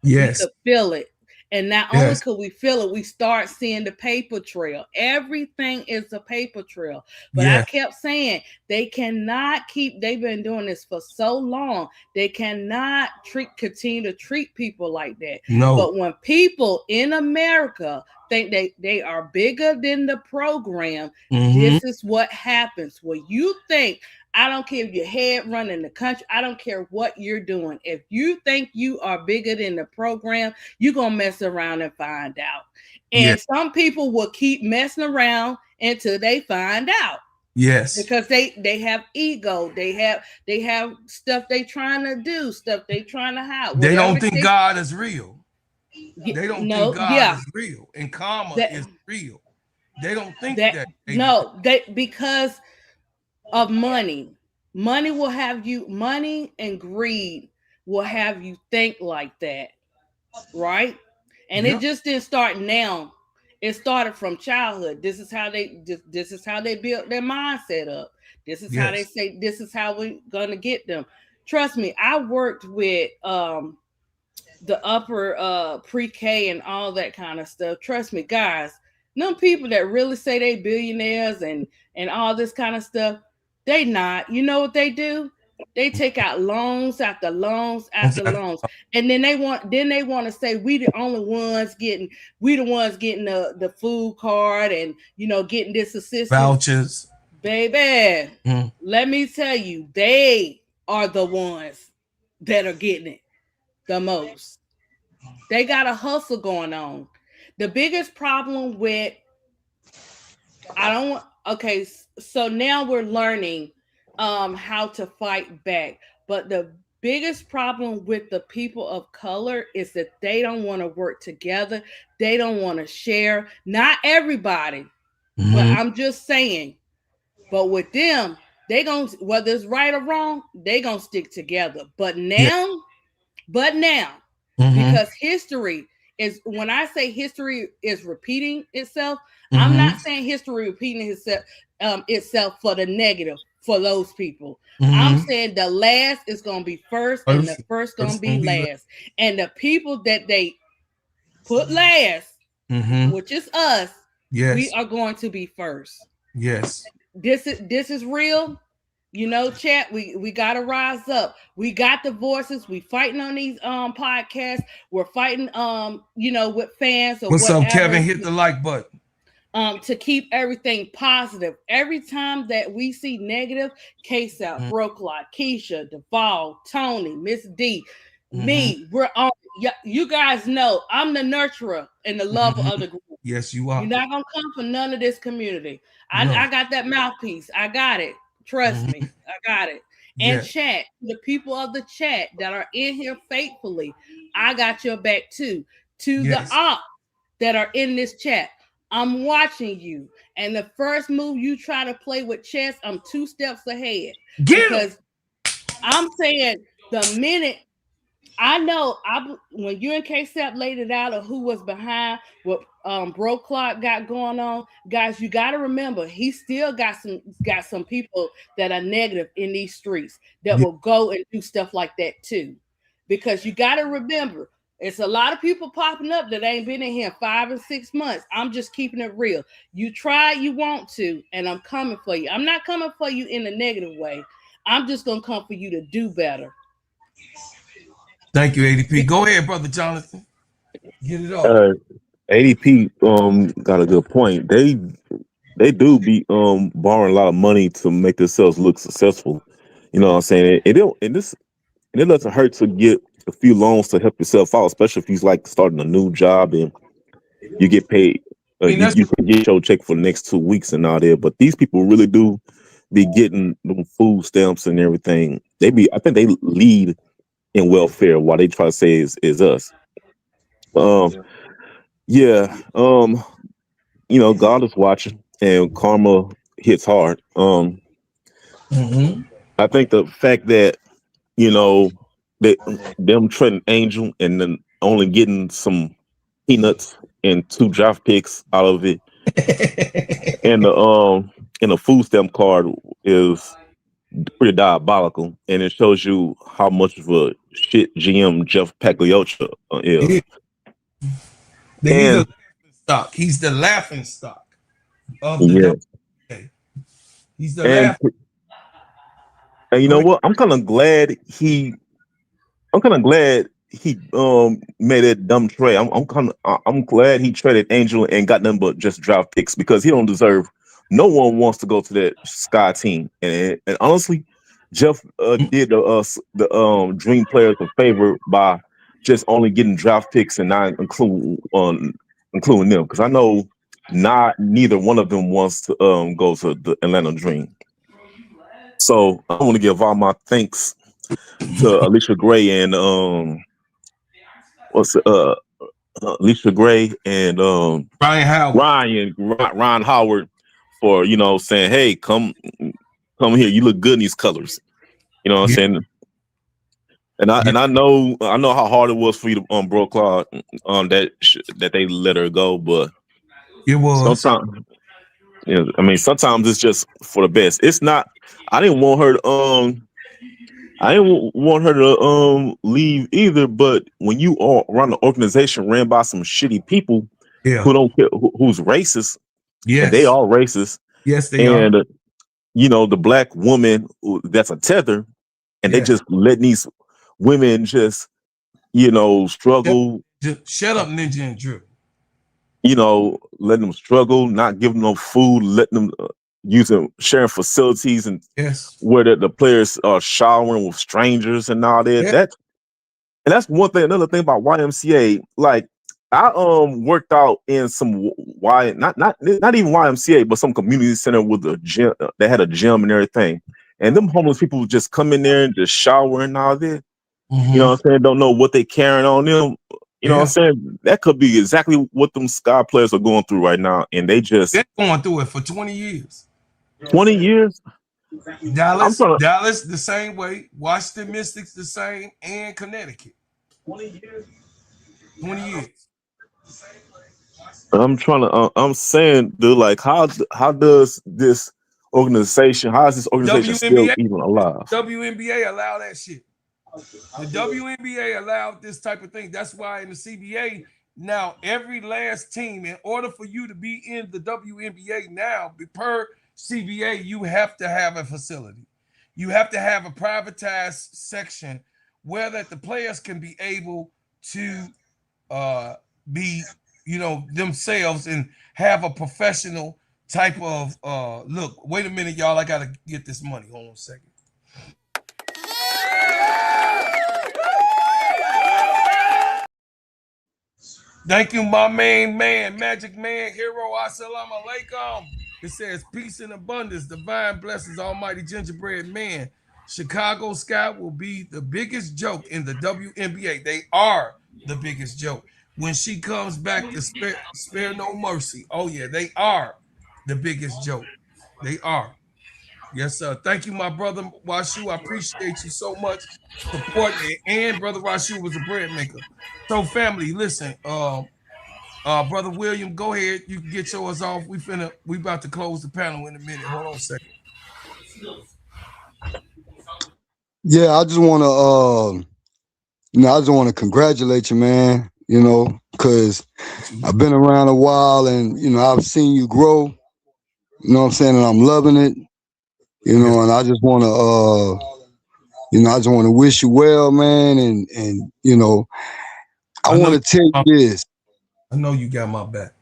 Yes. We could feel it. And not only could we feel it, we start seeing the paper trail. Everything is a paper trail. But I kept saying, they've been doing this for so long. They cannot continue to treat people like that. No. But when people in America think they are bigger than the program, this is what happens. When you think, I don't care if your head running the country. I don't care what you're doing. If you think you are bigger than the program, you're going to mess around and find out. And some people will keep messing around until they find out. Yes. Because they have ego. They have stuff they trying to do, stuff they trying to hide. They don't think God is real. They don't think God is real. And karma is real. They don't think that. Because of money. Money and greed will have you think like that, right? And it just didn't start now. It started from childhood. This is how they built their mindset up. This is how they say, this is how we're gonna get them. Trust me, I worked with the upper pre-K and all that kind of stuff. Trust me, guys, them people that really say they billionaires and all this kind of stuff, they not. You know what they do? They take out loans after loans after loans, and then they want to say we the ones getting the food card and getting this assistance vouchers. Baby, let me tell you, they are the ones that are getting it the most. They got a hustle going on. The biggest problem with so now we're learning how to fight back. But the biggest problem with the people of color is that they don't want to work together. They don't want to share. Not everybody, but I'm just saying. But with them, they gonna, whether it's right or wrong, they gonna stick together. But now, because history is, when I say history is repeating itself, I'm not saying history repeating itself for the negative for those people. I'm saying the last is going to be first and the first going to be last. And the people that they put last, which is us, we are going to be first. Yes. This is real. Chat, we got to rise up. We got the voices. We fighting on these podcasts. We're fighting with fans or what's whatever. up, Kevin? Hit the like button. To keep everything positive. Every time that we see negative, case out, Brooklyn, Keisha, Duvall, Tony, Miss D, me, we're on. You guys know I'm the nurturer and the lover of the group. Yes, you are. You're not gonna come for none of this community. I got that mouthpiece. I got it. Trust me, I got it. And chat, the people of the chat that are in here faithfully, I got your back too. To the ops that are in this chat, I'm watching you. And the first move you try to play with chess, I'm 2 steps ahead. Because I'm saying the minute I know. When you and K-Step laid it out of who was behind what Bro Clark got going on, guys, you got to remember he still got some people that are negative in these streets that will go and do stuff like that too, because you got to remember it's a lot of people popping up that ain't been in here 5 or 6 months. I'm just keeping it real. You try, you want to, and I'm coming for you. I'm not coming for you in a negative way. I'm just gonna come for you to do better. Thank you, ADP. Go ahead, brother Jonathan. Get it off. ADP got a good point. They do be borrowing a lot of money to make themselves look successful. You know what I'm saying? It doesn't hurt to get a few loans to help yourself out, especially if you're like starting a new job and you get paid. You can get your check for the next 2 weeks and all that. But these people really do be getting them food stamps and everything. I think they lead in welfare while they try to say is us. Yeah. God is watching and karma hits hard. I think the fact that, that them trading Angel and then only getting some peanuts and 2 draft picks out of it and the food stamp card is pretty diabolical, and it shows you how much of a shit GM Jeff Paglioccia is. He's the laughing stock of the WNBA. He's the laughing. And you know what? I'm kind of glad he made that dumb trade. I'm glad he traded Angel and got nothing but just draft picks, because he don't deserve. No one wants to go to that Sky team, and honestly, Jeff did the Dream players a favor by just only getting draft picks and not including them, because I know neither one of them wants to go to the Atlanta Dream. So I want to give all my thanks to Alicia Gray and Alicia Gray and Ryan Howard for saying, hey, come here, you look good in these colors. You know what I'm saying? And I know how hard it was for you to Bro Clark that they let her go, but it was sometimes. Yeah, I mean, sometimes it's just for the best. It's not. I didn't want her to leave either. But when you are run an organization ran by some shitty people who don't care, who's racist, and they are racist. Yes, they are. And the black woman that's a tether, and they just letting these women just struggle. Shut up, Ninja and Drew. Letting them struggle, not giving them food, letting them sharing facilities, and where the players are showering with strangers and all that. That's one thing. Another thing about YMCA, like I worked out in some not even YMCA, but some community center with a gym. They had a gym and everything, and them homeless people would just come in there and just shower and all that. You know what I'm saying? Don't know what they carrying on them. You know what I'm saying? That could be exactly what them Sky players are going through right now. And they're going through it for 20 years. 20 years? Dallas the same way. Washington Mystics the same. And Connecticut. 20 years. 20 years. I'm saying, dude, like, how does this organization still even alive? WNBA allow that shit. The WNBA allowed this type of thing. That's why in the CBA now, every last team, in order for you to be in the WNBA now, per CBA, you have to have a facility. You have to have a privatized section where that the players can be able to be, themselves and have a professional type of look. Wait a minute, y'all. I gotta get this money. Hold on a second. Thank you, my main man, Magic Man, Hero. Assalamu alaikum. It says peace and abundance, divine blessings, almighty gingerbread man. Chicago Sky will be the biggest joke in the WNBA. They are the biggest joke. When she comes back to spare no mercy. Oh, yeah, they are the biggest joke. They are. Yes, sir. Thank you, my brother Washu. I appreciate you so much supporting it. And brother Washu was a bread maker. So, family, listen. Brother William, go ahead. You can get yours off. We about to close the panel in a minute. Hold on a second. Yeah, I just want to, I just want to congratulate you, man. Because I've been around a while, and I've seen you grow. You know what I'm saying, and I'm loving it. And I just want to, I just want to wish you well, man. And I want to tell you this. I know you got my back.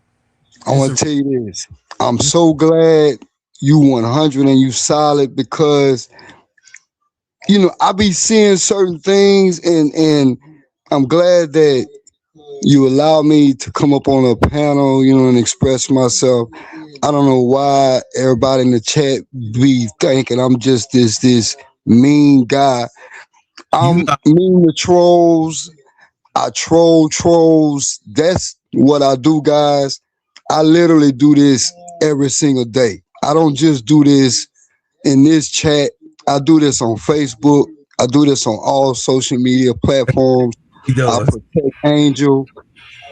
I want to tell you this. I'm so glad you 100 and you solid, because I be seeing certain things, and I'm glad that you allow me to come up on a panel, and express myself. I don't know why everybody in the chat be thinking I'm just this mean guy. I'm mean to trolls. I troll trolls. That's what I do, guys. I literally do this every single day. I don't just do this in this chat. I do this on Facebook. I do this on all social media platforms. I protect Angel.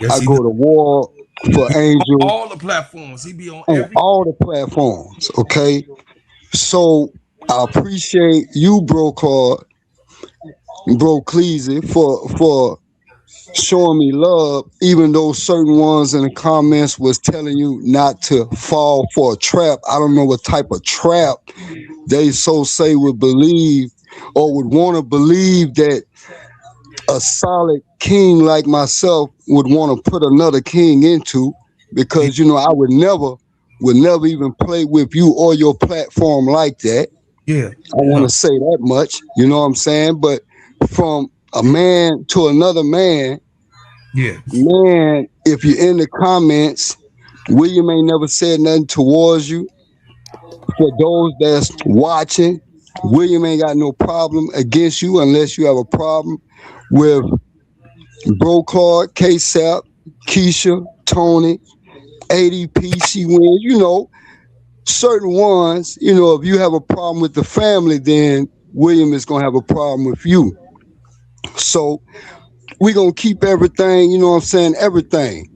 I go to war for Angel. All the platforms. He be on all the platforms. Okay. So I appreciate you, Bro Claude, Bro Cleasy, for showing me love, even though certain ones in the comments was telling you not to fall for a trap. I don't know what type of trap they so say would believe, or would want to believe, that a solid king like myself would want to put another king into, because I would never even play with you or your platform like that. Yeah. I want to say that much, you know what I'm saying? But from a man to another man, man, if you're in the comments, William ain't never said nothing towards you. For those that's watching, William ain't got no problem against you, unless you have a problem with Bro Clark, K-Sap, Keisha, Tony, ADP, she wins. Certain ones, if you have a problem with the family, then William is going to have a problem with you. So we're going to keep everything, you know what I'm saying, everything,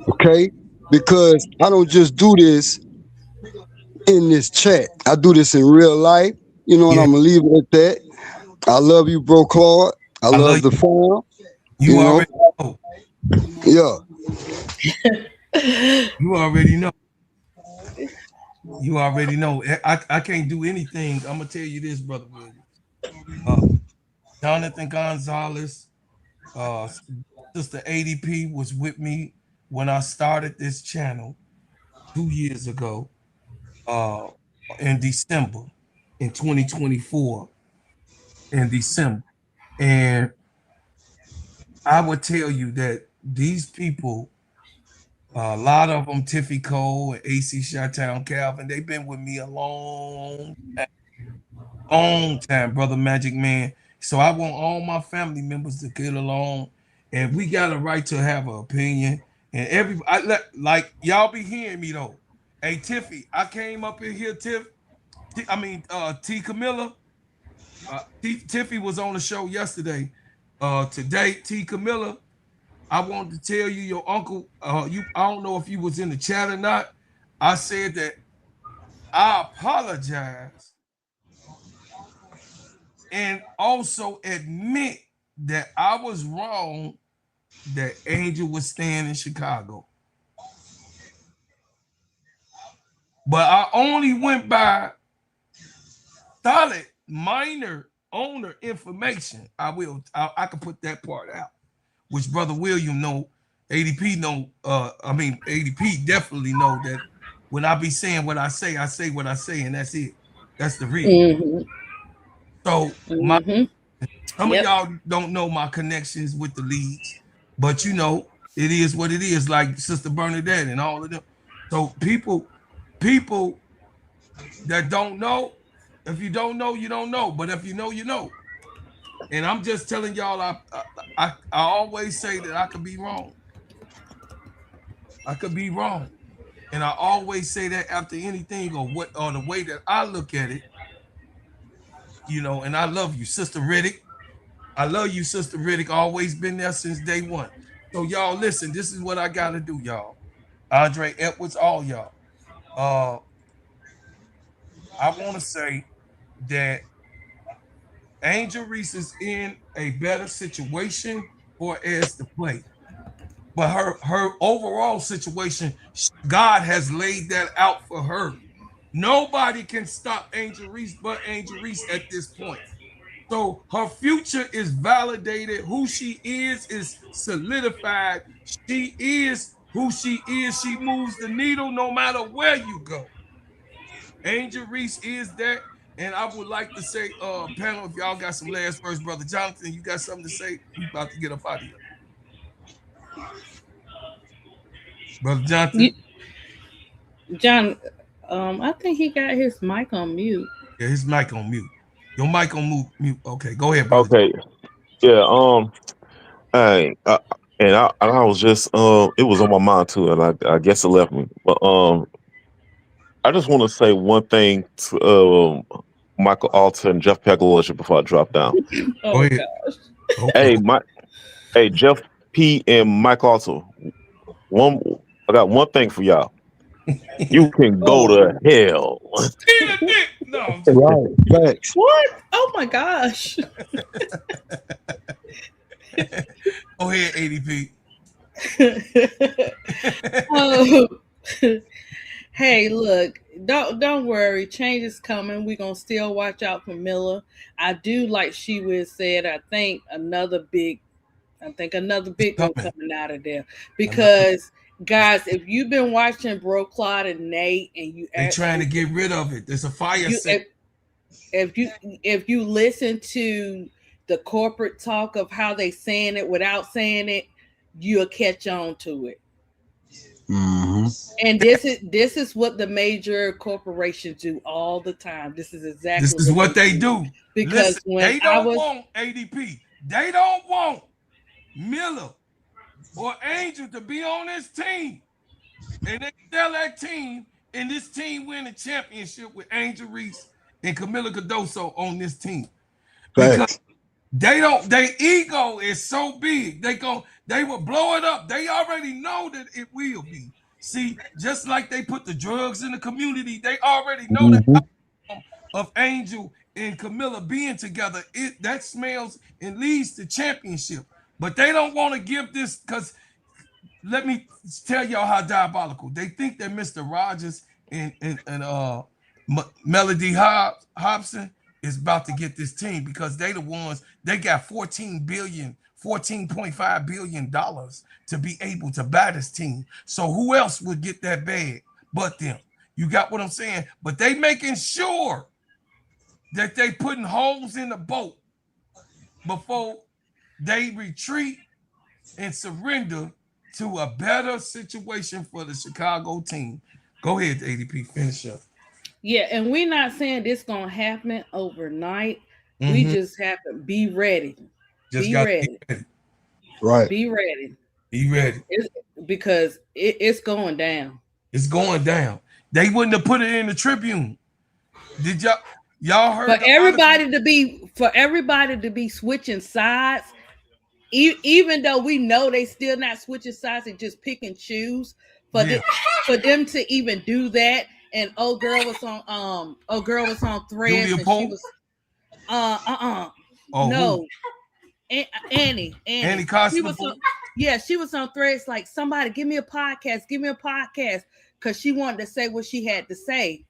okay? Because I don't just do this in this chat. I do this in real life, and I'm going to leave it at that. I love you, Bro Claude. I love the fam. You already know. Yeah. You already know. You already know. I can't do anything. I'm going to tell you this, Brother Williams. Jonathan Gonzalez, Sister ADP was with me when I started this channel 2 years ago in December, in 2024, in December. And I would tell you that these people, a lot of them, Tiffy Cole and AC Chi-Town Calvin, they've been with me a long time, Brother Magic Man. So I want all my family members to get along, and we got a right to have an opinion. And like y'all be hearing me though. Hey Tiffy, I came up in here, T Camilla. Tiffy was on the show yesterday. Today, T Camilla, I wanted to tell you, your uncle, I don't know if you was in the chat or not. I said that I apologize and also admit that I was wrong that Angel was staying in Chicago. But I only went by solid minor owner information. I can put that part out, which Brother William know, ADP know, ADP definitely know that when I be saying what I say what I say, and that's it. That's the reason. So some of y'all don't know my connections with the leads, but it is what it is, like Sister Bernadette and all of them. So people that don't know, if you don't know, you don't know. But if you know, you know. And I'm just telling y'all, I always say that I could be wrong. I could be wrong. And I always say that after anything or the way that I look at it, you know, and I love you, Sister Riddick. I love you, Sister Riddick. Always been there since day one. So y'all listen, this is what I gotta do, y'all. Andre Edwards, all y'all. I want to say that Angel Reese is in a better situation for as to play. But her overall situation, God has laid that out for her. Nobody can stop Angel Reese but Angel Reese at this point. So her future is validated. Who she is solidified. She is who she is. She moves the needle no matter where you go. Angel Reese is that. And I would like to say, panel, if y'all got some last words, Brother Jonathan, you got something to say? We about to get up out of here. Brother Jonathan? John, I think he got his mic on mute. Yeah, his mic on mute. Your mic on mute. Okay, go ahead, brother. Okay. Yeah. And I was just it was on my mind too, and I guess it left me. But I just want to say one thing to Michael Alter and Jeff Pegalucci before I drop down. Oh my gosh. Okay. Hey, Jeff P and Mike Alter. I got one thing for y'all. You can go to hell. No. Right. Thanks. What? Oh my gosh. Go ahead, ADP. Hey, look, don't worry. Change is coming. We're gonna still watch out for Miller. I do, like she was said, I think another big one coming out of there. Because guys, if you've been watching Bro Clyde and Nate and they're trying to get rid of it. There's a fire set. If you listen to the corporate talk of how they saying it without saying it, you'll catch on to it. Mm-hmm. And this is what the major corporations do all the time. This is exactly what they do. Because listen, they don't want ADP. They don't want Miller or Angel to be on this team. And they sell that team, and this team win a championship with Angel Reese and Camila Cardoso on this team. Because their ego is so big. They will blow it up. They already know that it will be. See, just like they put the drugs in the community, they already know the outcome of Angel and Camilla being together. That smells and leads to championship. But they don't want to give this, because let me tell y'all how diabolical. They think that Mr. Rogers and Melody Hobson is about to get this team, because they the ones, they got $14.5 billion to be able to buy this team. So who else would get that bag but them? You got what I'm saying? But they making sure that they putting holes in the boat before they retreat and surrender to a better situation for the Chicago team. Go ahead, ADP, finish up. Yeah, and we're not saying this gonna happen overnight. Mm-hmm. We just have to be ready. Be ready. Right. Be ready. Be ready. Because it's going down. It's going down. They wouldn't have put it in the Tribune. Did y'all heard? For everybody to be switching sides, even though we know they still not switching sides, and just pick and choose for them to even do that. And old girl was on Threads, and she was no. Annie Constable. She was on Threads like, somebody give me a podcast, because she wanted to say what she had to say.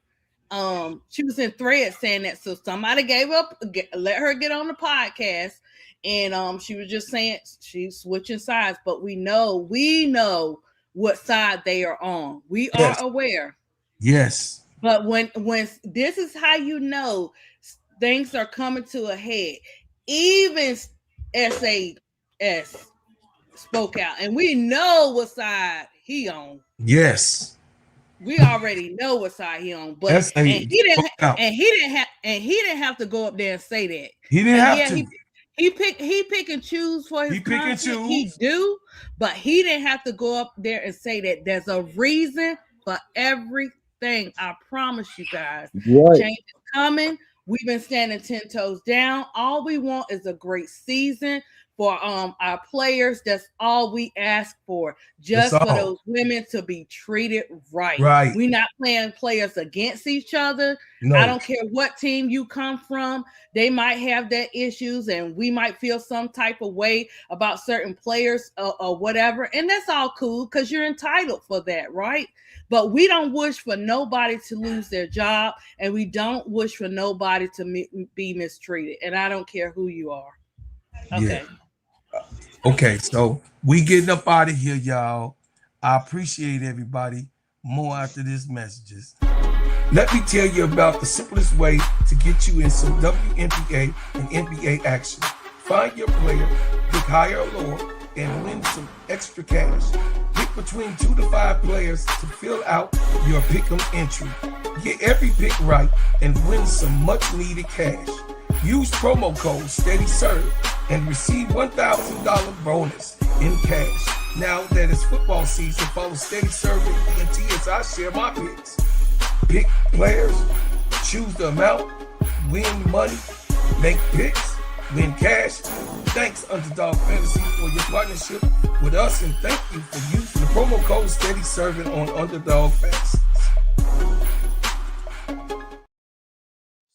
She was in Threads saying that, so somebody let her get on the podcast, and she was just saying she's switching sides. But we know what side they are on. We are aware. Yes. But when this is how you know things are coming to a head. Even SAS spoke out, and we know what side he on. Yes. We already know what side he on, but he didn't have to go up there and say that. He didn't have to. He pick and choose for his content. He do, but he didn't have to go up there and say that. There's a reason for everything. I promise you guys. Right. Change is coming. We've been standing 10 toes down. All we want is a great season for our players. That's all we ask for. Just for those women to be treated right. We're not playing players against each other. No. I don't care what team you come from. They might have their issues and we might feel some type of way about certain players or whatever. And that's all cool because you're entitled for that, right? But we don't wish for nobody to lose their job, and we don't wish for nobody to be mistreated. And I don't care who you are. Okay. Yeah. Okay, so we getting up out of here, y'all. I appreciate everybody. More after this messages. Let me tell you about the simplest way to get you in some WNBA and NBA action. Find your player, pick higher or lower, and win some extra cash. Pick between 2 to 5 players to fill out your pick'em entry. Get every pick right and win some much needed cash. Use promo code SteadyServe and receive $1,000 bonus in cash. Now that it's football season, follow Steady Serve and ENT as I share my picks. Pick players, choose the amount, win money, make picks, win cash. Thanks, Underdog Fantasy, for your partnership with us, and thank you for using the promo code SteadyServ'n on Underdog Fantasy.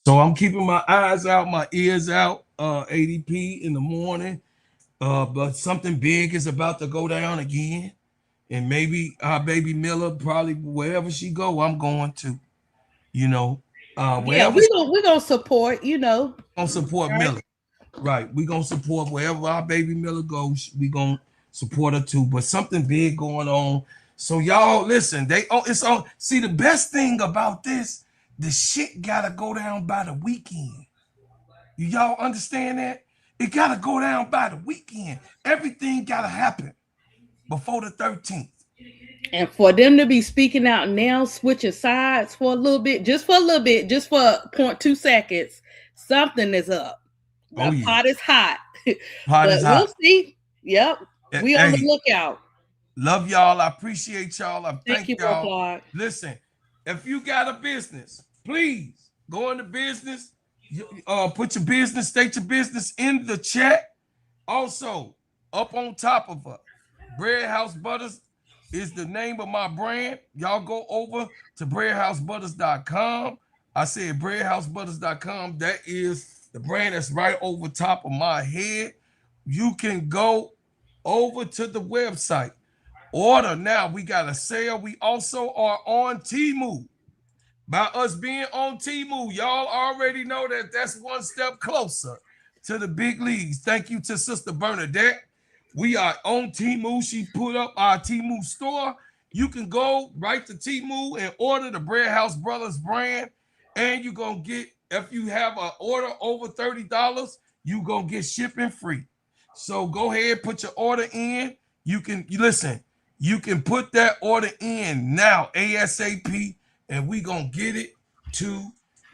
So I'm keeping my eyes out, my ears out, ADP in the morning. But something big is about to go down again. And maybe our baby Miller, probably wherever she go, I'm going to. You know. Yeah, we're gonna support, you know. Gonna support right? Miller. Right. We're gonna support wherever our baby Miller goes, we're gonna support her too. But something big going on. So y'all listen, it's on. See, the best thing about this, the shit gotta go down by the weekend. Y'all understand that? It gotta go down by the weekend. Everything gotta happen before the 13th. And for them to be speaking out now, switching sides for a little bit, just for 0.2 seconds, something is up. The pot is hot. Pot is hot. We'll see. Yep. We on the lookout. Love y'all. I appreciate y'all. I thank you, y'all. Clark. Listen, if you got a business, please go into business. Put your business, state your business in the chat. Also, up on top of it, Bread House Butters is the name of my brand. Y'all go over to breadhousebutters.com. I said breadhousebutters.com. That is the brand that's right over top of my head. You can go over to the website. Order now. We got a sale. We also are on Temu. By us being on Temu, y'all already know that that's one step closer to the big leagues. Thank you to Sister Bernadette. We are on Temu. She put up our Temu store. You can go right to Temu and order the Bread House Brothers brand. And you're going to get, if you have an order over $30, you're going to get shipping free. So go ahead, put your order in. You can put that order in now, ASAP, and we're going to get it to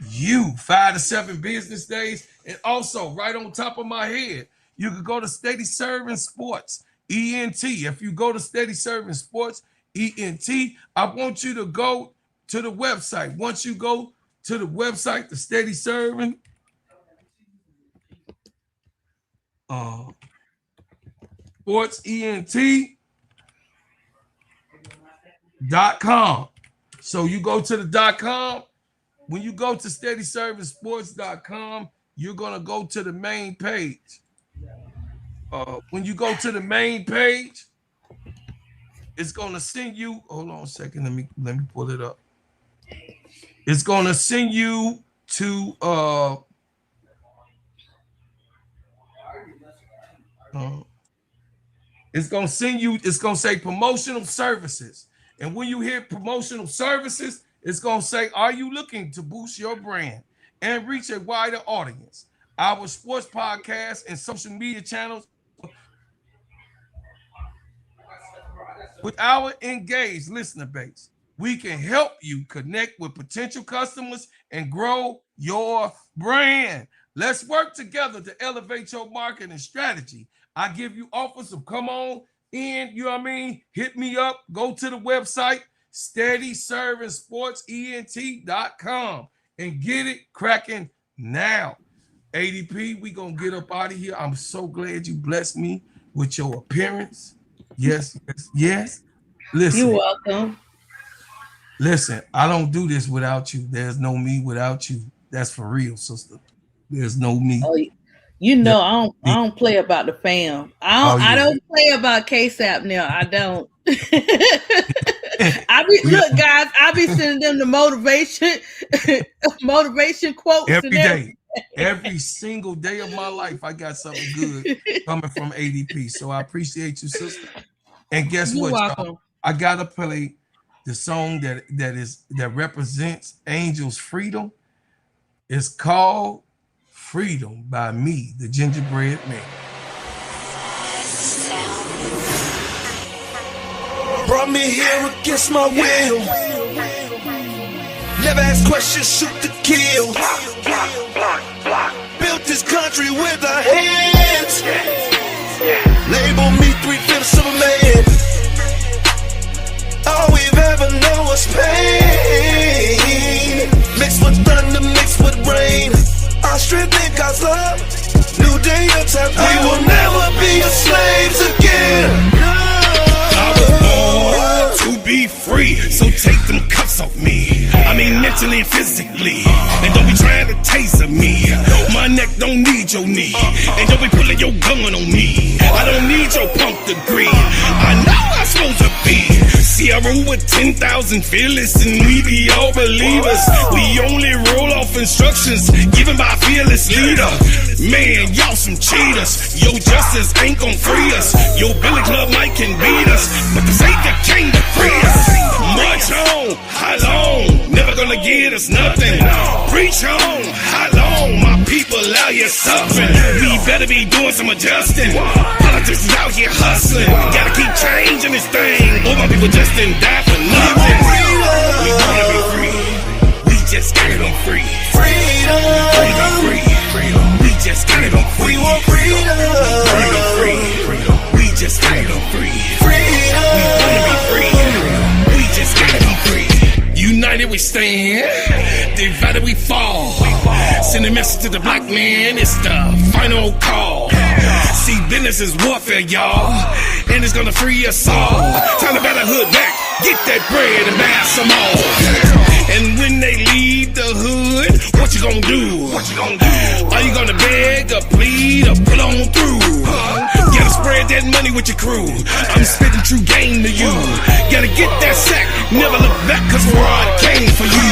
you. 5 to 7 business days. And also, right on top of my head, you can go to Steady Serv'n Sports, ENT. If you go to Steady Serv'n Sports, ENT, I want you to go to the website. Once you go to the website, the Steady Serv'n Sports, ENT.com. So you go to the .com. When you go to SteadyServnSports.com, you're going to go to the main page. When you go to the main page, it's going to send you, hold on a second, let me pull it up. It's going to send you to it's going to say promotional services. And when you hear promotional services, it's going to say, are you looking to boost your brand and reach a wider audience? Our sports podcast and social media channels with our engaged listener base, we can help you connect with potential customers and grow your brand. Let's work together to elevate your marketing strategy. I give you offers of come on in, you know what I mean? Hit me up, go to the website, SteadyServnSportsENT.com, and get it cracking Now, ADP, we gonna get up out of here. I'm so glad you blessed me with your appearance. Yes. Listen. You're welcome. Listen, I don't do this without you. There's no me without you. That's for real, sister. There's no me. Oh, you know, I don't play about the fam. I don't play about KSAP now. I don't. Look, guys, I be sending them the motivation quotes every day. Every single day of my life, I got something good coming from ADP. So I appreciate you, sister. And guess what, y'all? I gotta play the song that represents Angel's freedom. It's called Freedom by me, the Gingerbread Man. Brought me here against my will. Never ask questions, shoot to kill. Built this country with our hands. Label me 3/5 of a man. All we've ever known was pain. Mixed with thunder, mixed with rain. Our strength in God's love. New day of time. We will never be slaves again. I was born to be free, so take them cuffs off me. I mean mentally and physically. And don't be trying to taser me. My neck don't need your knee. And don't be pulling your gun on me. I don't need your punk degree. I know I'm supposed to be. See, I roll with 10,000 fearless, and we be all believers. We only roll off instructions given by a fearless leader. Man, y'all some cheaters. Your justice ain't gon' free us. Your Billy Club might can beat us, but the Savior came to free us. March on, how long? Never gonna get us nothing. Preach on, how long? My people out here suffering. We better be doing some adjusting. Politics is out here hustling. Gotta keep changing this thing. All my people just didn't die for nothing. We wanna be free. We just gotta be free. Freedom. Free. We just gotta be free. We want freedom. Free. We just gotta be free. Freedom. We wanna be free. We just gotta be free. United we stand, divided we fall. Send a message to the black man, it's the final call. See, business is warfare, y'all, and it's gonna free us all. Time to bat a hood back, get that bread and buy some more. And when they leave the hood, what you gonna do? Are you gonna beg or plead or pull on through? Gotta spread that money with your crew. I'm spitting true game to you. Gotta get that sack, never look back, cause where I came for you.